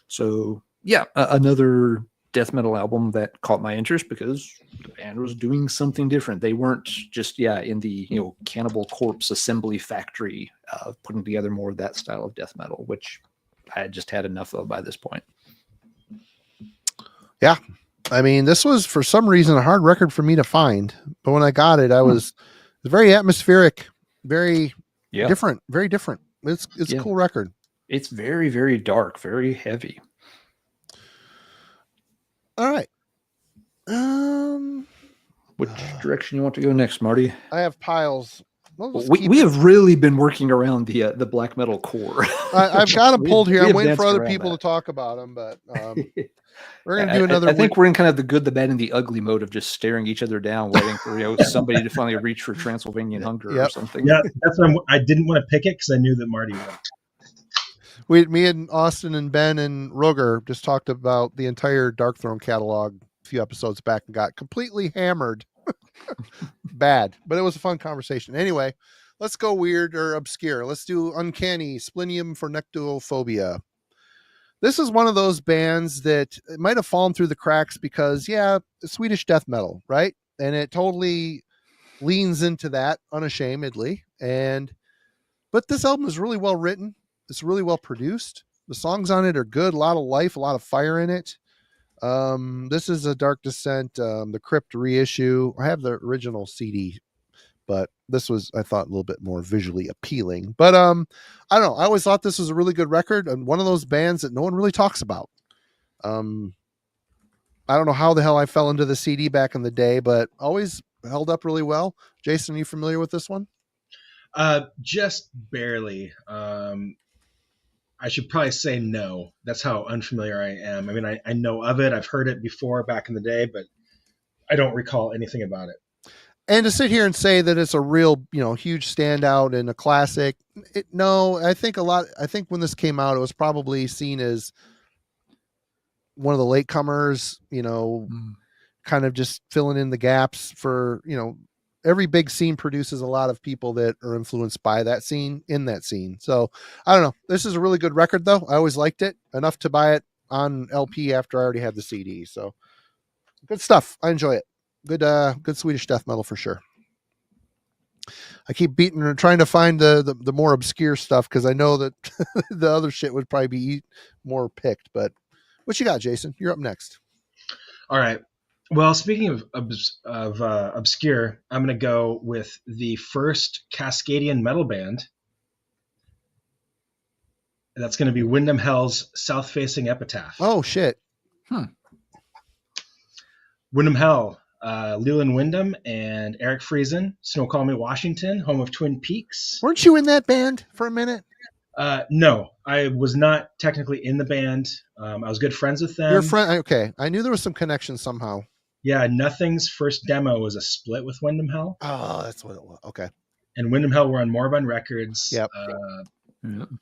So yeah, another death metal album that caught my interest because the band was doing something different. They weren't just in the Cannibal Corpse assembly factory putting together more of that style of death metal, which I had just had enough of by this point. Yeah. I mean, this was for some reason a hard record for me to find, but when I got it, it was very atmospheric, very different, very different. It's a cool record. It's very, very dark, very heavy. All right. Which direction you want to go next, Marty? I have piles. We have really been working around the black metal core. I've got them pulled here. I'm waiting for other people to talk about them, but we're going to do another. I think we're in kind of the good, the bad, and the ugly mode of just staring each other down, waiting for somebody to finally reach for Transylvanian Hunger or something. Yeah, that's what I didn't want to pick it because I knew that Marty would. Me and Austin and Ben and Roger just talked about the entire Darkthrone catalog a few episodes back and got completely hammered. Bad, but it was a fun conversation. Anyway, let's go weird or obscure. Let's do Uncanny Splenium for Nectophobia. This is one of those bands that might have fallen through the cracks because, Swedish death metal, right? And it totally leans into that unashamedly. But this album is really well written. It's really well produced. The songs on it are good. A lot of life, a lot of fire in it. This is a Dark Descent, the Crypt reissue. I have the original CD, but this was, I thought, a little bit more visually appealing. But I don't know. I always thought this was a really good record and one of those bands that no one really talks about. I don't know how the hell I fell into the CD back in the day, but always held up really well. Jason, are you familiar with this one? Just barely. I should probably say no. That's how unfamiliar I am. I mean, I know of it. I've heard it before back in the day, but I don't recall anything about it. And to sit here and say that it's a real, huge standout and a classic. I think when this came out, it was probably seen as one of the latecomers, kind of just filling in the gaps for, every big scene produces a lot of people that are influenced by that scene in that scene. So I don't know. This is a really good record though. I always liked it enough to buy it on LP after I already had the CD. So good stuff. I enjoy it. Good Swedish death metal for sure. I keep trying to find the more obscure stuff because I know that the other shit would probably be more picked. But what you got, Jason? You're up next. All right. Well, speaking of obscure, I'm going to go with the first Cascadian metal band. That's going to be Windham Hell's South-Facing Epitaph. Oh, shit. Windham Hell, Leland Windham and Eric Friesen, Snoqualmie, Washington, home of Twin Peaks. Weren't you in that band for a minute? No, I was not technically in the band. I was good friends with them. Your friend? Okay. I knew there was some connection somehow. Yeah, Nothing's first demo was a split with Windham Hell. Oh, that's what it was. Okay. And Windham Hell were on Moribund Records. Yep.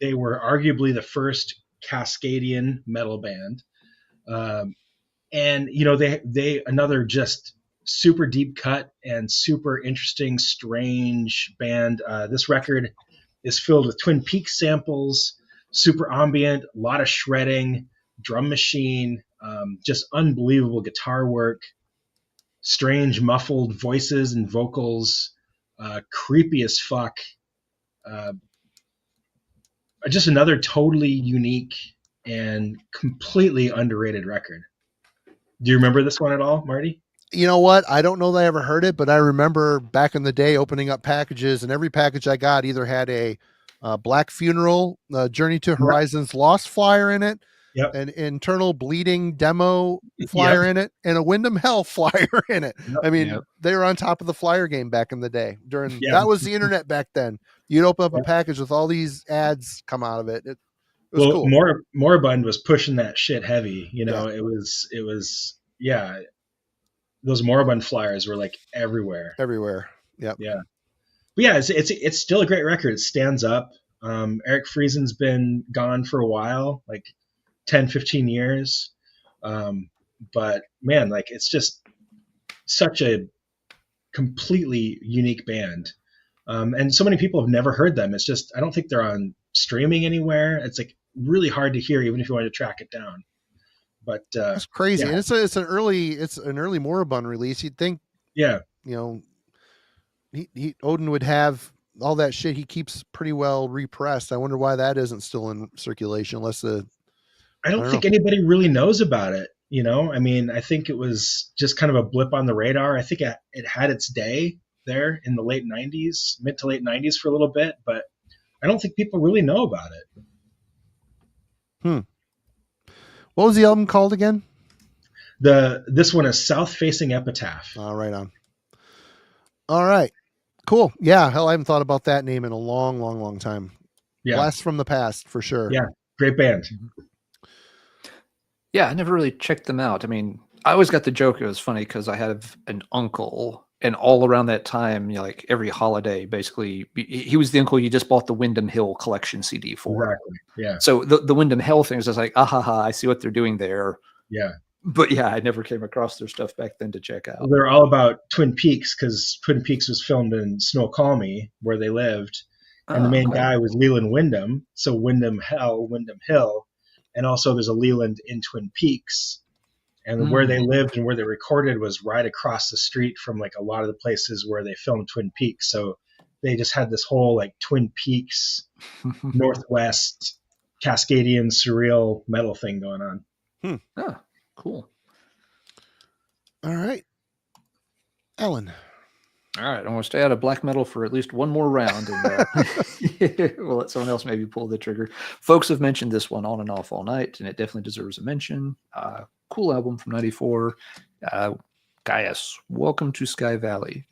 They were arguably the first Cascadian metal band. And, they another just super deep cut and super interesting, strange band. This record is filled with Twin Peaks samples, super ambient, a lot of shredding, drum machine, just unbelievable guitar work. Strange muffled voices and vocals, creepy as fuck. Just another totally unique and completely underrated record. Do you remember this one at all, Marty? You know what? I don't know that I ever heard it, but I remember back in the day opening up packages, and every package I got either had a Black Funeral, Journey to Horizons Lost flyer in it, an Internal Bleeding demo flyer in it, and a Windham Hell flyer in it. I mean, they were on top of the flyer game back in the day. That was the internet back then. You'd open up a package with all these ads come out of it. It was cool. Moribund was pushing that shit heavy. It was those Moribund flyers were like everywhere. Yep. Yeah. But yeah, it's still a great record. It stands up. Eric Friesen's been gone for a while, like 10, 15 years. But man, like it's just such a completely unique band. And so many people have never heard them. It's just, I don't think they're on streaming anywhere. It's like really hard to hear, even if you want to track it down. But That's crazy. yeah. And it's an early Moribund release. You'd think, Yeah. you know, Odin would have all that shit he keeps pretty well repressed. I wonder why that isn't still in circulation, unless I don't think anybody really knows about it. You know, I mean, I think it was just kind of a blip on the radar. I think it had its day there in the late 90s, mid to late 90s for a little bit, but I don't think people really know about it. What was the album called again? This one is South Facing Epitaph. Right on. All right. Cool. Yeah. Hell, I haven't thought about that name in a long, long, long time. Yeah. Blast from the Past for sure. Yeah. Great band. Yeah, I never really checked them out. I mean, I always got the joke. It was funny because I had an uncle, and all around that time, you know, like every holiday, basically, he was the uncle you just bought the Windham Hill collection CD for. Exactly. Yeah. So the Windham Hill thing is just like, I see what they're doing there. Yeah. But yeah, I never came across their stuff back then to check out. Well, they're all about Twin Peaks because Twin Peaks was filmed in Snoqualmie, where they lived. And the main guy was Leland Wyndham. So Windham Hill. And also there's a Leland in Twin Peaks. And where they lived and where they recorded was right across the street from like a lot of the places where they filmed Twin Peaks. So they just had this whole like Twin Peaks, Northwest, Cascadian, surreal metal thing going on. Oh, cool. All right. Ellen. All right, I'm going to stay out of black metal for at least one more round, and we'll let someone else maybe pull the trigger. Folks have mentioned this one on and off all night, and it definitely deserves a mention. Cool album from '94. Kyuss, Welcome to Sky Valley,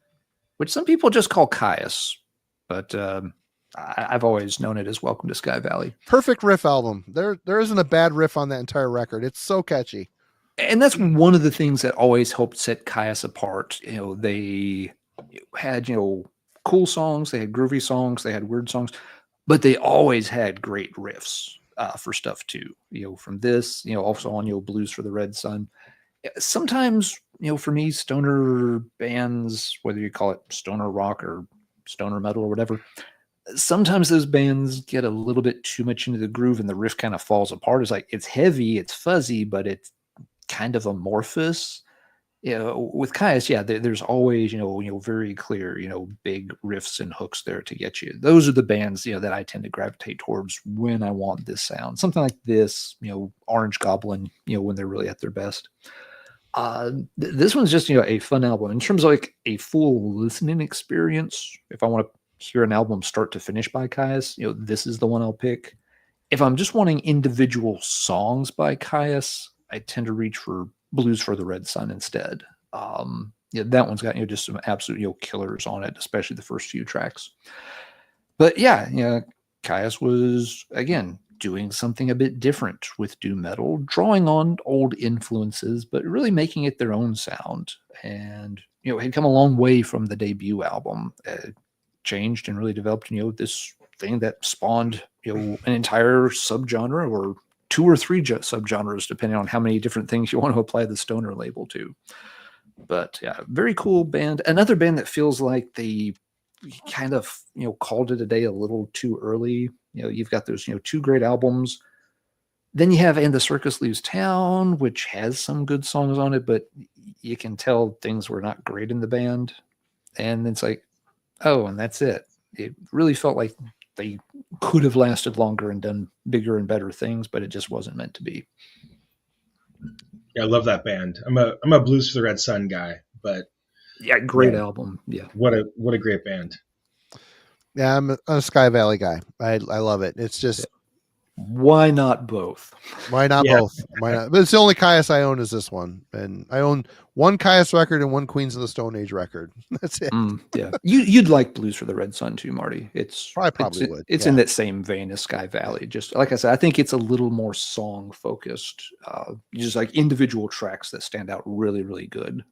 which some people just call Kyuss, but I've always known it as Welcome to Sky Valley. Perfect riff album. There isn't a bad riff on that entire record. It's so catchy. And that's one of the things that always helped set Kyuss apart. You know, they had, you know, cool songs, they had groovy songs, they had weird songs, but they always had great riffs for stuff too. You know, from this, you know, also on, you know, Blues for the Red Sun. Sometimes, you know, for me, stoner bands, whether you call it stoner rock or stoner metal or whatever, sometimes those bands get a little bit too much into the groove and the riff kind of falls apart. It's like, it's heavy, it's fuzzy, but it's kind of amorphous. You know, with Kyuss, yeah, there's always, you know, very clear, you know, big riffs and hooks there to get you. Those are the bands, you know, that I tend to gravitate towards when I want this sound. Something like this, you know, Orange Goblin, you know, when they're really at their best. This one's just, you know, a fun album in terms of like a full listening experience. If I want to hear an album start to finish by Kyuss, you know, this is the one I'll pick. If I'm just wanting individual songs by Kyuss, I tend to reach for Blues for the Red Sun instead. Yeah, that one's got, you know, just some absolute, you know, killers on it, especially the first few tracks. But yeah, you know, Kyuss was again doing something a bit different with doom metal, drawing on old influences, but really making it their own sound. And you know, had come a long way from the debut album. Changed and really developed, you know, this thing that spawned, you know, an entire subgenre or 2 or 3 subgenres, depending on how many different things you want to apply the stoner label to. But yeah, very cool band. Another band that feels like they kind of, you know, called it a day a little too early. You know, you've got those, you know, 2 great albums. Then you have And the Circus Leaves Town, which has some good songs on it, but you can tell things were not great in the band. And it's like, oh, and that's it. It really felt like they could have lasted longer and done bigger and better things, but it just wasn't meant to be. Yeah, I love that band. I'm a Blues for the Red Sun guy, but yeah, great album. Yeah, what a great band. Yeah, I'm a Sky Valley guy. I love it. It's just why not both? Why not both? Why not? But it's the only Kyuss I own is this one, and I own 1 Kyuss record and 1 Queens of the Stone Age record. That's it. Yeah, you'd like Blues for the Red Sun too, Marty. I probably would. It's in that same vein as Sky Valley. Just like I said, I think it's a little more song focused. Just like individual tracks that stand out really, really good.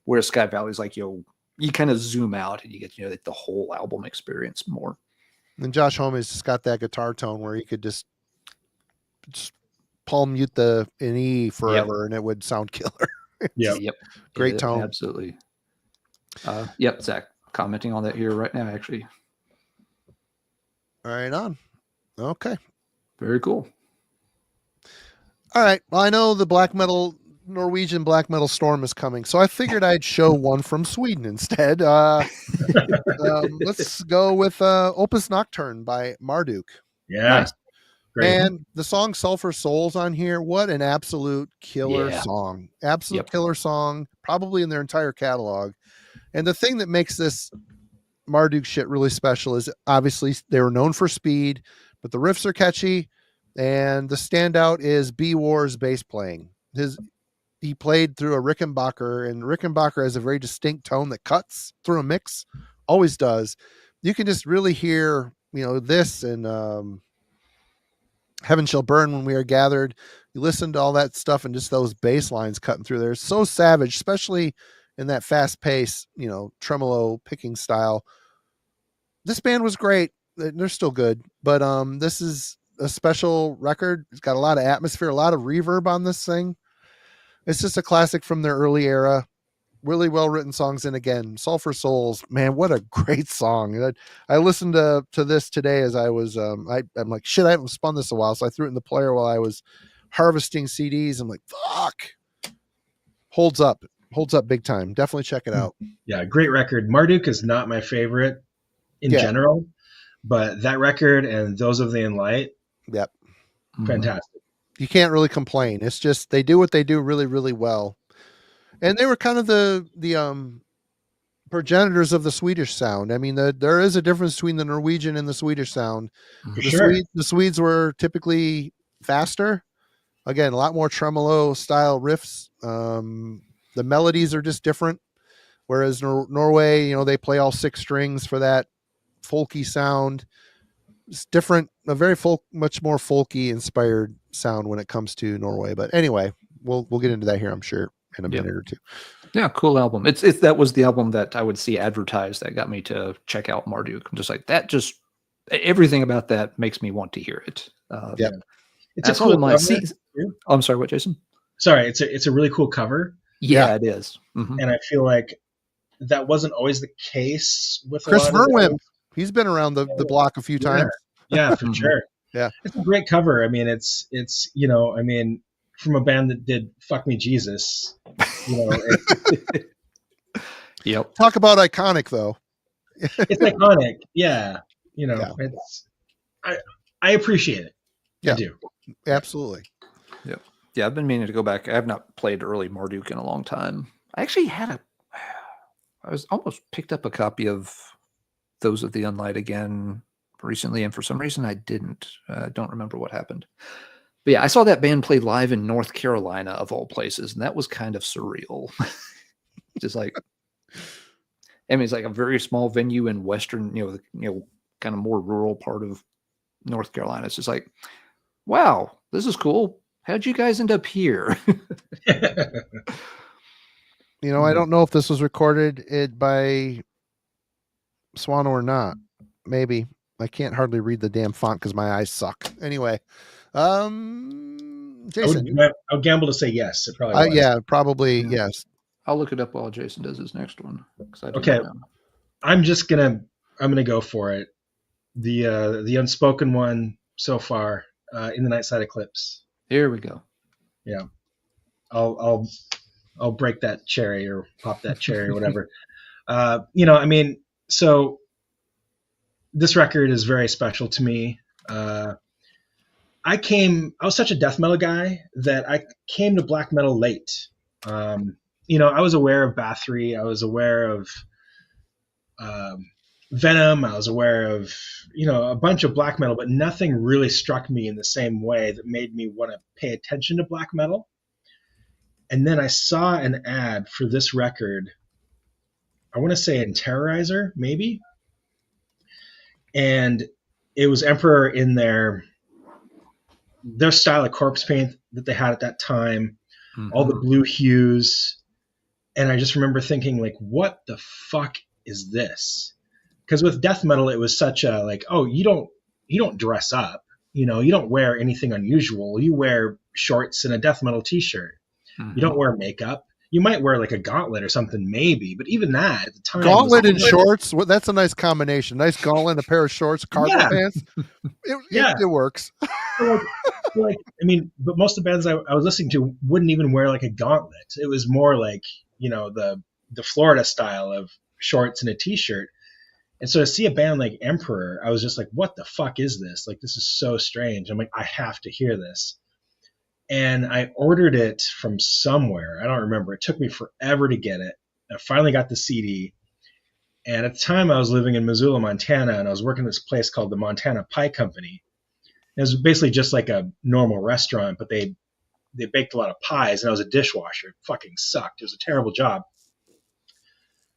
Whereas Sky Valley is like, you kind of zoom out and you get, like the whole album experience more. And Josh Homme has just got that guitar tone where he could just palm mute the an E forever and it would sound killer. Yep. Great tone. Absolutely. Yep, Zach commenting on that here right now, actually. Right on. Okay. Very cool. All right. Well, I know the Norwegian black metal storm is coming, so I figured I'd show one from Sweden instead. Let's go with Opus Nocturne by Marduk. Yeah. Nice. Great. And the song Sulphur Souls on here, what an absolute killer song. Absolute killer song, probably in their entire catalog. And the thing that makes this Marduk shit really special is obviously they were known for speed, but the riffs are catchy. And the standout is B War's bass playing. He played through a Rickenbacker, and Rickenbacker has a very distinct tone that cuts through a mix, always does. You can just really hear, this and Heaven Shall Burn When We Are Gathered. You listen to all that stuff and just those bass lines cutting through there. So savage, especially in that fast pace, tremolo picking style. This band was great. They're still good, but this is a special record. It's got a lot of atmosphere, a lot of reverb on this thing. It's just a classic from their early era. Really well written songs. And again, Sulphur Souls, man, what a great song. I listened to this today as I was, I'm like, shit, I haven't spun this a while. So I threw it in the player while I was harvesting CDs. I'm like, fuck. Holds up big time. Definitely check it out. Yeah. Great record. Marduk is not my favorite in general, but that record and Those of the Enlight. Yep. Fantastic. You can't really complain. It's just, they do what they do really, really well. And they were kind of the progenitors of the Swedish sound. I mean, there is a difference between the Norwegian and the Swedish sound. The Swedes were typically faster. Again, a lot more tremolo style riffs. The melodies are just different. Whereas Norway, they play all 6 strings for that folky sound. It's different, a very much more folky inspired sound when it comes to Norway. But anyway, we'll get into that here, I'm sure, in a minute or two. Yeah, cool album. It's that was the album that I would see advertised that got me to check out Marduk. I'm just like, everything about that makes me want to hear it. It's a cool cover. I'm sorry, what, Jason? Sorry, it's a really cool cover. Yeah, it is. Mm-hmm. And I feel like that wasn't always the case with Chris Verwimp. He's been around the block a few times. Yeah, for sure. Yeah. It's a great cover. I mean, it's from a band that did Fuck Me Jesus, Yep. Talk about iconic though. It's iconic. Yeah. It's, I appreciate it. Yeah. I do. Absolutely. Yep. Yeah. I've been meaning to go back. I have not played early Marduk in a long time. I actually I was almost picked up a copy of Those of the Unlight again recently, and for some reason I didn't. Don't remember what happened. But yeah, I saw that band play live in North Carolina of all places, and that was kind of surreal. Just like, I mean, it's like a very small venue in western, kind of more rural part of North Carolina. It's just like, wow, this is cool. How'd you guys end up here? I don't know if this was recorded by Swano or not. Maybe. I can't hardly read the damn font because my eyes suck. Anyway, Jason. I'll gamble to say yes. It probably was. Yeah, probably yes. I'll look it up while Jason does his next one. Okay, I'm gonna go for it. The unspoken one so far, In the Nightside Eclipse. Here we go. Yeah, I'll break that cherry or pop that cherry or whatever. So this record is very special to me. I was such a death metal guy that I came to black metal late. I was aware of Bathory. I was aware of Venom. I was aware of, a bunch of black metal, but nothing really struck me in the same way that made me want to pay attention to black metal. And then I saw an ad for this record. I want to say in Terrorizer, maybe. And it was Emperor in their style of corpse paint that they had at that time, all the blue hues. And I just remember thinking, like, what the fuck is this? Because with death metal, it was such a like, oh, you don't dress up, you don't wear anything unusual. You wear shorts and a death metal t-shirt. You don't wear makeup. You might wear like a gauntlet or something, maybe, but even that at the time, Gauntlet and shorts. Well, that's a nice combination. Nice gauntlet, a pair of shorts, cargo pants. It works. Like, I mean, but most of the bands I was listening to wouldn't even wear like a gauntlet. It was more like, you know, the Florida style of shorts and a t-shirt. And so to see a band like Emperor, I was just like, what the fuck is this? Like, this is so strange. I'm like, I have to hear this. And I ordered it from somewhere. I don't remember. It took me forever to get it. I finally got the CD. And at the time I was living in Missoula, Montana, and I was working at this place called the Montana Pie Company. It was basically just like a normal restaurant, but they baked a lot of pies, and I was a dishwasher. It fucking sucked. It was a terrible job.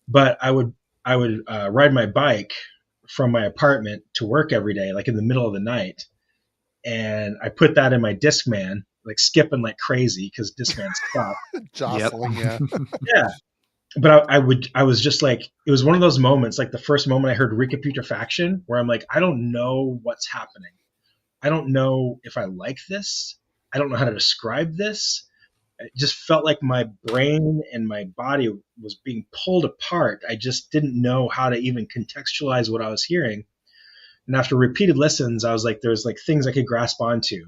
But I would ride my bike from my apartment to work every day, like in the middle of the night. And I put that in my Discman, like skipping like crazy because Discman stopped. Jostling, Yep. Yeah. But I was just like, it was one of those moments, like the first moment I heard Recaputrefaction, where I'm like, I don't know what's happening. I don't know if I like this. I don't know how to describe this. It just felt like my brain and my body was being pulled apart. I just didn't know how to even contextualize what I was hearing. And after repeated listens, I was like, there's like things I could grasp onto.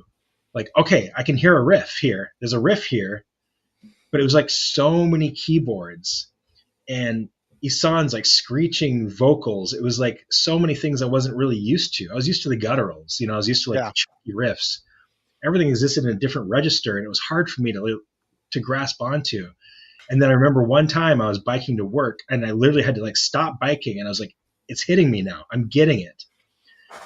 Like, okay, I can hear a riff here. There's a riff here. But it was like so many keyboards and Isan's like screeching vocals. It was like so many things I wasn't really used to. I was used to the gutturals, you know, I was used to like the chunky riffs. Everything existed in a different register, and it was hard for me to grasp onto. And then I remember one time I was biking to work, and I literally had to like stop biking, and I was like, it's hitting me now. I'm getting it.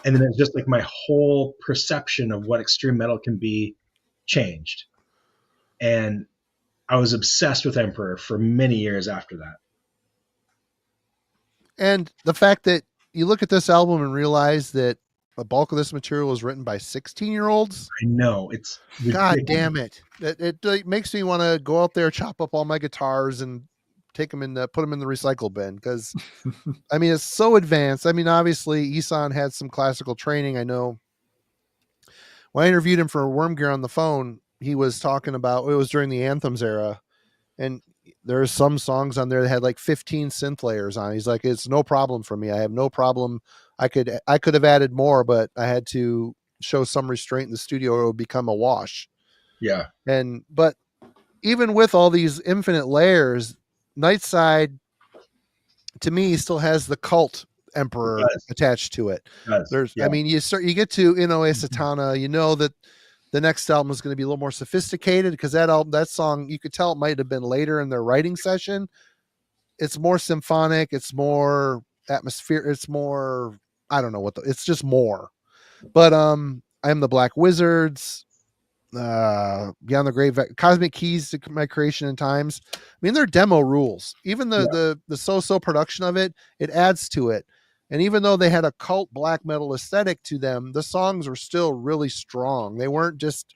And then it's just like my whole perception of what extreme metal can be changed. And I was obsessed with Emperor for many years after that. And the fact that you look at this album and realize that the bulk of this material was written by 16-year-olds. I know, it's God ridiculous. damn it. It makes me want to go out there, chop up all my guitars and take them put them in the recycle bin. Cause I mean, it's so advanced. I mean, obviously Isan had some classical training. I know when I interviewed him for Worm Gear on the phone, he was talking about, it was during the Anthems era. And there's some songs on there that had like 15 synth layers on. He's like, it's no problem for me. I have no problem. I could have added more, but I had to show some restraint in the studio or it would become a wash. Yeah. But even with all these infinite layers, Nightside to me still has the cult Emperor attached to it. I mean, you get to Inoue Satana, you know that the next album is going to be a little more sophisticated because that song, you could tell it might have been later in their writing session. It's more symphonic. It's more atmosphere. It's more, I don't know it's just more, but, I Am the Black Wizards, Beyond the Grave, Cosmic Keys to My Creation in Times. I mean, they're demo rules. Even the so-so production of it adds to it. And even though they had a cult black metal aesthetic to them, the songs were still really strong. They weren't just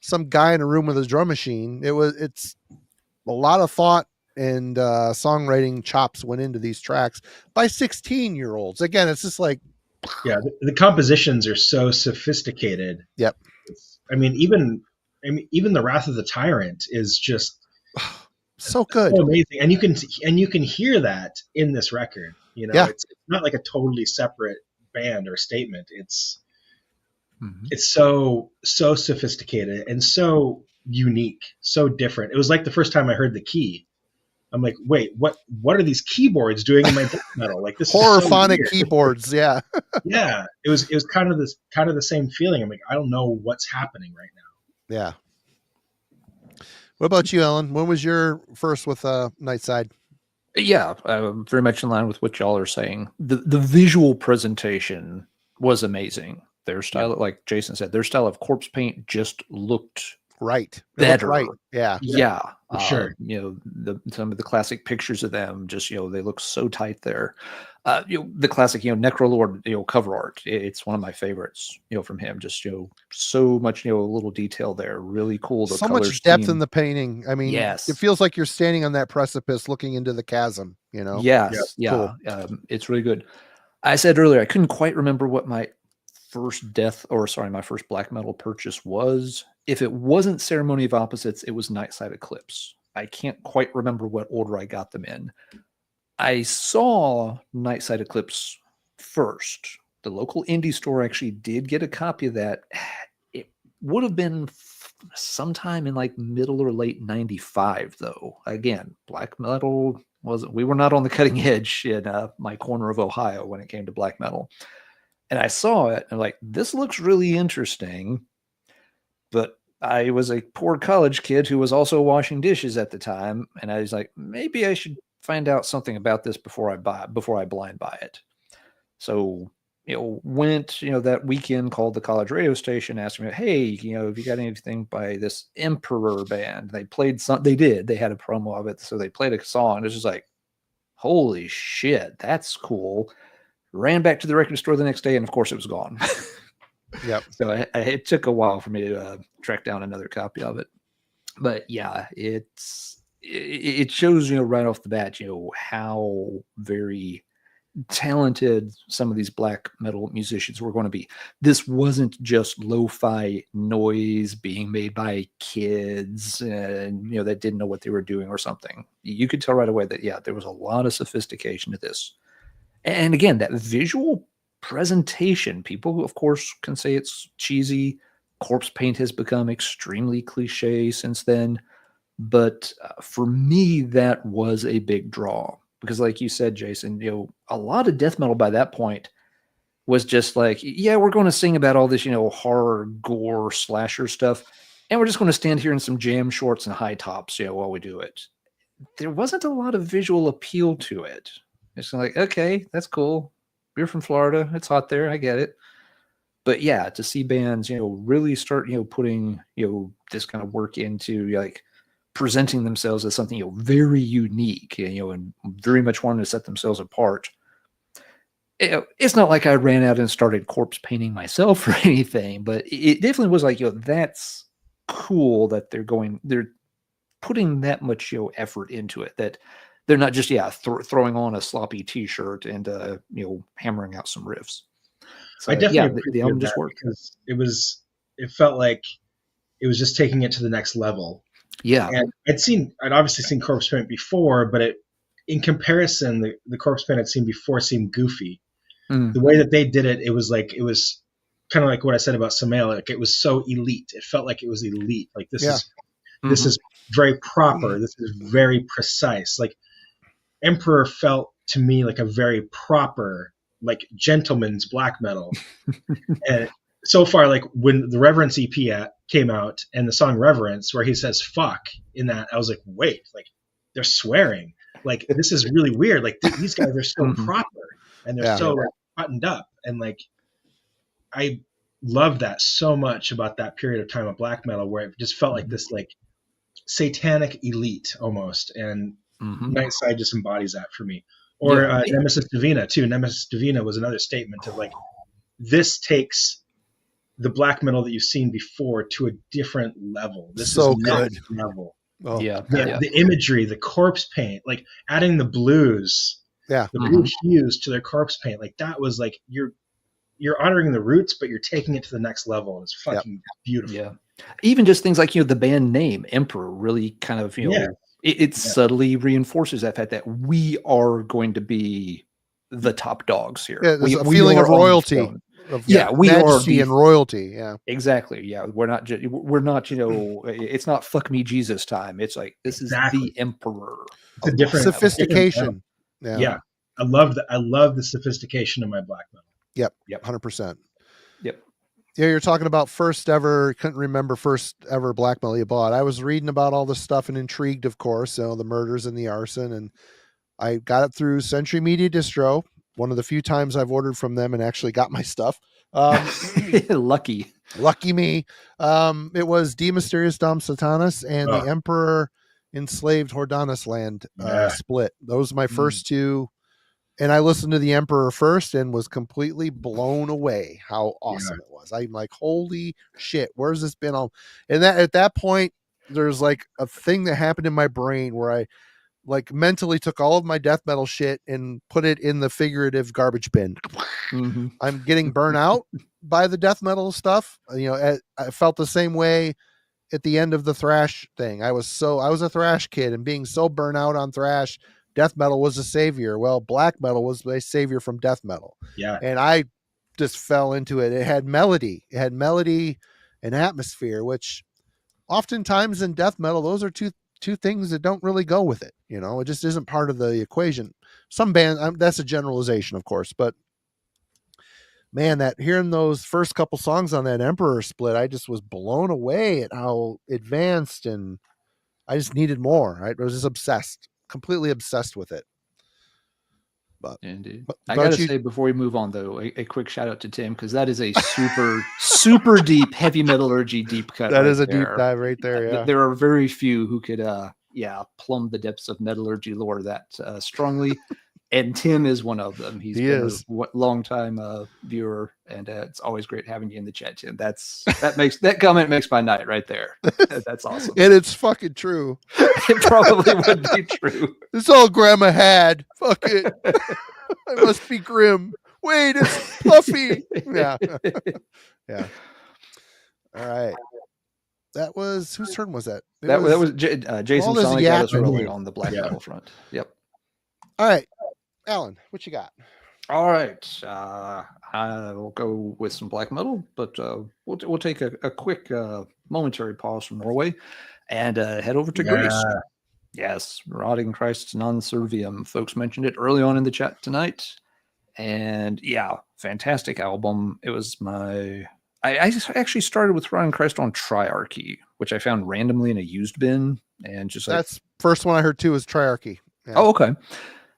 some guy in a room with a drum machine. It's a lot of thought and songwriting chops went into these tracks by 16-year-olds. Again, it's just like, yeah, the compositions are so sophisticated. Yep. I mean, even the Wrath of the Tyrant is just so good, so amazing, and you can hear that in this record. You know, it's not like a totally separate band or statement. It's so sophisticated and so unique, so different. It was like the first time I heard the key. I'm like, wait, what are these keyboards doing in my death metal? Like this horrorphonic is so keyboards, yeah. Yeah. It was kind of the same feeling. I'm like, I don't know what's happening right now. Yeah. What about you, Ellen? When was your first with Nightside? Yeah, very much in line with what y'all are saying. The visual presentation was amazing. Their style, like Jason said, their style of corpse paint just looked better. Right. Yeah. For sure. You know, some of the classic pictures of them, just, you know, they look so tight there. You know, the classic, you know, Necrolord, you know, cover art. It's one of my favorites, you know, from him. Just, you know, so much, you know, little detail there. Really cool. So much depth in the painting. I mean, yes, it feels like you're standing on that precipice looking into the chasm, you know? Yes. Yeah. Cool. It's really good. I said earlier, I couldn't quite remember what my first my first black metal purchase was. If it wasn't Ceremony of Opposites, it was Nightside Eclipse. I can't quite remember what order I got them in. I saw Nightside Eclipse first. The local indie store actually did get a copy of that. It would have been sometime in like middle or late 95, though. Again, black metal we were not on the cutting edge in my corner of Ohio when it came to black metal. And I saw it and like, this looks really interesting. But I was a poor college kid who was also washing dishes at the time. And I was like, maybe I should find out something about this before I blind buy it. So, went, that weekend, called the college radio station, asked me, hey, have you got anything by this Emperor band? They played they had a promo of it. So they played a song. It's just like, holy shit, that's cool. Ran back to the record store the next day. And of course it was gone. Yep. So it took a while for me to track down another copy of it. But yeah, it shows, right off the bat, how very talented some of these black metal musicians were going to be. This wasn't just lo-fi noise being made by kids and that didn't know what they were doing or something. You could tell right away that there was a lot of sophistication to this. And again, that visual presentation, people of course can say it's cheesy. Corpse paint has become extremely cliche since then, but for me that was a big draw. Because like you said, Jason, a lot of death metal by that point was just like, yeah, we're going to sing about all this, horror, gore, slasher stuff. And we're just going to stand here in some jam shorts and high tops, while we do it. There wasn't a lot of visual appeal to it. It's like, okay, that's cool. You're from Florida. It's hot there. I get it. But yeah, to see bands, really start, putting, this kind of work into like, presenting themselves as something very unique, and very much wanting to set themselves apart. It's not like I ran out and started corpse painting myself or anything, but it definitely was like, that's cool that they're putting that much effort into it, that they're not just throwing on a sloppy t-shirt and hammering out some riffs. So, I definitely the album just worked because it felt like it was just taking it to the next level. Yeah. And I'd obviously seen corpse paint before, but in comparison, the corpse paint I'd seen before seemed goofy. The way that they did it, it was kind of like what I said about Samael. Like it was so elite. It felt like it was elite. Like this is very proper. This is very precise. Like Emperor felt to me like a very proper, like gentleman's black metal. And so far, like when the Reverence EP came out and the song Reverence, where he says fuck in that, I was like, wait, like they're swearing. Like this is really weird. Like these guys are so proper and they're so like, buttoned up. And like, I love that so much about that period of time of black metal where it just felt like this like satanic elite almost. And Nightside just embodies that for me. Or Nemesis Divina too. Nemesis Divina was another statement of like, this takes the black metal that you've seen before to a different level. This so is good level. Oh. The imagery, the corpse paint, like adding the blues, the blue hues to their corpse paint, like that was like you're honoring the roots, but you're taking it to the next level. It's fucking beautiful. Yeah, even just things like the band name Emperor really kind of it subtly reinforces that fact that we are going to be the top dogs here. Yeah, there's a feeling of royalty. We are and royalty. Yeah, exactly. Yeah, we're not. It's not fuck me Jesus time. It's like this is the Emperor. It's a different sophistication. Yeah, I love the sophistication of my black metal. Yep. 100%. Yep. Yeah, you're talking about first ever black metal you bought. I was reading about all this stuff and intrigued, of course, the murders and the arson, and I got it through Century Media Distro. One of the few times I've ordered from them and actually got my stuff. Lucky me. It was De Mysterious Dom Satanas and the Emperor Enslaved Hordanus Land split. Those are my first two. And I listened to the Emperor first and was completely blown away how awesome it was. I'm like, holy shit, where's this been all? And that at that point, there's like a thing that happened in my brain where I like mentally took all of my death metal shit and put it in the figurative garbage bin. I'm getting burnt out by the death metal stuff. I felt the same way at the end of the thrash thing. I was a thrash kid, and being so burnt out on thrash, death metal was a savior. Well, black metal was a savior from death metal. Yeah. And I just fell into it. It had melody. It had melody and atmosphere, which oftentimes in death metal, those are two things that don't really go with it. You know, it just isn't part of the equation. Some bands, that's a generalization, of course, but man, that hearing those first couple songs on that Emperor split, I just was blown away at how advanced, and I just needed more. I was just obsessed, completely obsessed with it. But indeed, I gotta say before we move on though, a quick shout out to Tim, because that is a super deep heavy metallurgy deep cut. That is a deep dive right there. Yeah, there are very few who could plumb the depths of metallurgy lore that strongly. And Tim is one of them. He been a long-time viewer, and it's always great having you in the chat, Tim. That comment makes my night right there. That's awesome. And it's fucking true. It probably would be true. It's all Grandma had. Fuck it. I must be grim. Wait, it's fluffy. Yeah. Yeah. All right. That was, whose turn was that? That was Jason finally got us rolling on the black metal front. Yep. All right. Alan, what you got? All right. I will go with some black metal, but we'll take a quick momentary pause from Norway and head over to Greece. Yes, Rotting Christ's Non Serviam. Folks mentioned it early on in the chat tonight. And yeah, fantastic album. It was I actually started with Rotting Christ on Triarchy, which I found randomly in a used bin. And just that's first one I heard too was Triarchy. Yeah. Oh, okay.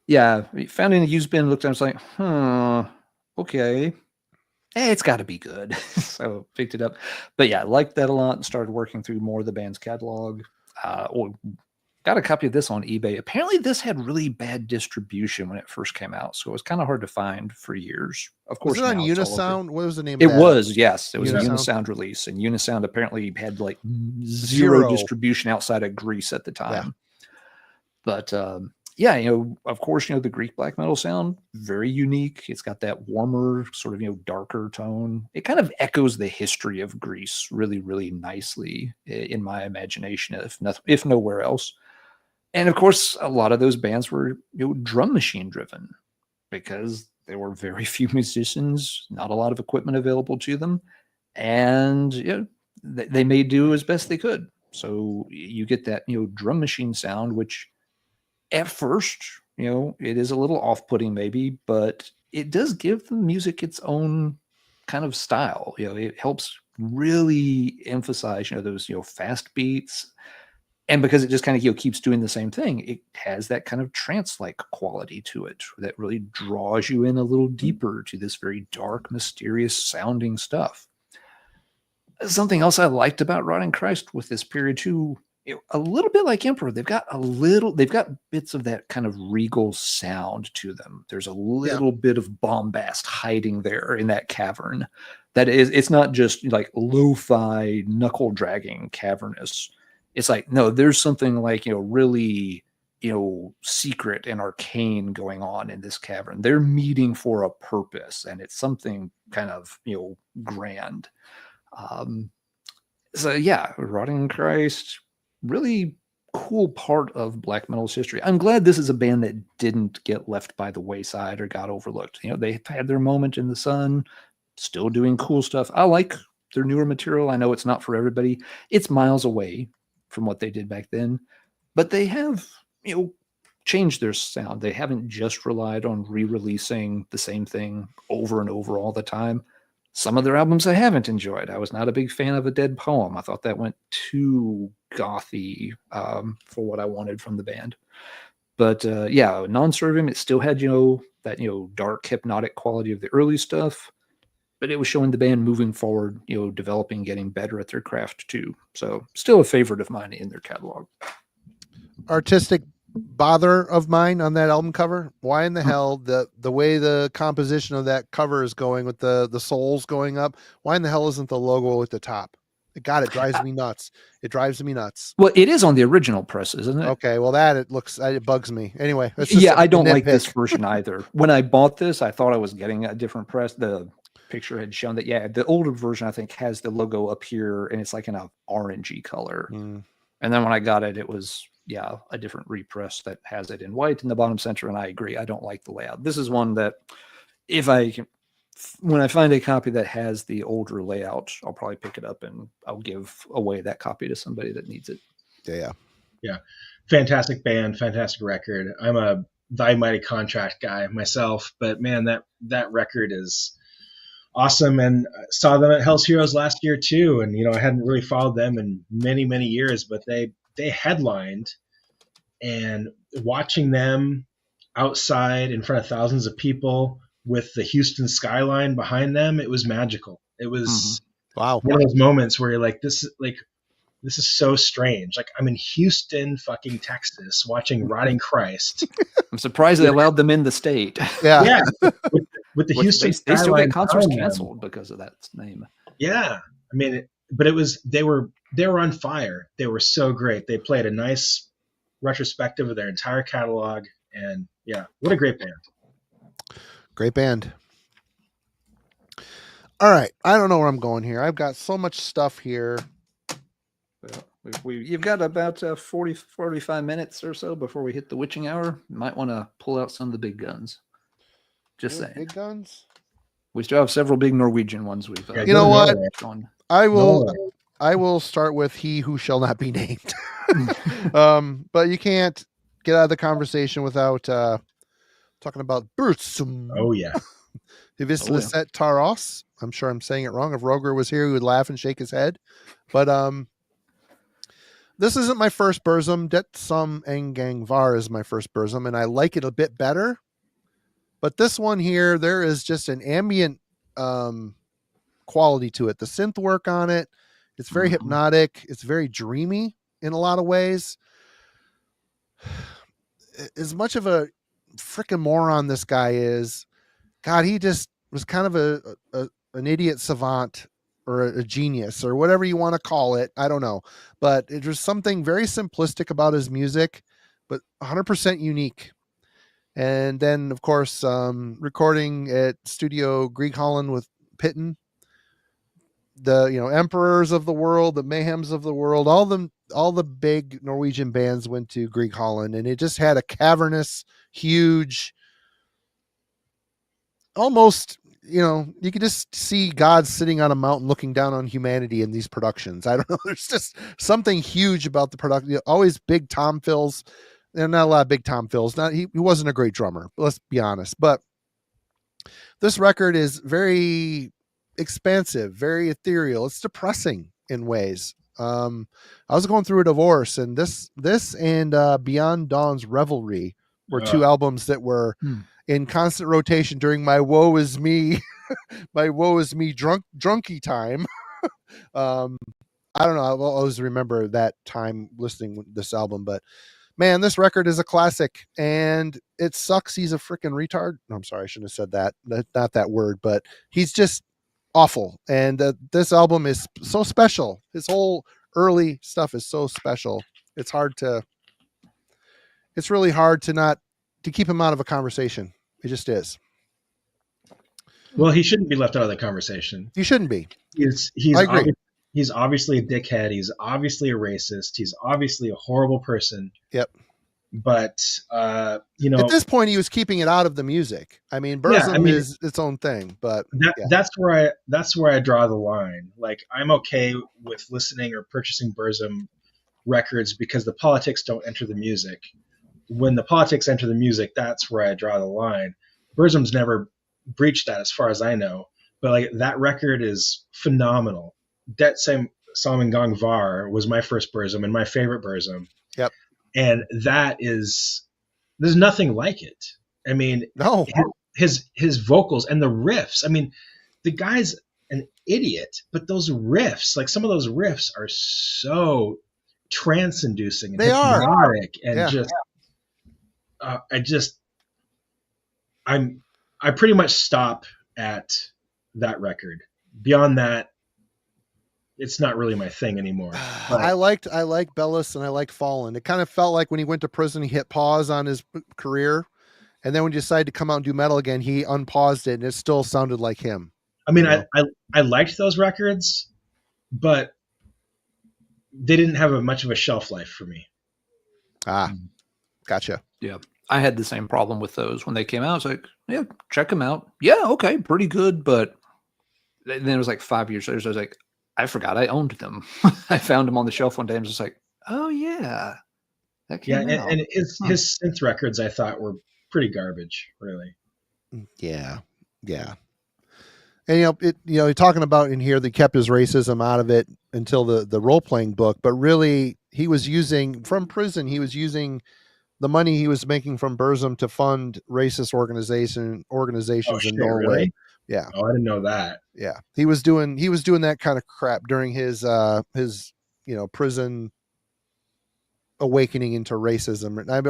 Yeah, found it in a used bin, looked at it, I was like, okay. It's got to be good. So picked it up. But yeah, I liked that a lot and started working through more of the band's catalog. Got a copy of this on eBay. Apparently this had really bad distribution when it first came out, so it was kind of hard to find for years. Of course, was it on Unisound? What was the name of that? It was, yes. It was a Unisound release, and Unisound apparently had like zero distribution outside of Greece at the time. Yeah. But yeah, of course, the Greek black metal sound, very unique. It's got that warmer, sort of, darker tone. It kind of echoes the history of Greece really, really nicely in my imagination, if nowhere else. And of course, a lot of those bands were drum machine driven because there were very few musicians, not a lot of equipment available to them. And they made do as best they could. So you get that, drum machine sound, which at first, it is a little off-putting maybe, but it does give the music its own kind of style. It helps really emphasize, those, fast beats. And because it just kind of, keeps doing the same thing, it has that kind of trance-like quality to it that really draws you in a little deeper to this very dark, mysterious sounding stuff. Something else I liked about Rotting Christ with this period too, a little bit like Emperor, they've got bits of that kind of regal sound to them. There's a little bit of bombast hiding there in that cavern. That is, it's not just like lo-fi knuckle dragging cavernous. It's like, no, there's something like, really, secret and arcane going on in this cavern. They're meeting for a purpose, and it's something kind of, grand. So yeah, Rotting Christ, really cool part of black metal's history. I'm glad this is a band that didn't get left by the wayside or got overlooked. They had their moment in the sun, still doing cool stuff. I like their newer material. I know it's not for everybody. It's miles away from what they did back then, but they have, changed their sound. They haven't just relied on re-releasing the same thing over and over all the time. Some of their albums I haven't enjoyed. I was not a big fan of A Dead Poem. I thought that went too gothy for what I wanted from the band. But yeah, Non Serviam, it still had, that, dark hypnotic quality of the early stuff, but it was showing the band moving forward, developing, getting better at their craft too. So still a favorite of mine in their catalog. Artistic bother of mine on that album cover. Why in the hell the way the composition of that cover is going with the souls going up? Why in the hell isn't the logo at the top? It drives me nuts. It drives me nuts. Well, it is on the original press, isn't it? Okay, well it bugs me. Anyway, I don't like this version either. When I bought this, I thought I was getting a different press. The picture had shown that, yeah, the older version I think has the logo up here and it's like in a orangey color. And then when I got it, it was a different repress that has it in white in the bottom center. And I agree, I don't like the layout. This is one that when I find a copy that has the older layout, I'll probably pick it up and I'll give away that copy to somebody that needs it. Yeah. Fantastic band, fantastic record. I'm a Thy Mighty Contract guy myself, but man, that record is awesome. And I saw them at Hell's Heroes last year too. And, I hadn't really followed them in many, many years, but they headlined, and watching them outside in front of thousands of people with the Houston skyline behind them, it was magical. It was wow, one of those moments where you're like, this is so strange. Like, I'm in Houston, fucking Texas, watching Rotting Christ. I'm surprised they allowed them in the state. Yeah. With the Houston they still get skyline concerts behind them. canceled because of that name. Yeah, I mean, but it was they were on fire. They were so great. They played a nice retrospective of their entire catalog, and yeah, what a great band. Great band. All right, I don't know where I'm going here. I've got so much stuff here. Well, you've got about 45 minutes or so before we hit the witching hour. You might want to pull out some of the big guns. Just saying. Big guns? We still have several big Norwegian ones. We've Yeah, you know what? gone. I will start with He Who Shall Not Be Named. But you can't get out of the conversation without talking about Burzum. Oh yeah. Hivis Lisette Taros. I'm sure I'm saying it wrong. If Roger was here, he would laugh and shake his head. But this isn't my first Burzum. Det Som Engang Var is my first Burzum, and I like it a bit better. But this one here, there is just an ambient quality to it. The synth work on it, it's very hypnotic. It's very dreamy in a lot of ways. As much of a freaking moron this guy is, God, he just was kind of an idiot savant or a genius or whatever you want to call it. I don't know. But there's something very simplistic about his music, but 100% unique. And then, of course, recording at Studio Grieg Holland with Pitten, the Emperors of the World, the Mayhems of the world, all the big Norwegian bands went to Grieg Holland, and it just had a cavernous, huge, almost, you could just see God sitting on a mountain looking down on humanity in these productions. I don't know. There's just something huge about the production. Always big tom fills. There are not a lot of big tom fills. He wasn't a great drummer, let's be honest. But this record is very expansive, very ethereal. It's depressing in ways. I was going through a divorce, and this and Beyond Dawn's Revelry were two albums that were in constant rotation during my woe is me drunky time. I don't know. I'll always remember that time listening to this album, but man, this record is a classic, and it sucks he's a freaking retard. No, I'm sorry, I shouldn't have said that. Not that word, but he's just awful. And this album is so special. His whole early stuff is so special. It's really hard to keep him out of a conversation. It just is. Well, he shouldn't be left out of the conversation. He shouldn't be. I agree. He's obviously a dickhead. He's obviously a racist. He's obviously a horrible person. Yep. But at this point, he was keeping it out of the music. I mean, Burzum is its own thing. But that's where I draw the line. Like, I'm okay with listening or purchasing Burzum records because the politics don't enter the music. When the politics enter the music, that's where I draw the line. Burzum's never breached that, as far as I know. But like, that record is phenomenal. Det Som Engang Var was my first Burzum and my favorite Burzum. Yep. And there's nothing like it. I mean, no, his vocals and the riffs. I mean, the guy's an idiot, but those riffs, like some of those riffs are so trance-inducing and hypnotic and I pretty much stop at that record. Beyond that, it's not really my thing anymore. But I liked Bellis and I liked Fallen. It kind of felt like when he went to prison, he hit pause on his career. And then when he decided to come out and do metal again, he unpaused it and it still sounded like him. I mean, You know? I liked those records, but they didn't have much of a shelf life for me. Gotcha. Yeah. I had the same problem with those when they came out. I was like, yeah, check them out. Yeah, okay, pretty good. But then it was like 5 years later. So I was like, I forgot I owned them. I found them on the shelf one day. I'm just like, oh yeah, that came out. And his synth records I thought were pretty garbage, really. Yeah. And you're talking about in here, they kept his racism out of it until the role playing book, but really he was using from prison. He was using the money he was making from Burzum to fund racist organizations in Norway. Really? Yeah. Oh, I didn't know that. Yeah. He was doing that kind of crap during his prison awakening into racism. And I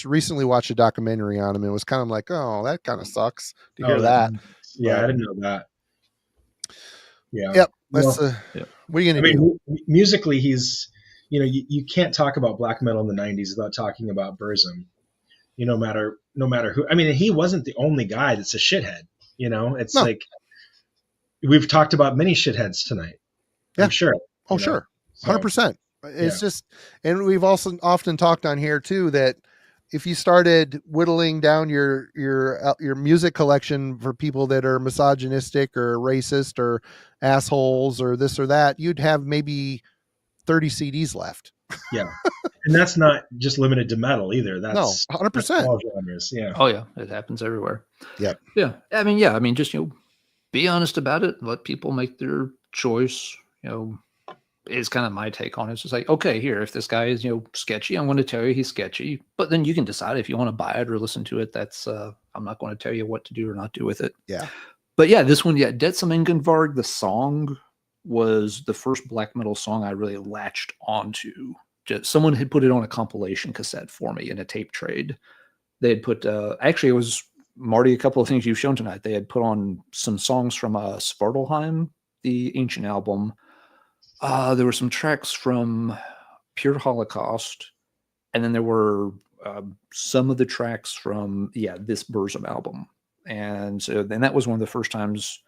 recently watched a documentary on him. And it was kind of like, oh, that kind of sucks to hear that. Yeah, I didn't know that. Yeah. Yep. That's what are you gonna do? Musically, he's you can't talk about black metal in the 90s without talking about Burzum. No matter who. I mean, he wasn't the only guy that's a shithead. It's like we've talked about many shitheads tonight. Yeah. I'm sure. Oh, sure. 100%. It's just, and we've also often talked on here too, that if you started whittling down your music collection for people that are misogynistic or racist or assholes or this or that, you'd have maybe 30 CDs left. Yeah. And that's not just limited to metal either. That's 100%. All genres. Yeah. Oh yeah. It happens everywhere. Yep. Yeah. I mean, just, be honest about it. Let people make their choice, is kind of my take on it. It's just like, okay, here, if this guy is, sketchy, I'm going to tell you he's sketchy, but then you can decide if you want to buy it or listen to it. That's, I'm not going to tell you what to do or not do with it. Yeah. But yeah, this one, Detsammengenvarg, the song was the first black metal song I really latched onto. Just someone had put it on a compilation cassette for me in a tape trade. They had put, actually it was Marty, a couple of things you've shown tonight. They had put on some songs from Svartalheim, the ancient album. There were some tracks from Pure Holocaust, and then there were some of the tracks from this Burzum album, and so then that was one of the first times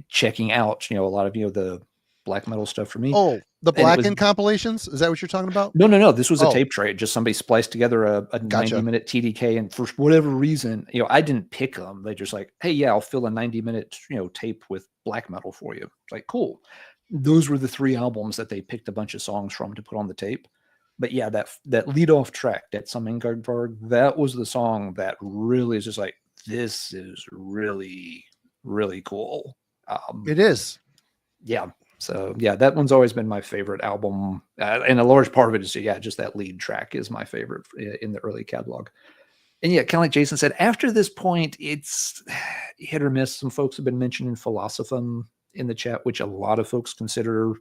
checking out a lot of the black metal stuff for me. Oh, the Blackened compilations? Is that what you're talking about? No. This was a tape trade. Just somebody spliced together a 90-minute TDK, and for whatever reason, I didn't pick them. They just like, hey, yeah, I'll fill a 90-minute tape with black metal for you. It's like, cool. Those were the 3 albums that they picked a bunch of songs from to put on the tape. But yeah, that lead off track, Detsammengenvarg, that was the song that really is just like, this is really, really cool. It is. Yeah. So yeah, that one's always been my favorite album. And a large part of it is, just that lead track is my favorite in the early catalog. And yeah, kind of like Jason said, after this point, it's hit or miss. Some folks have been mentioning Philosophum in the chat, which a lot of folks consider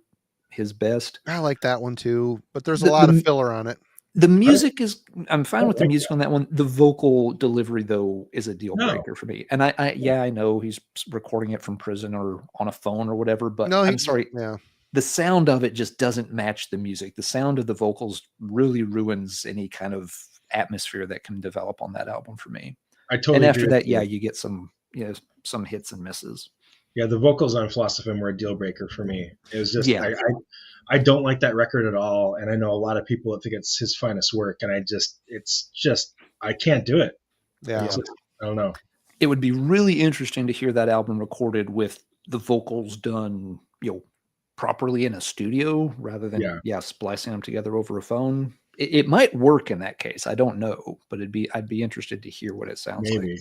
his best. I like that one too, but there's a lot of filler on it. The music is, I'm fine with the music on that one. The vocal delivery though is a deal breaker for me. And I know he's recording it from prison or on a phone or whatever, but I'm sorry. Yeah. The sound of it just doesn't match the music. The sound of the vocals really ruins any kind of atmosphere that can develop on that album for me. I totally And after agree that, you get some hits and misses. Yeah, the vocals on Philosophum were a deal breaker for me. It was just, I don't like that record at all. And I know a lot of people that think it's his finest work. And I can't do it. Yeah. I don't know. It would be really interesting to hear that album recorded with the vocals done, properly in a studio rather than, splicing them together over a phone. It might work in that case. I don't know, but I'd be interested to hear what it sounds like.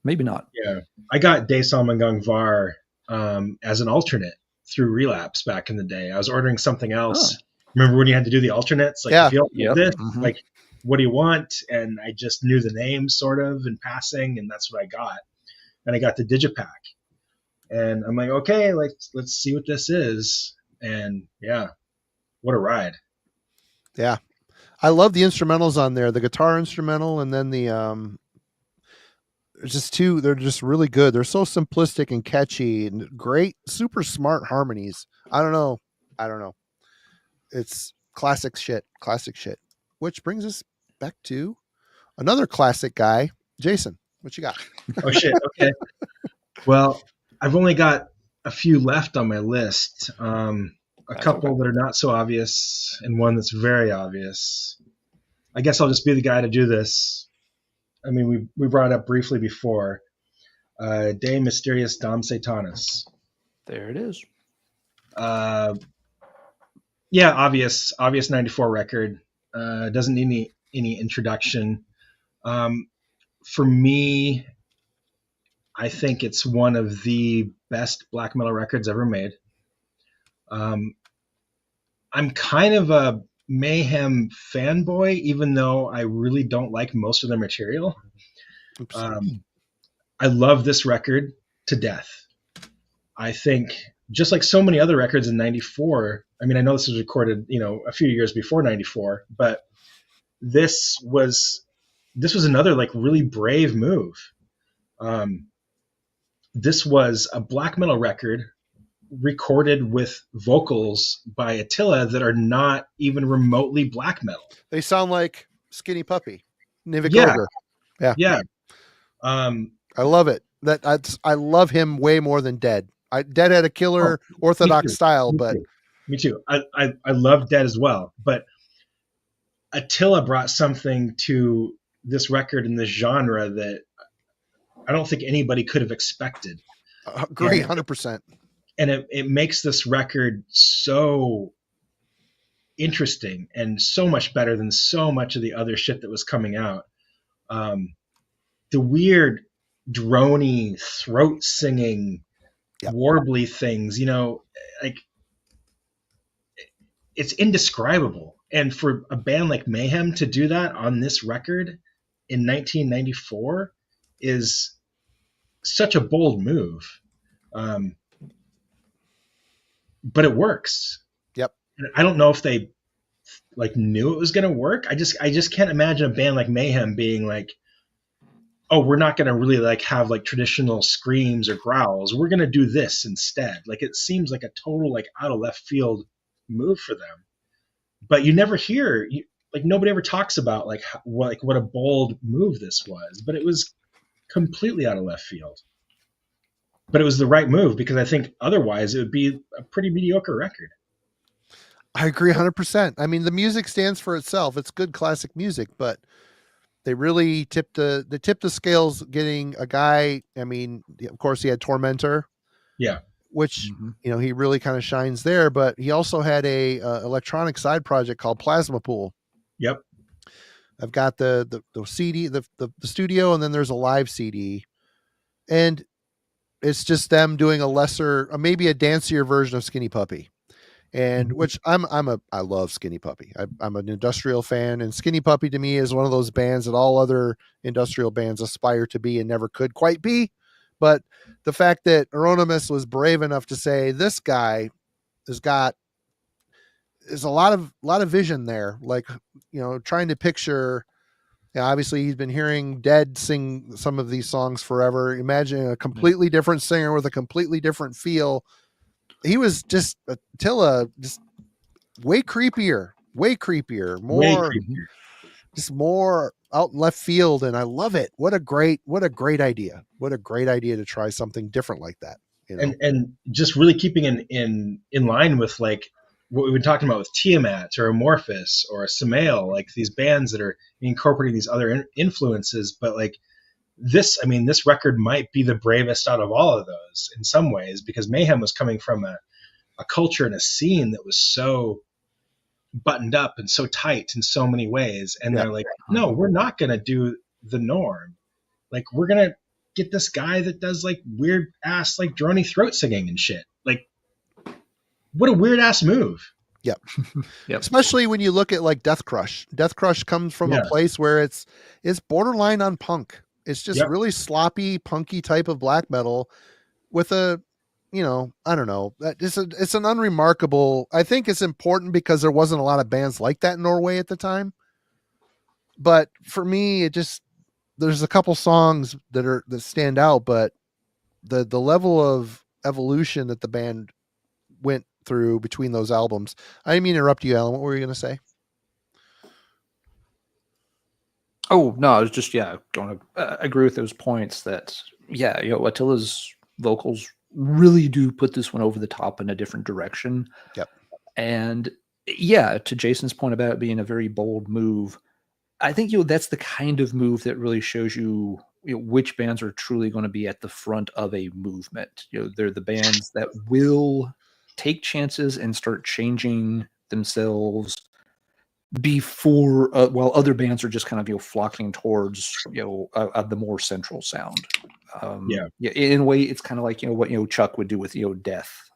Maybe not. Yeah, I got Detsammengenvarg as an alternate through Relapse back in the day. I was ordering something else. Remember when you had to do the alternates? Like, if you don't this, like, what do you want? And I just knew the name sort of in passing, and that's what I got. And I got the Digipack, and I'm like, okay, let's see what this is. And yeah, what a ride! Yeah, I love the instrumentals on there. The guitar instrumental, and then the they're just really good. They're so simplistic and catchy and great, super smart harmonies. I don't know. It's classic shit, which brings us back to another classic guy, Jason. What you got? Oh shit. Okay. Well, I've only got a few left on my list. A couple that are not so obvious, and one that's very obvious. I guess I'll just be the guy to do this. I mean, we brought it up briefly before. De Mysterious Dom Satanas. There it is. Yeah, obvious 94 record. Doesn't need any introduction. For me, I think it's one of the best black metal records ever made. I'm kind of a Mayhem fanboy, even though I really don't like most of their material. I love this record to death. I think just like so many other records in 94, I mean, I know this was recorded, a few years before 94, but this was another like really brave move. This was a black metal record recorded with vocals by Attila that are not even remotely black metal. They sound like Skinny Puppy, Nivik Ogre. Yeah. I love it. I love him way more than Dead. Dead had a killer orthodox style, but me too. I love Dead as well, but Attila brought something to this record in this genre that I don't think anybody could have expected. Agree, 100%. And it makes this record so interesting and so much better than so much of the other shit that was coming out. The weird droney throat singing warbly things, like it's indescribable. And for a band like Mayhem to do that on this record in 1994 is such a bold move. But it works. Yep. And I don't know if they like knew it was going to work. I just can't imagine a band like Mayhem being like, oh, we're not going to really like have like traditional screams or growls. We're going to do this instead. Like it seems like a total like out of left field move for them. But you never hear like nobody ever talks about like what a bold move this was. But it was completely out of left field. But it was the right move because I think otherwise it would be a pretty mediocre record. I agree 100%. I mean, the music stands for itself. It's good classic music, but they really tipped the scales getting a guy. I mean, of course he had Tormentor. Yeah. Which, he really kind of shines there, but he also had a electronic side project called Plasma Pool. Yep. I've got the CD, the studio, and then there's a live CD. And it's just them doing a lesser, maybe a dancier version of Skinny Puppy, and which I love Skinny Puppy. I'm an industrial fan, and Skinny Puppy to me is one of those bands that all other industrial bands aspire to be and never could quite be. But the fact that Euronymous was brave enough to say this guy there's a lot of vision there, like trying to picture. Obviously, he's been hearing Dead sing some of these songs forever. Imagine a completely different singer with a completely different feel. He was just Attila, just way creepier, just more out in left field, and I love it. What a great idea! What a great idea to try something different like that. And just really keeping in line with like what we've been talking about with Tiamat or Amorphis or Samael, like these bands that are incorporating these other influences. But like this record might be the bravest out of all of those in some ways, because Mayhem was coming from a culture and a scene that was so buttoned up and so tight in so many ways. And they're like, no, we're not going to do the norm. Like, we're going to get this guy that does like weird ass, like drony throat singing and shit. Like, what a weird ass move. Yep. Especially when you look at like Death Crush. Death Crush comes from a place where it's borderline on punk. It's just really sloppy, punky type of black metal with a, I don't know. It's an unremarkable. I think it's important because there wasn't a lot of bands like that in Norway at the time. But for me, there's a couple songs that stand out, but the level of evolution that the band went through between those albums. I didn't mean to interrupt you, Alan. What were you going to say? Oh, no, I was just, going to agree with those points that, Attila's vocals really do put this one over the top in a different direction. Yep. And yeah, to Jason's point about it being a very bold move, I think that's the kind of move that really shows you, which bands are truly going to be at the front of a movement. They're the bands that will take chances and start changing themselves before, while other bands are just kind of flocking towards the more central sound. In a way, it's kind of like what Chuck would do with Death.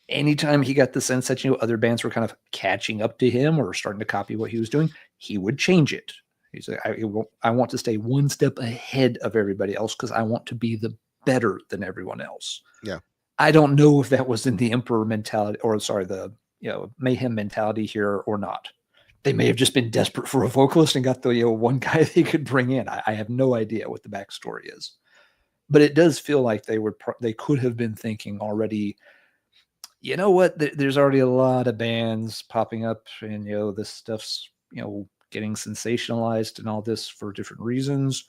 Anytime he got the sense that other bands were kind of catching up to him or starting to copy what he was doing, he would change it. He's like, I want to stay one step ahead of everybody else because I want to be the better than everyone else. Yeah. I don't know if that was in the Emperor mentality, or sorry, the Mayhem mentality here or not. They may have just been desperate for a vocalist and got the one guy they could bring in. I have no idea what the backstory is, but it does feel like they could have been thinking already. You know what? There's already a lot of bands popping up, and this stuff's getting sensationalized and all this for different reasons.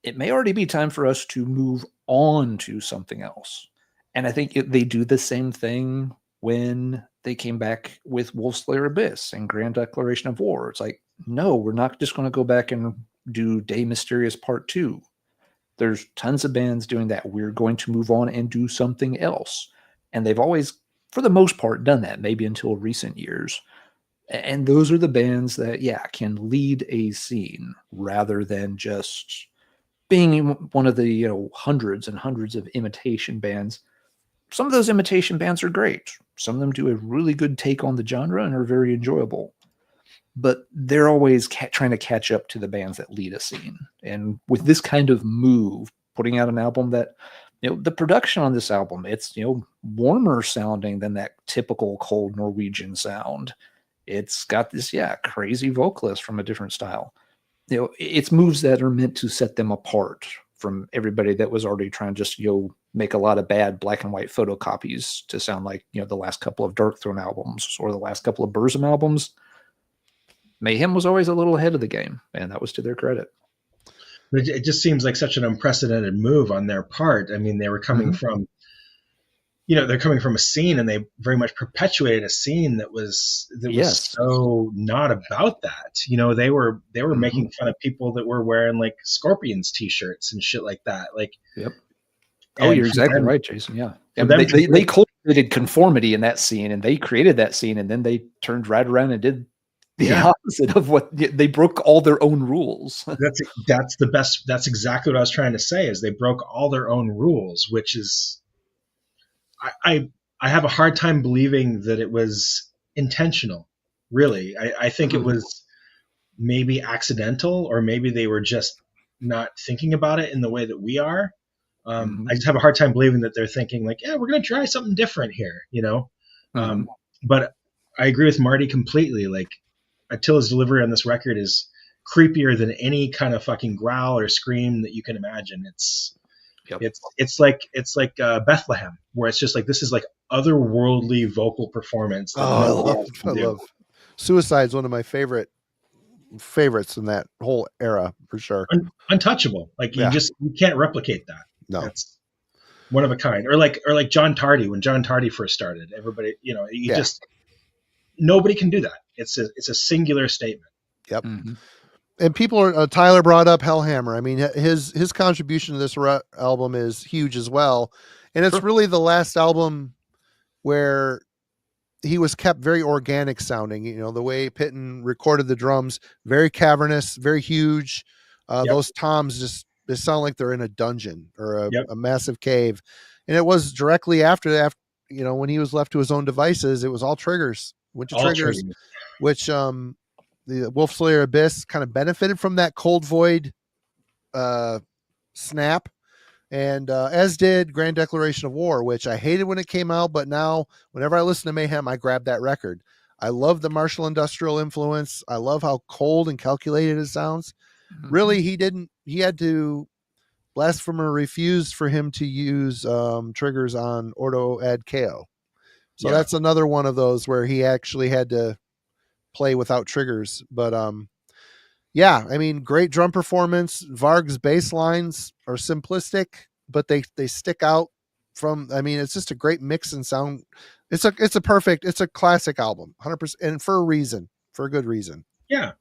It may already be time for us to move on to something else. And I think they do the same thing when they came back with Wolfslayer Abyss and Grand Declaration of War. It's like, no, we're not just going to go back and do Day Mysterious Part 2. There's tons of bands doing that. We're going to move on and do something else. And they've always, for the most part, done that, maybe until recent years. And those are the bands that, can lead a scene rather than just being one of the hundreds and hundreds of imitation bands. Some of those imitation bands are great. Some of them do a really good take on the genre and are very enjoyable. But they're always trying to catch up to the bands that lead a scene. And with this kind of move, putting out an album that, the production on this album, it's, warmer sounding than that typical cold Norwegian sound. It's got this, crazy vocalist from a different style. It's moves that are meant to set them apart from everybody that was already trying to just, make a lot of bad black and white photocopies to sound like, the last couple of Darkthrone albums or the last couple of Burzum albums. Mayhem was always a little ahead of the game, and that was to their credit. It just seems like such an unprecedented move on their part. I mean, they were coming from, they're coming from a scene, and they very much perpetuated a scene that was so not about that. They were making fun of people that were wearing like Scorpions t-shirts and shit like that. Like, yep. Oh, you're exactly right, Jason. Yeah. They cultivated conformity in that scene, and they created that scene, and then they turned right around and did the opposite of what they broke all their own rules. That's the best. That's exactly what I was trying to say, is they broke all their own rules, which is, I have a hard time believing that it was intentional. Really. I think it was maybe accidental, or maybe they were just not thinking about it in the way that we are. I just have a hard time believing that they're thinking like, we're going to try something different here, but I agree with Marty completely. Like, Attila's delivery on this record is creepier than any kind of fucking growl or scream that you can imagine. It's like Bethlehem, where it's just like, this is like otherworldly vocal performance. I love Suicide's one of my favorites in that whole era, for sure. Untouchable. Like, you can't replicate that. No, that's one of a kind. Or like John Tardy, when John Tardy first started, everybody, just, nobody can do that. It's a singular statement. Yep. And people are, Tyler brought up Hellhammer. I mean, his contribution to this album is huge as well. And it's really the last album where he was kept very organic sounding, the way Pitton recorded the drums, very cavernous, very huge. Those toms they sound like they're in a dungeon or a massive cave. And it was directly after that, when he was left to his own devices, it was all triggers. Went to triggers, which the Wolfslayer Abyss kind of benefited from that Cold Void snap, and as did Grand Declaration of War, which I hated when it came out, but now whenever I listen to Mayhem, I grab that record. I love the martial industrial influence. I love how cold and calculated it sounds. Really, he had to, Blasphemer refused for him to use triggers on Ordo Ad Chaos. So that's another one of those where he actually had to play without triggers. But I mean, great drum performance. Varg's bass lines are simplistic, but they stick out I mean, it's just a great mix and sound. It's a classic album, 100%, and for a good reason. Yeah.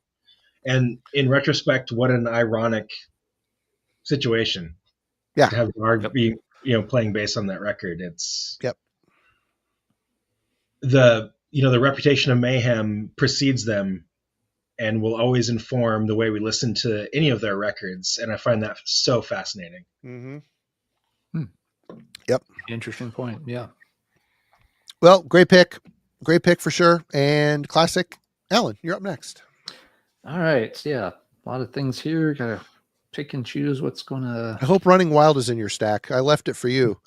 And in retrospect, what an ironic situation. Yeah. To have Bard be, playing bass on that record. It's the reputation of Mayhem precedes them and will always inform the way we listen to any of their records. And I find that so fascinating. Mm-hmm. Yep. Interesting point. Yeah. Well, great pick for sure. And classic. Alan, you're up next. All right. Yeah. A lot of things here. Gotta pick and choose what's gonna. I hope Running Wild is in your stack. I left it for you.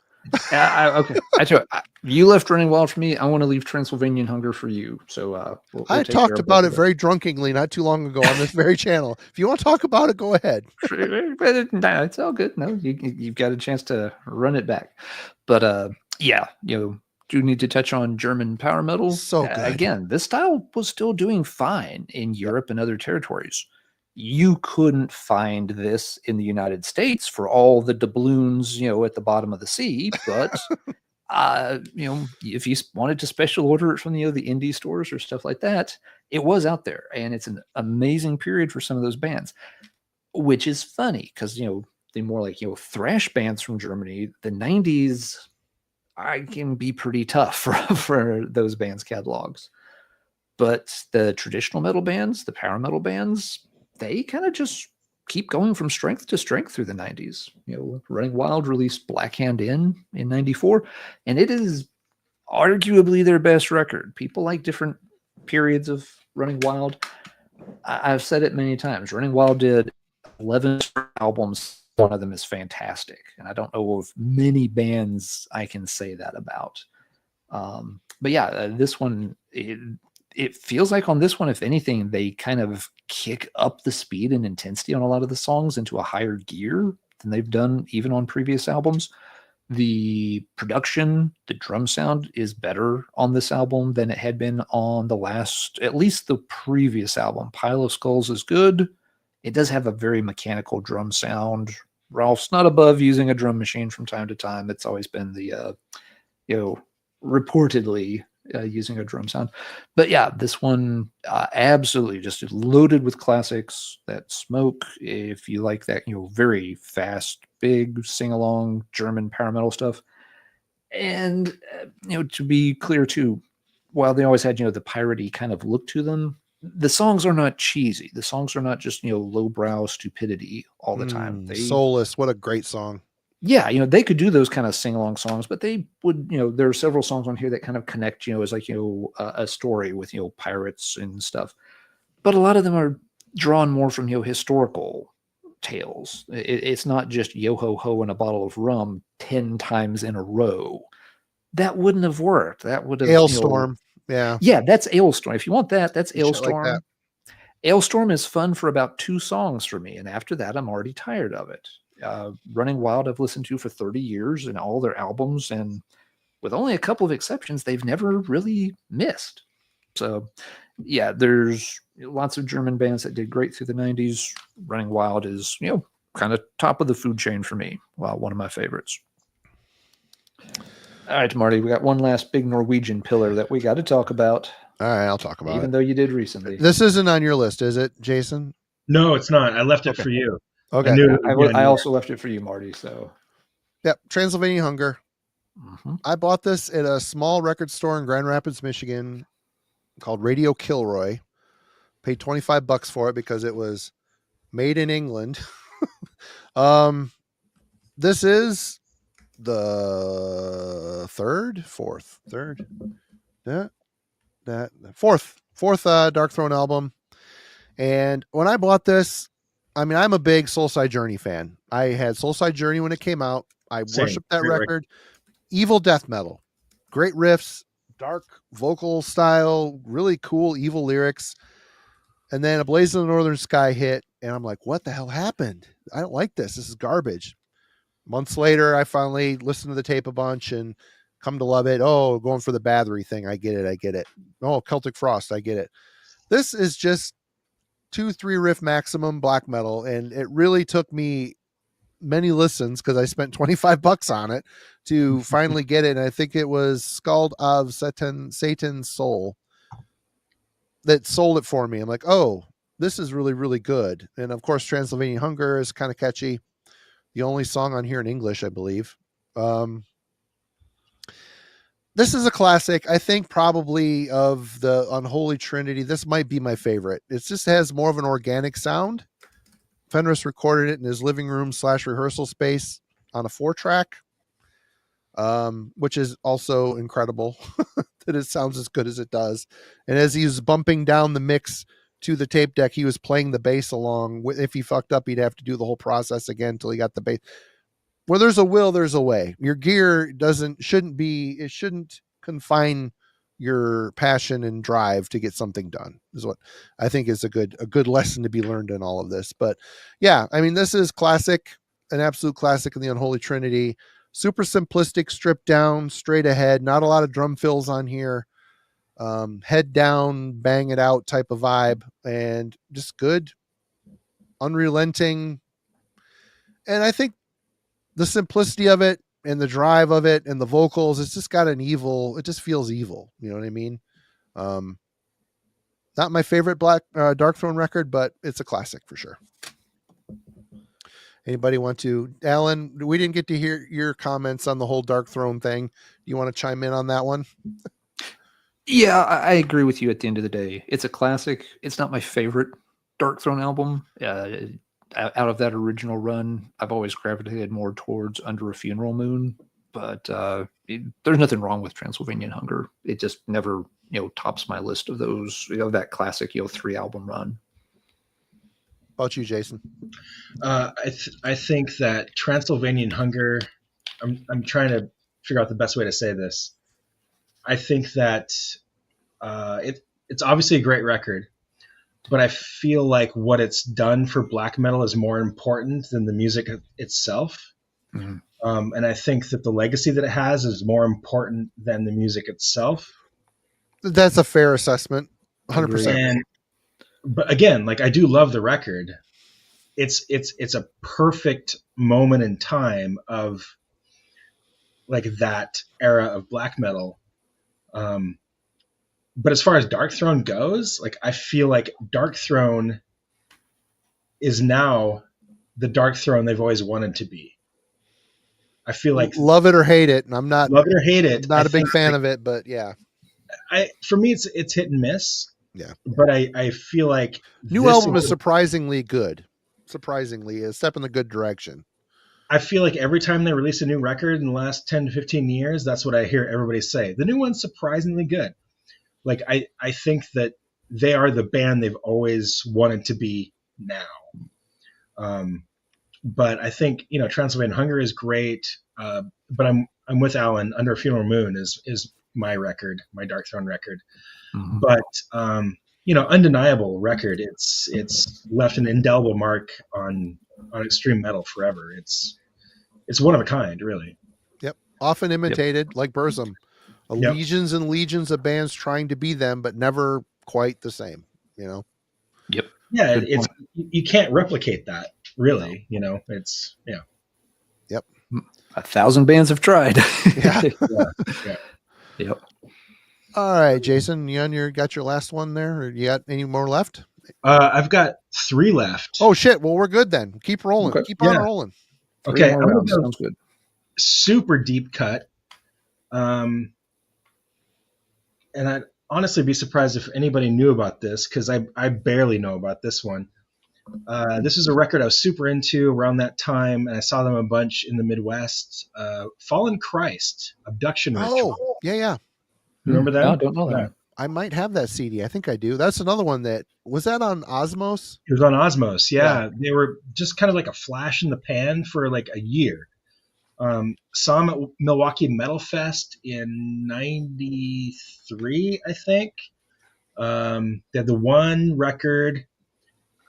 Okay. I tell you left Running Wild for me. I want to leave Transylvanian Hunger for you. So we'll I talked about it very drunkenly not too long ago on this very channel. If you want to talk about it, go ahead. It's all good. No, you've got a chance to run it back. But yeah, do need to touch on German power metal. So good. Again, this style was still doing fine in Europe and other territories. You couldn't find this in the United States for all the doubloons, at the bottom of the sea. But, if you wanted to special order it from, the indie stores or stuff like that, it was out there. And it's an amazing period for some of those bands, which is funny because, the more like, thrash bands from Germany, the 90s, I can be pretty tough for those bands' catalogs. But the traditional metal bands, the power metal bands, they kind of just keep going from strength to strength through the 90s. Running Wild released Black Hand in 94, and it is arguably their best record. People like different periods of Running Wild. I've said it many times. Running Wild did 11 albums. One of them is fantastic, and I don't know of many bands I can say that about. But yeah, this one, it feels like on this one, if anything, they kind of kick up the speed and intensity on a lot of the songs into a higher gear than they've done even on previous albums. The production, the drum sound is better on this album than it had been on at least the previous album. Pile of Skulls is good. It does have a very mechanical drum sound. Ralph's not above using a drum machine from time to time. It's always been the, reportedly using a drum sound. But yeah, this one absolutely just loaded with classics. That Smoke, if you like that, very fast, big, sing-along German power metal stuff. And, to be clear too, while they always had, the piratey kind of look to them, the songs are not cheesy. The songs are not just, lowbrow stupidity all the time. Soulless, what a great song. Yeah, they could do those kind of sing-along songs, but they would, there are several songs on here that kind of connect, as like, a story with, pirates and stuff. But a lot of them are drawn more from, historical tales. It's not just yo-ho-ho and a bottle of rum 10 times in a row. That wouldn't have worked. That would have... Ailstorm. Yeah. Yeah, that's Ailstorm. If you want that, that's Ailstorm. Like that. Ailstorm is fun for about 2 songs for me, and after that, I'm already tired of it. Running Wild I've listened to for 30 years and all their albums, and with only a couple of exceptions, they've never really missed. So yeah, there's lots of German bands that did great through the 90s. Running Wild is, kind of top of the food chain for me. Well, one of my favorites. All right, Marty, we got one last big Norwegian pillar that we got to talk about. All right, I'll talk about it. Even though you did recently. This isn't on your list, is it, Jason? No, it's not. I left it for you. Okay. I also left it for you, Marty. So, yep, Transylvanian Hunger. Mm-hmm. I bought this at a small record store in Grand Rapids, Michigan, called Radio Kilroy. Paid $25 for it because it was made in England. This is the fourth Dark Throne album. And when I bought this, I mean, I'm a big Soulside Journey fan. I had Soulside Journey when it came out. I worshiped that record. Evil death metal, great riffs, dark vocal style, really cool evil lyrics. And then A Blaze in the Northern Sky hit, and I'm like, what the hell happened? I don't like this. This is garbage. Months later, I finally listened to the tape a bunch and come to love it. Oh, going for the Bathory thing. I get it. Oh, Celtic Frost. I get it. This is just 2-3 riff maximum black metal, and it really took me many listens because I spent $25 on it to finally get it. And I think it was Scald of Satan's Soul that sold it for me. I'm like, oh, this is really, really good. And of course, Transylvanian Hunger is kind of catchy. The only song on here in English, I believe. This is a classic. I think probably of the Unholy Trinity, this might be my favorite. It just has more of an organic sound. Fenris recorded it in his living room / rehearsal space on a 4-track, which is also incredible that it sounds as good as it does. And as he was bumping down the mix to the tape deck, he was playing the bass along. If he fucked up, he'd have to do the whole process again until he got the bass. Where there's a will, there's a way. Your gear shouldn't confine your passion and drive to get something done, is what I think is a good lesson to be learned in all of this. But yeah, I mean, this is classic, an absolute classic in the Unholy Trinity. Super simplistic, stripped down, straight ahead, not a lot of drum fills on here. Head down, bang it out type of vibe, and just good, unrelenting. And I think the simplicity of it and the drive of it and the vocals, it's just got it just feels evil. You know what I mean? Not my favorite Dark Throne record, but it's a classic for sure. Anybody want to, Alan, we didn't get to hear your comments on the whole Dark Throne thing. You want to chime in on that one? Yeah, I agree with you at the end of the day. It's a classic. It's not my favorite Dark Throne album. Out of that original run, I've always gravitated more towards Under a Funeral Moon, but there's nothing wrong with Transylvanian Hunger. It just never, tops my list of those, that classic, 3-album run. How about you, Jason? I think that Transylvanian Hunger, I'm trying to figure out the best way to say this. I think that it's obviously a great record, but I feel like what it's done for black metal is more important than the music itself. Mm-hmm. And I think that the legacy that it has is more important than the music itself. That's a fair assessment. 100%. But again, I do love the record. It's a perfect moment in time of that era of black metal. But as far as Dark Throne goes, I feel like Dark Throne is now the Dark Throne they've always wanted to be. I feel like love it or hate it, and I'm not love it or hate it. Not a big fan of it, but yeah. For me, it's hit and miss. Yeah, but I feel like new album is surprisingly good. Surprisingly, a step in the good direction. I feel like every time they release a new record in the last 10 to 15 years, that's what I hear everybody say. The new one's surprisingly good. I think that they are the band they've always wanted to be now. But I think, Transylvanian Hunger is great. But I'm with Alan. Under a Funeral Moon is my record, my Dark Throne record. Mm-hmm. But, undeniable record. It's left an indelible mark on extreme metal forever. It's one of a kind, really. Yep. Often imitated, like Burzum. Legions and legions of bands trying to be them, but never quite the same, Yep. Yeah, you can't replicate that, really. No. It's Yep. 1,000 bands have tried. Yeah. Yeah. Yep. All right, Jason, you got your last one there? Or you got any more left? I've got 3 left. Oh shit! Well, we're good then. Keep rolling. Okay. Keep on rolling. Okay, sounds good. Super deep cut. And I'd honestly be surprised if anybody knew about this, because I barely know about this one. This is a record I was super into around that time, and I saw them a bunch in the Midwest. Fallen Christ, Abduction Ritual. Oh, yeah. Remember that? No, I don't know that. I might have that CD. I think I do. That's another one was that on Osmos? It was on Osmos, yeah. They were just kind of like a flash in the pan for a year. Saw them at Milwaukee Metal Fest in 93, I think. They had the one record.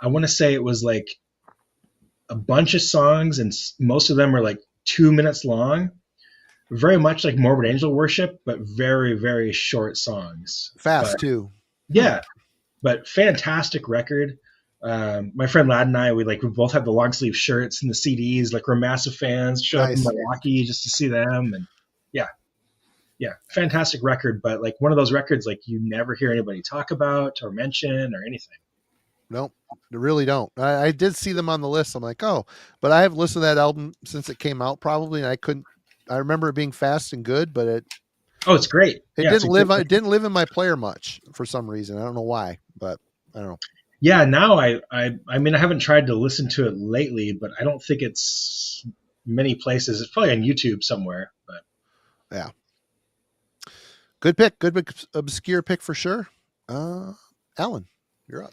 I want to say it was a bunch of songs, and most of them were 2 minutes long. Very much like Morbid Angel Worship, but very, very short songs. Fast, too. Yeah, but fantastic record. My friend Ladd and I, we both have the long sleeve shirts and the CDs. Like, we're massive fans. Show up in Milwaukee just to see them, and yeah, fantastic record. But like one of those records, like you never hear anybody talk about or mention or anything. Nope, they really don't. I did see them on the list. I'm like, oh, but I have listened to that album since it came out, probably, and I remember it being fast and good, but it's great. It didn't live in my player much for some reason. I don't know why, but I don't know. Yeah, now I mean, I haven't tried to listen to it lately, but I don't think it's many places. It's probably on YouTube somewhere, but yeah. Good pick. Good obscure pick for sure. Alan, you're up.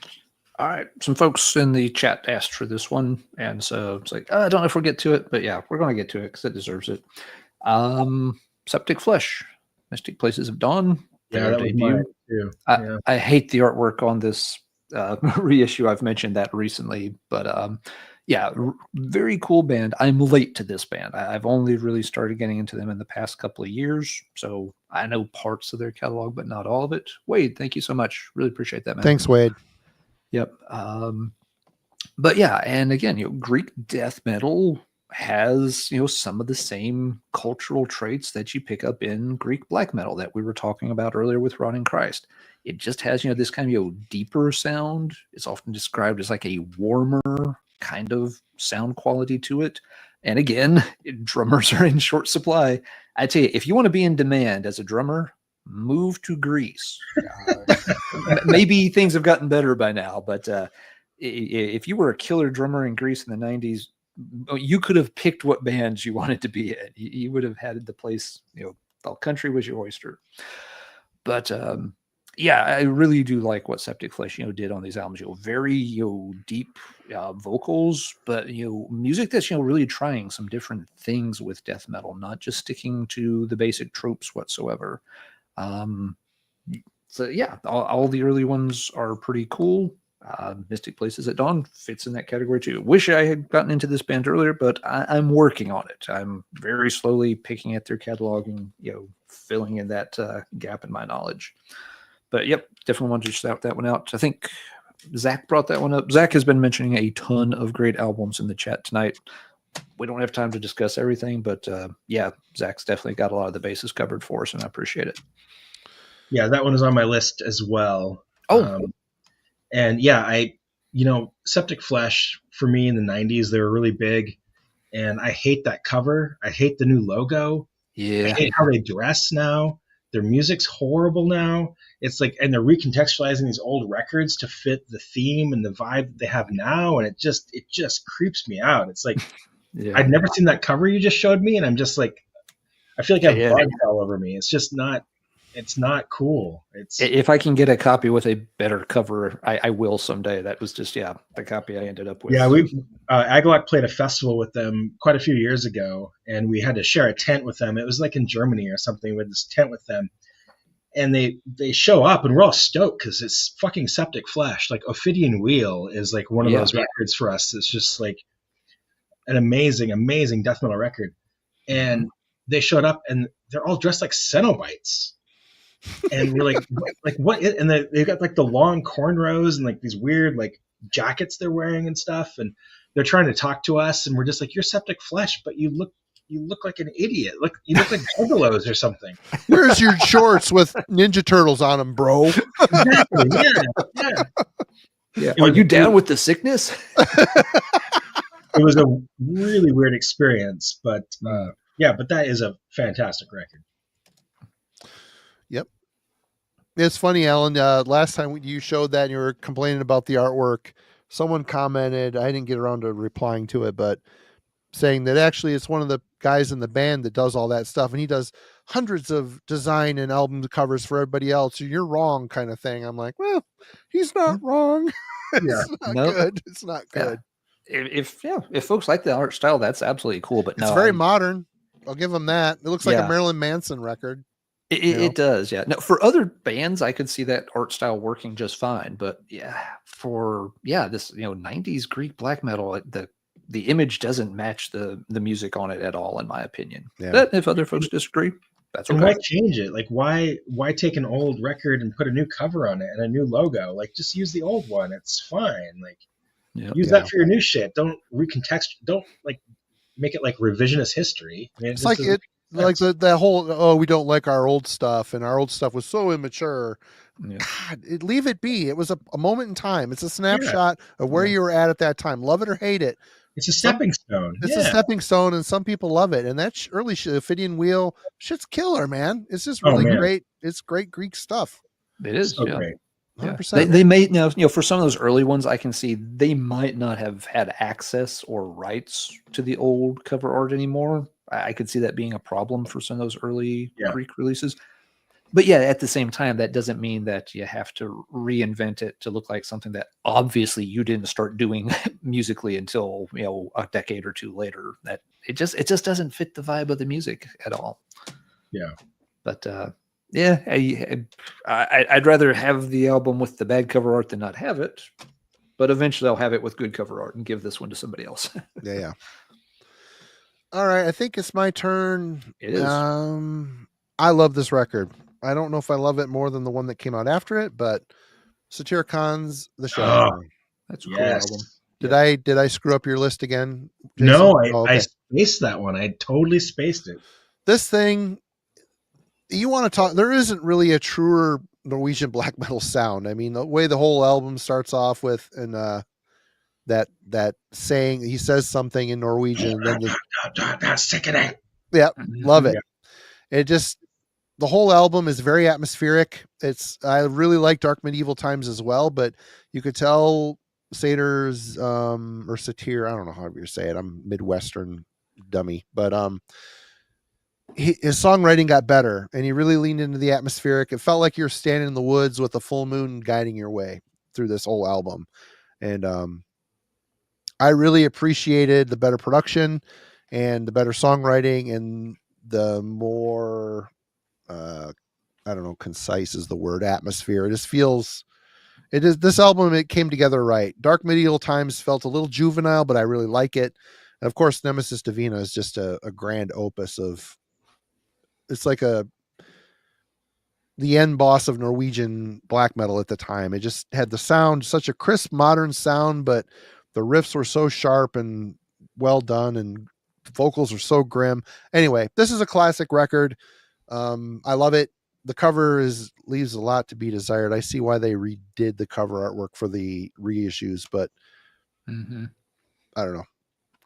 All right. Some folks in the chat asked for this one, and so it's like, I don't know if we'll get to it, but yeah, we're going to get to it because it deserves it. Septicflesh, Mystic Places of Dawn. Yeah, that debut. Was too. I hate the artwork on this reissue. I've mentioned that recently, but yeah, very cool band. I'm late to this band. I've only really started getting into them in the past couple of years, so I know parts of their catalog, but not all of it. Wade, thank you so much. Really appreciate that, man. Thanks, Wade. Yep. But yeah, and again, Greek death metal has, some of the same cultural traits that you pick up in Greek black metal that we were talking about earlier with Rotting Christ. It just has, this kind of, deeper sound. It's often described as like a warmer kind of sound quality to it. And again, drummers are in short supply. I tell you, if you want to be in demand as a drummer, move to Greece. Maybe things have gotten better by now, but if you were a killer drummer in Greece in the 90s, you could have picked what bands you wanted to be in. You would have had the place, the country was your oyster. But yeah, I really do like what Septicflesh, did on these albums. Very, deep vocals, but music that's really trying some different things with death metal, not just sticking to the basic tropes whatsoever. So yeah, all the early ones are pretty cool. Mystic Places at Dawn fits in that category too. Wish I had gotten into this band earlier, but I'm working on it. I'm very slowly picking at their catalog and filling in that gap in my knowledge. But yep, definitely wanted to shout that one out. I think Zach brought that one up. Zach has been mentioning a ton of great albums in the chat tonight. We don't have time to discuss everything, but yeah, Zach's definitely got a lot of the bases covered for us, and I appreciate it. Yeah, that one is on my list as well. Oh, and yeah, Septicflesh for me in the 90s, they were really big, and I hate that cover. I hate the new logo. Yeah, I hate how they dress now. Their music's horrible now. It's like, and they're recontextualizing these old records to fit the theme and the vibe that they have now, and it just creeps me out. It's like I'd never seen that cover you just showed me, and I'm just like, I feel like I have bugs all over me. It's just not. It's not cool. If I can get a copy with a better cover, I will someday. That was just the copy I ended up with. Yeah, we Agalloch played a festival with them quite a few years ago, and we had to share a tent with them. It was like in Germany or something. We had this tent with them, and they show up, and we're all stoked because it's fucking Septicflesh. Like Ophidian Wheel is like one of those records for us. It's just like an amazing, amazing death metal record. And they showed up, and they're all dressed like Cenobites. And we're like what? And they've got like the long cornrows and like these weird like jackets they're wearing and stuff. And they're trying to talk to us, and we're just like, you're Septicflesh, but you look like an idiot. You look like Juggalos or something. Where's your shorts with Ninja Turtles on them, bro? Exactly. Yeah. Are you down with the sickness? It was a really weird experience, but but that is a fantastic record. Yep. It's funny, Alan. Last time you showed that and you were complaining about the artwork, someone commented, I didn't get around to replying to it, but saying that actually it's one of the guys in the band that does all that stuff, and he does hundreds of design and album covers for everybody else. You're wrong, kind of thing. I'm like, well, he's not wrong. It's not good. It's not good. If folks like the art style, that's absolutely cool. But it's very modern. I'll give them that. It looks like a Marilyn Manson record. It does, yeah. No, for other bands, I could see that art style working just fine. But for this 90s Greek black metal, the image doesn't match the music on it at all, in my opinion. Yeah. But if other folks disagree, that's okay. And why change it? Like, why take an old record and put a new cover on it and a new logo? Like, just use the old one. It's fine. Like, Yeah. Use that for your new shit. Don't don't like make it like revisionist history. I mean, It's like it, like the whole, we don't like our old stuff, and our old stuff was so immature. Yeah. God, leave it be. It was a moment in time. It's a snapshot of where you were at that time. Love it or hate it. It's a stepping stone. It's a stepping stone, and some people love it. And that early Ophidian Wheel, shit's killer, man. It's just really great. It's great Greek stuff. It is. So great. 100%. They may for some of those early ones, I can see they might not have had access or rights to the old cover art anymore. I could see that being a problem for some of those early Greek releases. But yeah, at the same time, that doesn't mean that you have to reinvent it to look like something that obviously you didn't start doing musically until a decade or two later. That it just doesn't fit the vibe of the music at all. Yeah. But yeah, I'd rather have the album with the bad cover art than not have it. But eventually, I'll have it with good cover art and give this one to somebody else. Yeah. All right, I think it's my turn. It is. I love this record. I don't know if I love it more than the one that came out after it, but Satyricon's The Shadow. That's a cool album. Did I screw up your list again, Jason? No, I spaced that one. I totally spaced it. This thing, you want to talk, there isn't really a truer Norwegian black metal sound. I mean, the way the whole album starts off with, and that saying, he says something in Norwegian, and then sickening. Yeah, love it. It just, the whole album is very atmospheric. I really like Dark Medieval Times as well, but you could tell Satyr's or Satyr, I don't know how you say it. I'm Midwestern dummy, but his songwriting got better, and he really leaned into the atmospheric. It felt like you're standing in the woods with a full moon guiding your way through this whole album, and I really appreciated the better production and the better songwriting and the more I don't know, concise is the word, atmosphere. It just feels, this album, it came together right. Dark Medieval Times felt a little juvenile, but I really like it. And of course, Nemesis Divina is just a grand opus of, it's like the end boss of Norwegian black metal at the time. It just had the sound, such a crisp modern sound, but the riffs were so sharp and well done, and vocals are so grim. Anyway, this is a classic record. I love it. The cover leaves a lot to be desired. I see why they redid the cover artwork for the reissues, but I don't know.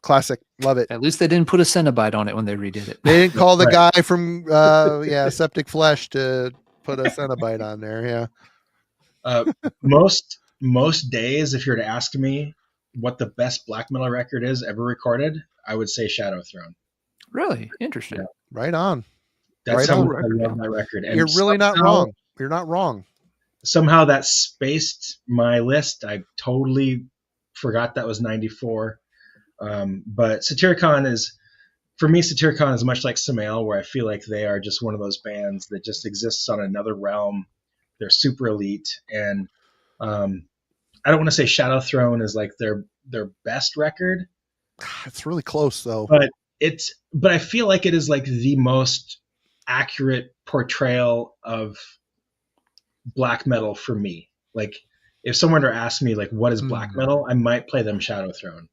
Classic. Love it. At least they didn't put a Cenobite on it when they redid it. They didn't call the guy from Septicflesh to put a Cenobite on there. Yeah. Most days, if you were to ask me what the best black metal record is ever recorded, I would say Shadow Throne. Really? Interesting. Yeah. Right on. That's how I love my record. And you're really not wrong. You're not wrong. Somehow that spaced my list. I totally forgot that was 94. But Satyricon is, for me, Satyricon is much like Samael, where I feel like they are just one of those bands that just exists on another realm. They're super elite. And I don't want to say Shadow Throne is like their best record. It's really close though. But I feel like it is like the most accurate portrayal of black metal for me. Like if someone were to ask me like what is black metal, I might play them Shadow Throne.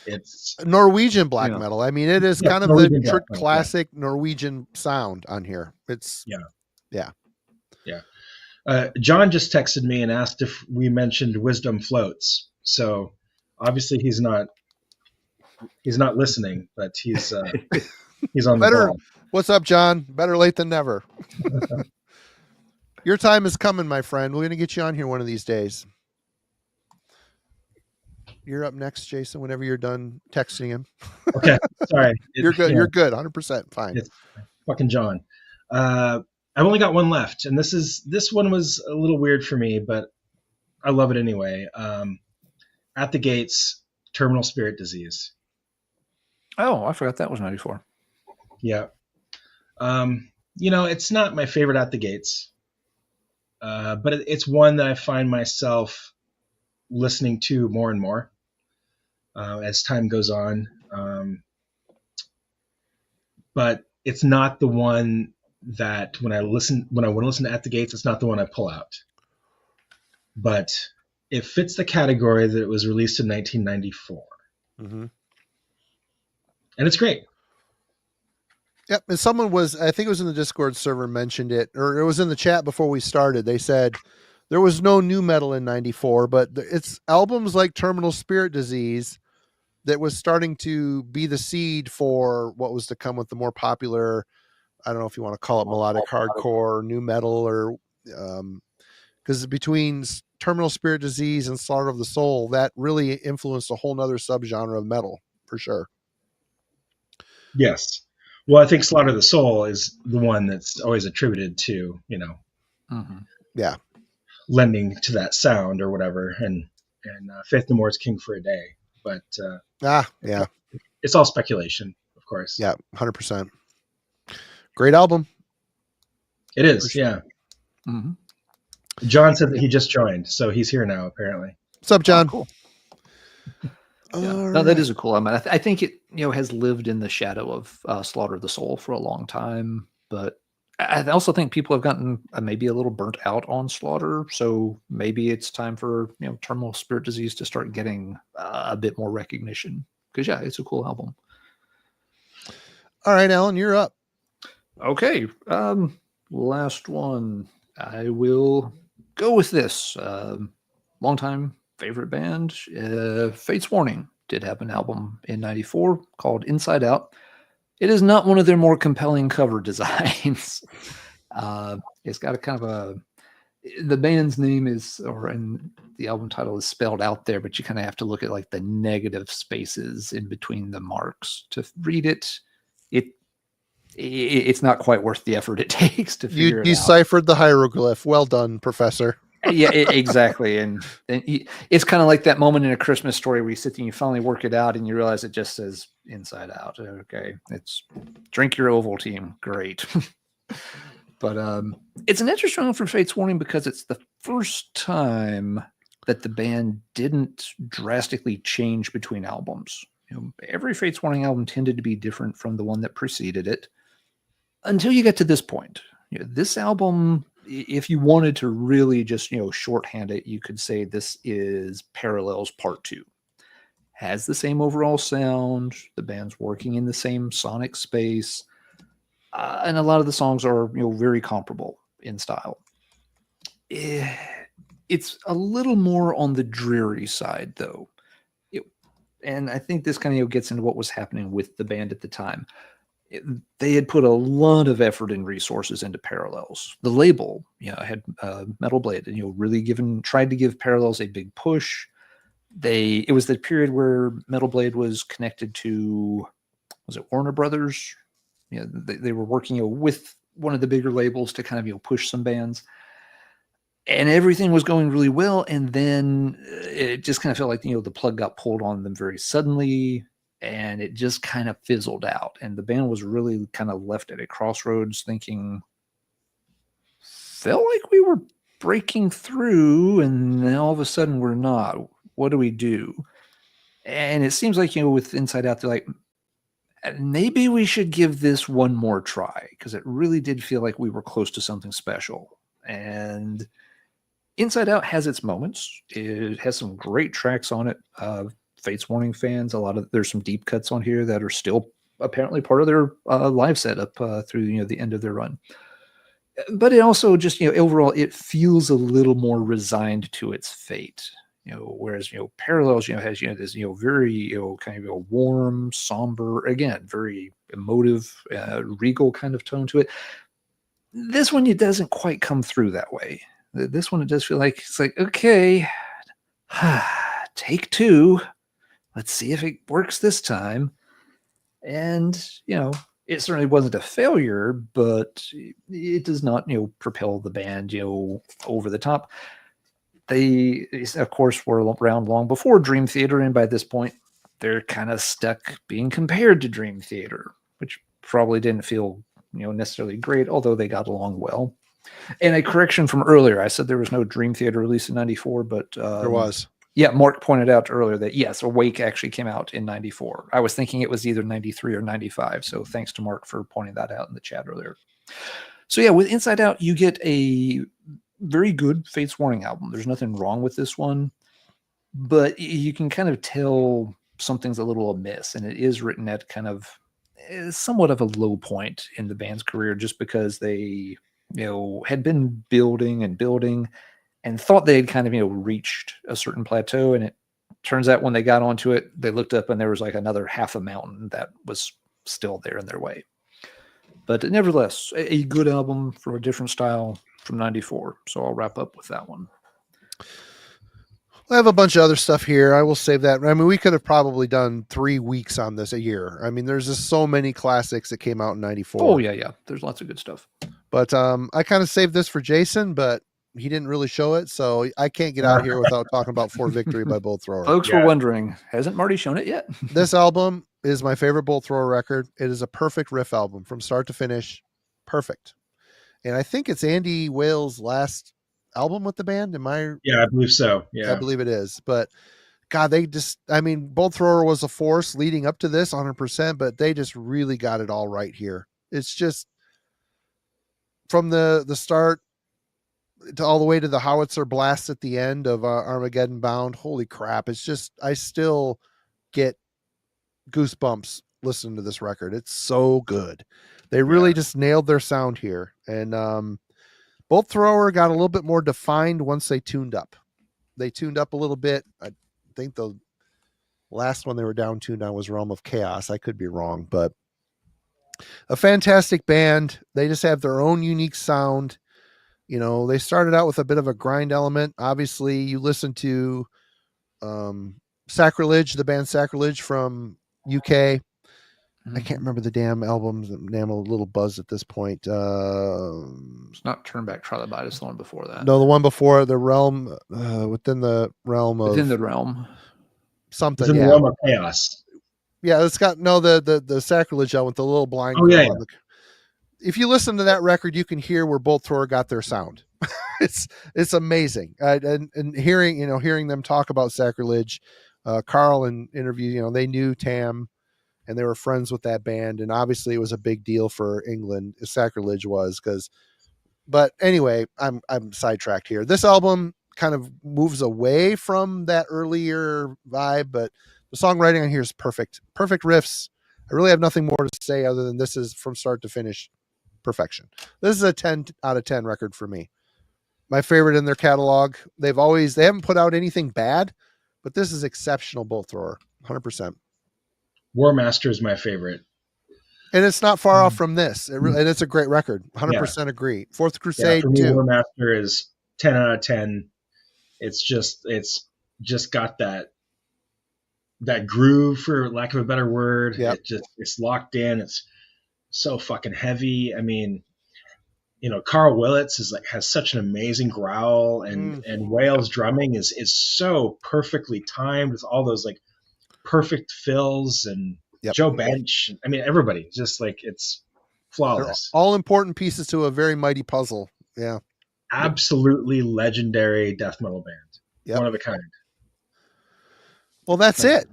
It's Norwegian black metal. I mean, it is kind of Norwegian the classic Norwegian sound on here. It's yeah. John just texted me and asked if we mentioned Wisdom Floats. So obviously he's not listening, but he's on the ball. What's up, John? Better late than never. Your time is coming, my friend. We're going to get you on here one of these days. You're up next, Jason, whenever you're done texting him. Okay. Sorry. You're good. You're good. 100% fine. It's fucking John. I've only got one left, and this one was a little weird for me, but I love it anyway. At the Gates, Terminal Spirit Disease. Oh, I forgot that was 94. Yeah. It's not my favorite At the Gates, but it's one that I find myself listening to more and more as time goes on. But it's not the one that when I want to listen to At the Gates, it's not the one I pull out. But it fits the category that it was released in 1994. Mm-hmm. And it's great. Yep. And someone was, I think it was in the Discord server, mentioned it, or it was in the chat before we started. They said there was no new metal in 94, but it's albums like Terminal Spirit Disease that was starting to be the seed for what was to come with the more popular, I don't know if you want to call it melodic hardcore or new metal, or because between Terminal Spirit Disease and Slaughter of the Soul, that really influenced a whole nother subgenre of metal for sure. Yes. Well, I think Slaughter of the Soul is the one that's always attributed to, Yeah, lending to that sound or whatever. And Faith No More is King for a Day. But yeah, it's all speculation, of course. yeah, 100%. Great album. It is, yeah. Mm-hmm. John said that he just joined, so he's here now, apparently. What's up, John? Oh, cool. No, that is a cool album. I think it has lived in the shadow of Slaughter of the Soul for a long time, but I also think people have gotten maybe a little burnt out on Slaughter, so maybe it's time for Terminal Spirit Disease to start getting a bit more recognition, because yeah, it's a cool album. All right, Alan, you're up. Okay, last one. I will go with this. Longtime favorite band, Fates Warning, did have an album in 94 called Inside Out. It is not one of their more compelling cover designs. It's got a kind of the band's name is, and the album title is spelled out there, but you kind of have to look at like the negative spaces in between the marks to read it. It's not quite worth the effort it takes to figure it out. You deciphered the hieroglyph. Well done, Professor. Yeah, exactly. And it's kind of like that moment in A Christmas Story where you sit there and you finally work it out and you realize it just says Inside Out. Okay, it's drink your Ovaltine. Great. But it's an interesting one for Fates Warning because it's the first time that the band didn't drastically change between albums. Every Fates Warning album tended to be different from the one that preceded it until you get to this point. This album, if you wanted to really just, shorthand it, you could say this is Parallels Part 2. Has the same overall sound. The band's working in the same sonic space. And a lot of the songs are, very comparable in style. It's a little more on the dreary side, though. And I think this kind of gets into what was happening with the band at the time. They had put a lot of effort and resources into Parallels. The label, had Metal Blade, and really tried to give Parallels a big push. It was the period where Metal Blade was connected to, was it Warner Brothers? They were working with one of the bigger labels to kind of push some bands. And everything was going really well. And then it just kind of felt like, the plug got pulled on them very suddenly. And it just kind of fizzled out. And the band was really kind of left at a crossroads thinking, felt like we were breaking through. And then all of a sudden we're not. What do we do? And it seems like, with Inside Out, they're like, maybe we should give this one more try. Because it really did feel like we were close to something special. And Inside Out has its moments. It has some great tracks on it. Fates Warning fans, there's some deep cuts on here that are still apparently part of their live setup through the end of their run. But it also just overall it feels a little more resigned to its fate. Whereas Parallels has this very kind of a warm, somber, again very emotive, regal kind of tone to it. This one it doesn't quite come through that way. This one, it does feel like it's like, okay, take two. Let's see if it works this time. And, it certainly wasn't a failure, but it does not, propel the band, over the top. They, of course, were around long before Dream Theater. And by this point, they're kind of stuck being compared to Dream Theater, which probably didn't feel, necessarily great, although they got along well. And a correction from earlier, I said there was no Dream Theater release in 94, but there was. Yeah, Mark pointed out earlier that yes, Awake actually came out in 94. I was thinking it was either 93 or 95. So thanks to Mark for pointing that out in the chat earlier. So yeah, with Inside Out, you get a very good Fates Warning album. There's nothing wrong with this one. but you can kind of tell something's a little amiss, and it is written at kind of somewhat of a low point in the band's career, just because they, had been building and building and thought they had kind of, reached a certain plateau. And it turns out when they got onto it, they looked up and there was like another half a mountain that was still there in their way. But nevertheless, a good album from a different style from '94. So I'll wrap up with that one. I have a bunch of other stuff here. I will save that. I mean, we could have probably done 3 weeks on this a year. I mean, there's just so many classics that came out in '94. Oh, yeah. There's lots of good stuff. But I kind of saved this for Jason, but he didn't really show it. So I can't get out of here without talking about For Victory by Bolt Thrower. Folks were wondering, hasn't Marty shown it yet? This album is my favorite Bolt Thrower record. It is a perfect riff album from start to finish. Perfect. And I think it's Andy Wales' last album with the band. Yeah, I believe so. Yeah, I believe it is. But God, Bolt Thrower was a force leading up to this 100%, but they just really got it all right here. It's just from the start to all the way to the howitzer blast at the end of Armageddon Bound. Holy crap. It's just, I still get goosebumps listening to this record. It's so good. They really just nailed their sound here. And Bolt Thrower got a little bit more defined once they tuned up. They tuned up a little bit. I think the last one they were down tuned on was Realm of Chaos. I could be wrong, but a fantastic band. They just have their own unique sound. They started out with a bit of a grind element. Obviously, you listen to Sacrilege, the band Sacrilege from UK. I can't remember the damn albums. I'm a little buzzed at this point. It's not Turn Back Trilobite. It's the one before that. No, the one before, the Realm, within the realm of... Within the Realm. Something, Within the Realm of Chaos. Yeah, it's got, the Sacrilege album with the little blind... Oh, yeah. If you listen to that record, you can hear where Bolt Thrower got their sound. It's amazing. And hearing them talk about Sacrilege, Carl in interview, they knew Tam and they were friends with that band. And obviously it was a big deal for England. Sacrilege was but anyway, I'm sidetracked here. This album kind of moves away from that earlier vibe, but the songwriting on here is perfect. Perfect riffs. I really have nothing more to say other than this is from start to finish perfection. This is a 10 out of 10 record for me. My favorite in their catalog. They haven't put out anything bad, but this is exceptional Bolt Thrower. 100%. War Master is my favorite. And it's not far off from this. And it's a great record. 100% agree. Fourth Crusade for me, too. War Master is 10 out of 10. It's just got that groove, for lack of a better word. Yep. It's locked in. It's so fucking heavy. I mean, Carl Willits has such an amazing growl, and Wales drumming is so perfectly timed with all those perfect fills, and Joe Bench. I mean, everybody just it's flawless. They're all important pieces to a very mighty puzzle. Yeah. Absolutely legendary death metal band. Yep. One of a kind. Well, that's it.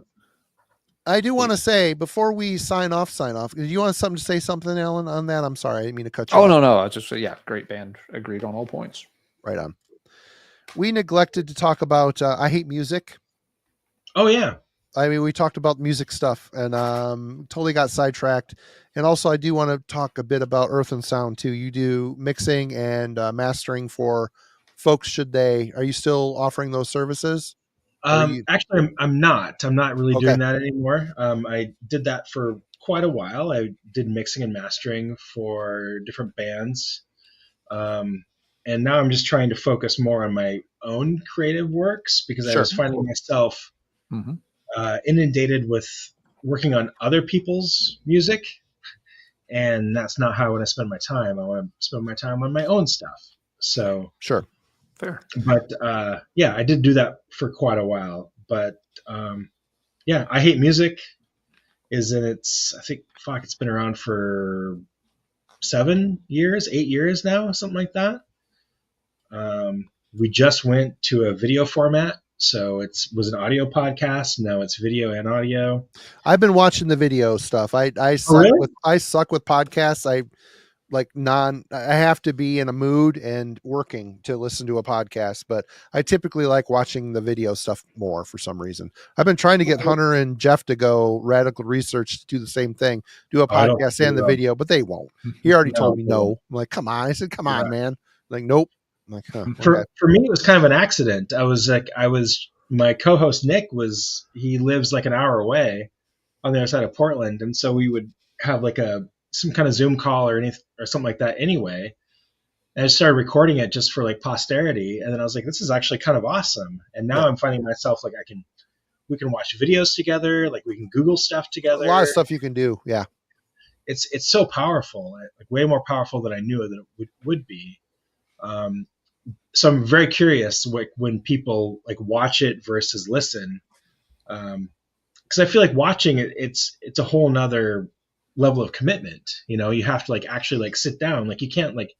I do want to say before we sign off, do you want to say something, Alan, on that? I'm sorry. I didn't mean to cut you off. No. I just great band. Agreed on all points. Right on. We neglected to talk about I Hate Music. Oh, yeah. I mean, we talked about music stuff and totally got sidetracked. And also, I do want to talk a bit about Earth and Sound, too. You do mixing and mastering for folks. Are you still offering those services? Actually, I'm not. I'm not really doing that anymore. I did that for quite a while. I did mixing and mastering for different bands. And now I'm just trying to focus more on my own creative works because I was finding myself inundated with working on other people's music. And that's not how I want to spend my time. I want to spend my time on my own stuff. So sure. Fair. But I did do that for quite a while. But I Hate Music is it's been around for 8 years now, something like that. We just went to a video format, so it was an audio podcast. Now it's video and audio. I've been watching the video stuff. I suck with podcasts. like I have to be in a mood and working to listen to a podcast, but I typically like watching the video stuff more for some reason. I've been trying to get Hunter and Jeff to go Radical Research to do the same thing, do a podcast and the video, but they won't. He already told me no. I'm like, come on. I said, come on, man. Like, nope. I'm like, huh, for okay. me, it was kind of an accident. My co-host Nick he lives like an hour away on the other side of Portland. And so we would have like some kind of Zoom call or anything or something like that anyway. And I started recording it just for like posterity. And then I was like, this is actually kind of awesome. And now I'm finding myself like we can watch videos together. Like we can Google stuff together. A lot of stuff you can do. Yeah. It's so powerful, like way more powerful than I knew that it would be. So I'm very curious when people like watch it versus listen. Cause I feel like watching it, it's a whole nother level of commitment. You know, you have to like actually like sit down. Like you can't like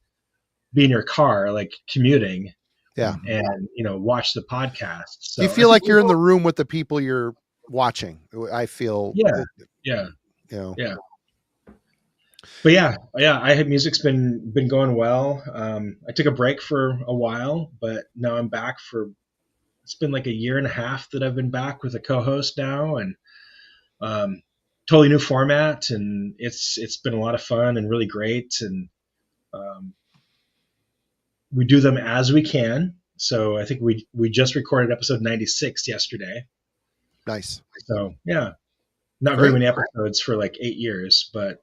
be in your car, like commuting and, watch the podcast. So you feel like you're in the room with the people you're watching. I feel. Yeah. But music's been going well. I took a break for a while, but now I'm back it's been like a year and a half that I've been back with a co-host now, and totally new format, and it's been a lot of fun and really great. And we do them as we can. So I think we just recorded episode 96 yesterday. Nice. So yeah, not very many episodes for like 8 years, but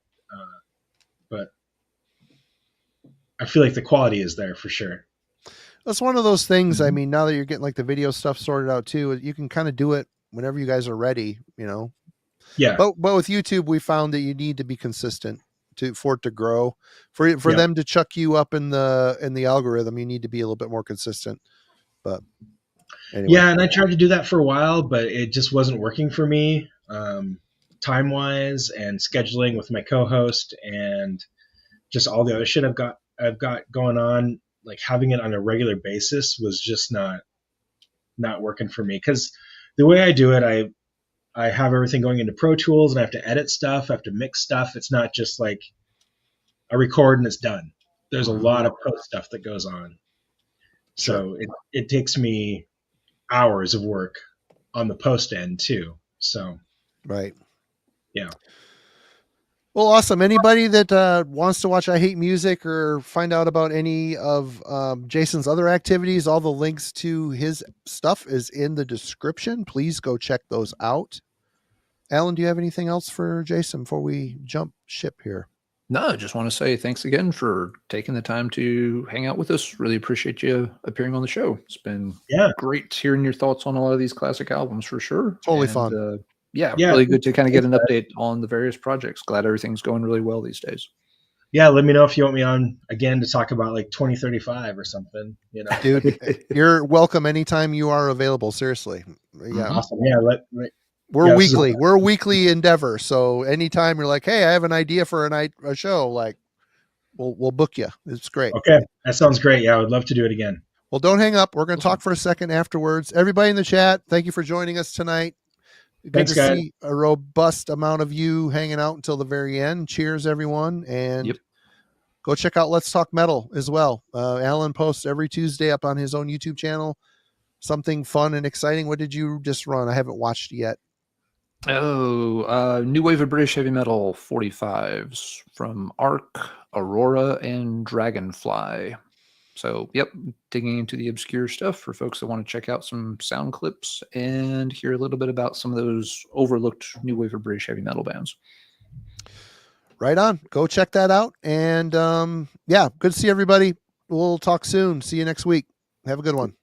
I feel like the quality is there for sure. That's one of those things. I mean, now that you're getting like the video stuff sorted out too, you can kind of do it whenever you guys are ready, Yeah. But with YouTube, we found that you need to be consistent for it to grow, for them to chuck you up in the algorithm. You need to be a little bit more consistent. But anyway. Yeah. And I tried to do that for a while, but it just wasn't working for me. Time wise and scheduling with my co-host and just all the other shit I've got going on, like having it on a regular basis was just not working for me. Cause the way I do it, I have everything going into Pro Tools and I have to edit stuff. I have to mix stuff. It's not just like I record and it's done. There's a lot of post stuff that goes on. So it takes me hours of work on the post end too. So, right. Yeah. Well, awesome. Anybody that wants to watch I Hate Music or find out about any of Jason's other activities, all the links to his stuff is in the description. Please go check those out. Alan, do you have anything else for Jason before we jump ship here? No, I just want to say thanks again for taking the time to hang out with us. Really appreciate you appearing on the show. It's been great hearing your thoughts on a lot of these classic albums for sure. Totally fun. Really good to kind of get an update on the various projects. Glad everything's going really well these days. Yeah, let me know if you want me on again to talk about like 2035 or something. Dude, you're welcome anytime you are available. Seriously. Yeah. Awesome. Yeah. We're weekly. We're a weekly endeavor. So anytime you're like, hey, I have an idea for a show, like we'll book you. It's great. Okay. That sounds great. Yeah, I would love to do it again. Well, don't hang up. We're going to talk for a second afterwards. Everybody in the chat, thank you for joining us tonight. Good to see a robust amount of you hanging out until the very end. Cheers, everyone. And go check out Let's Talk Metal as well. Alan posts every Tuesday up on his own YouTube channel. Something fun and exciting. What did you just run? I haven't watched yet. New Wave of British Heavy Metal 45s from Arc, Aurora, and Dragonfly. So, digging into the obscure stuff for folks that want to check out some sound clips and hear a little bit about some of those overlooked New Wave of British Heavy Metal bands. Right on. Go check that out. And good to see everybody. We'll talk soon. See you next week. Have a good one.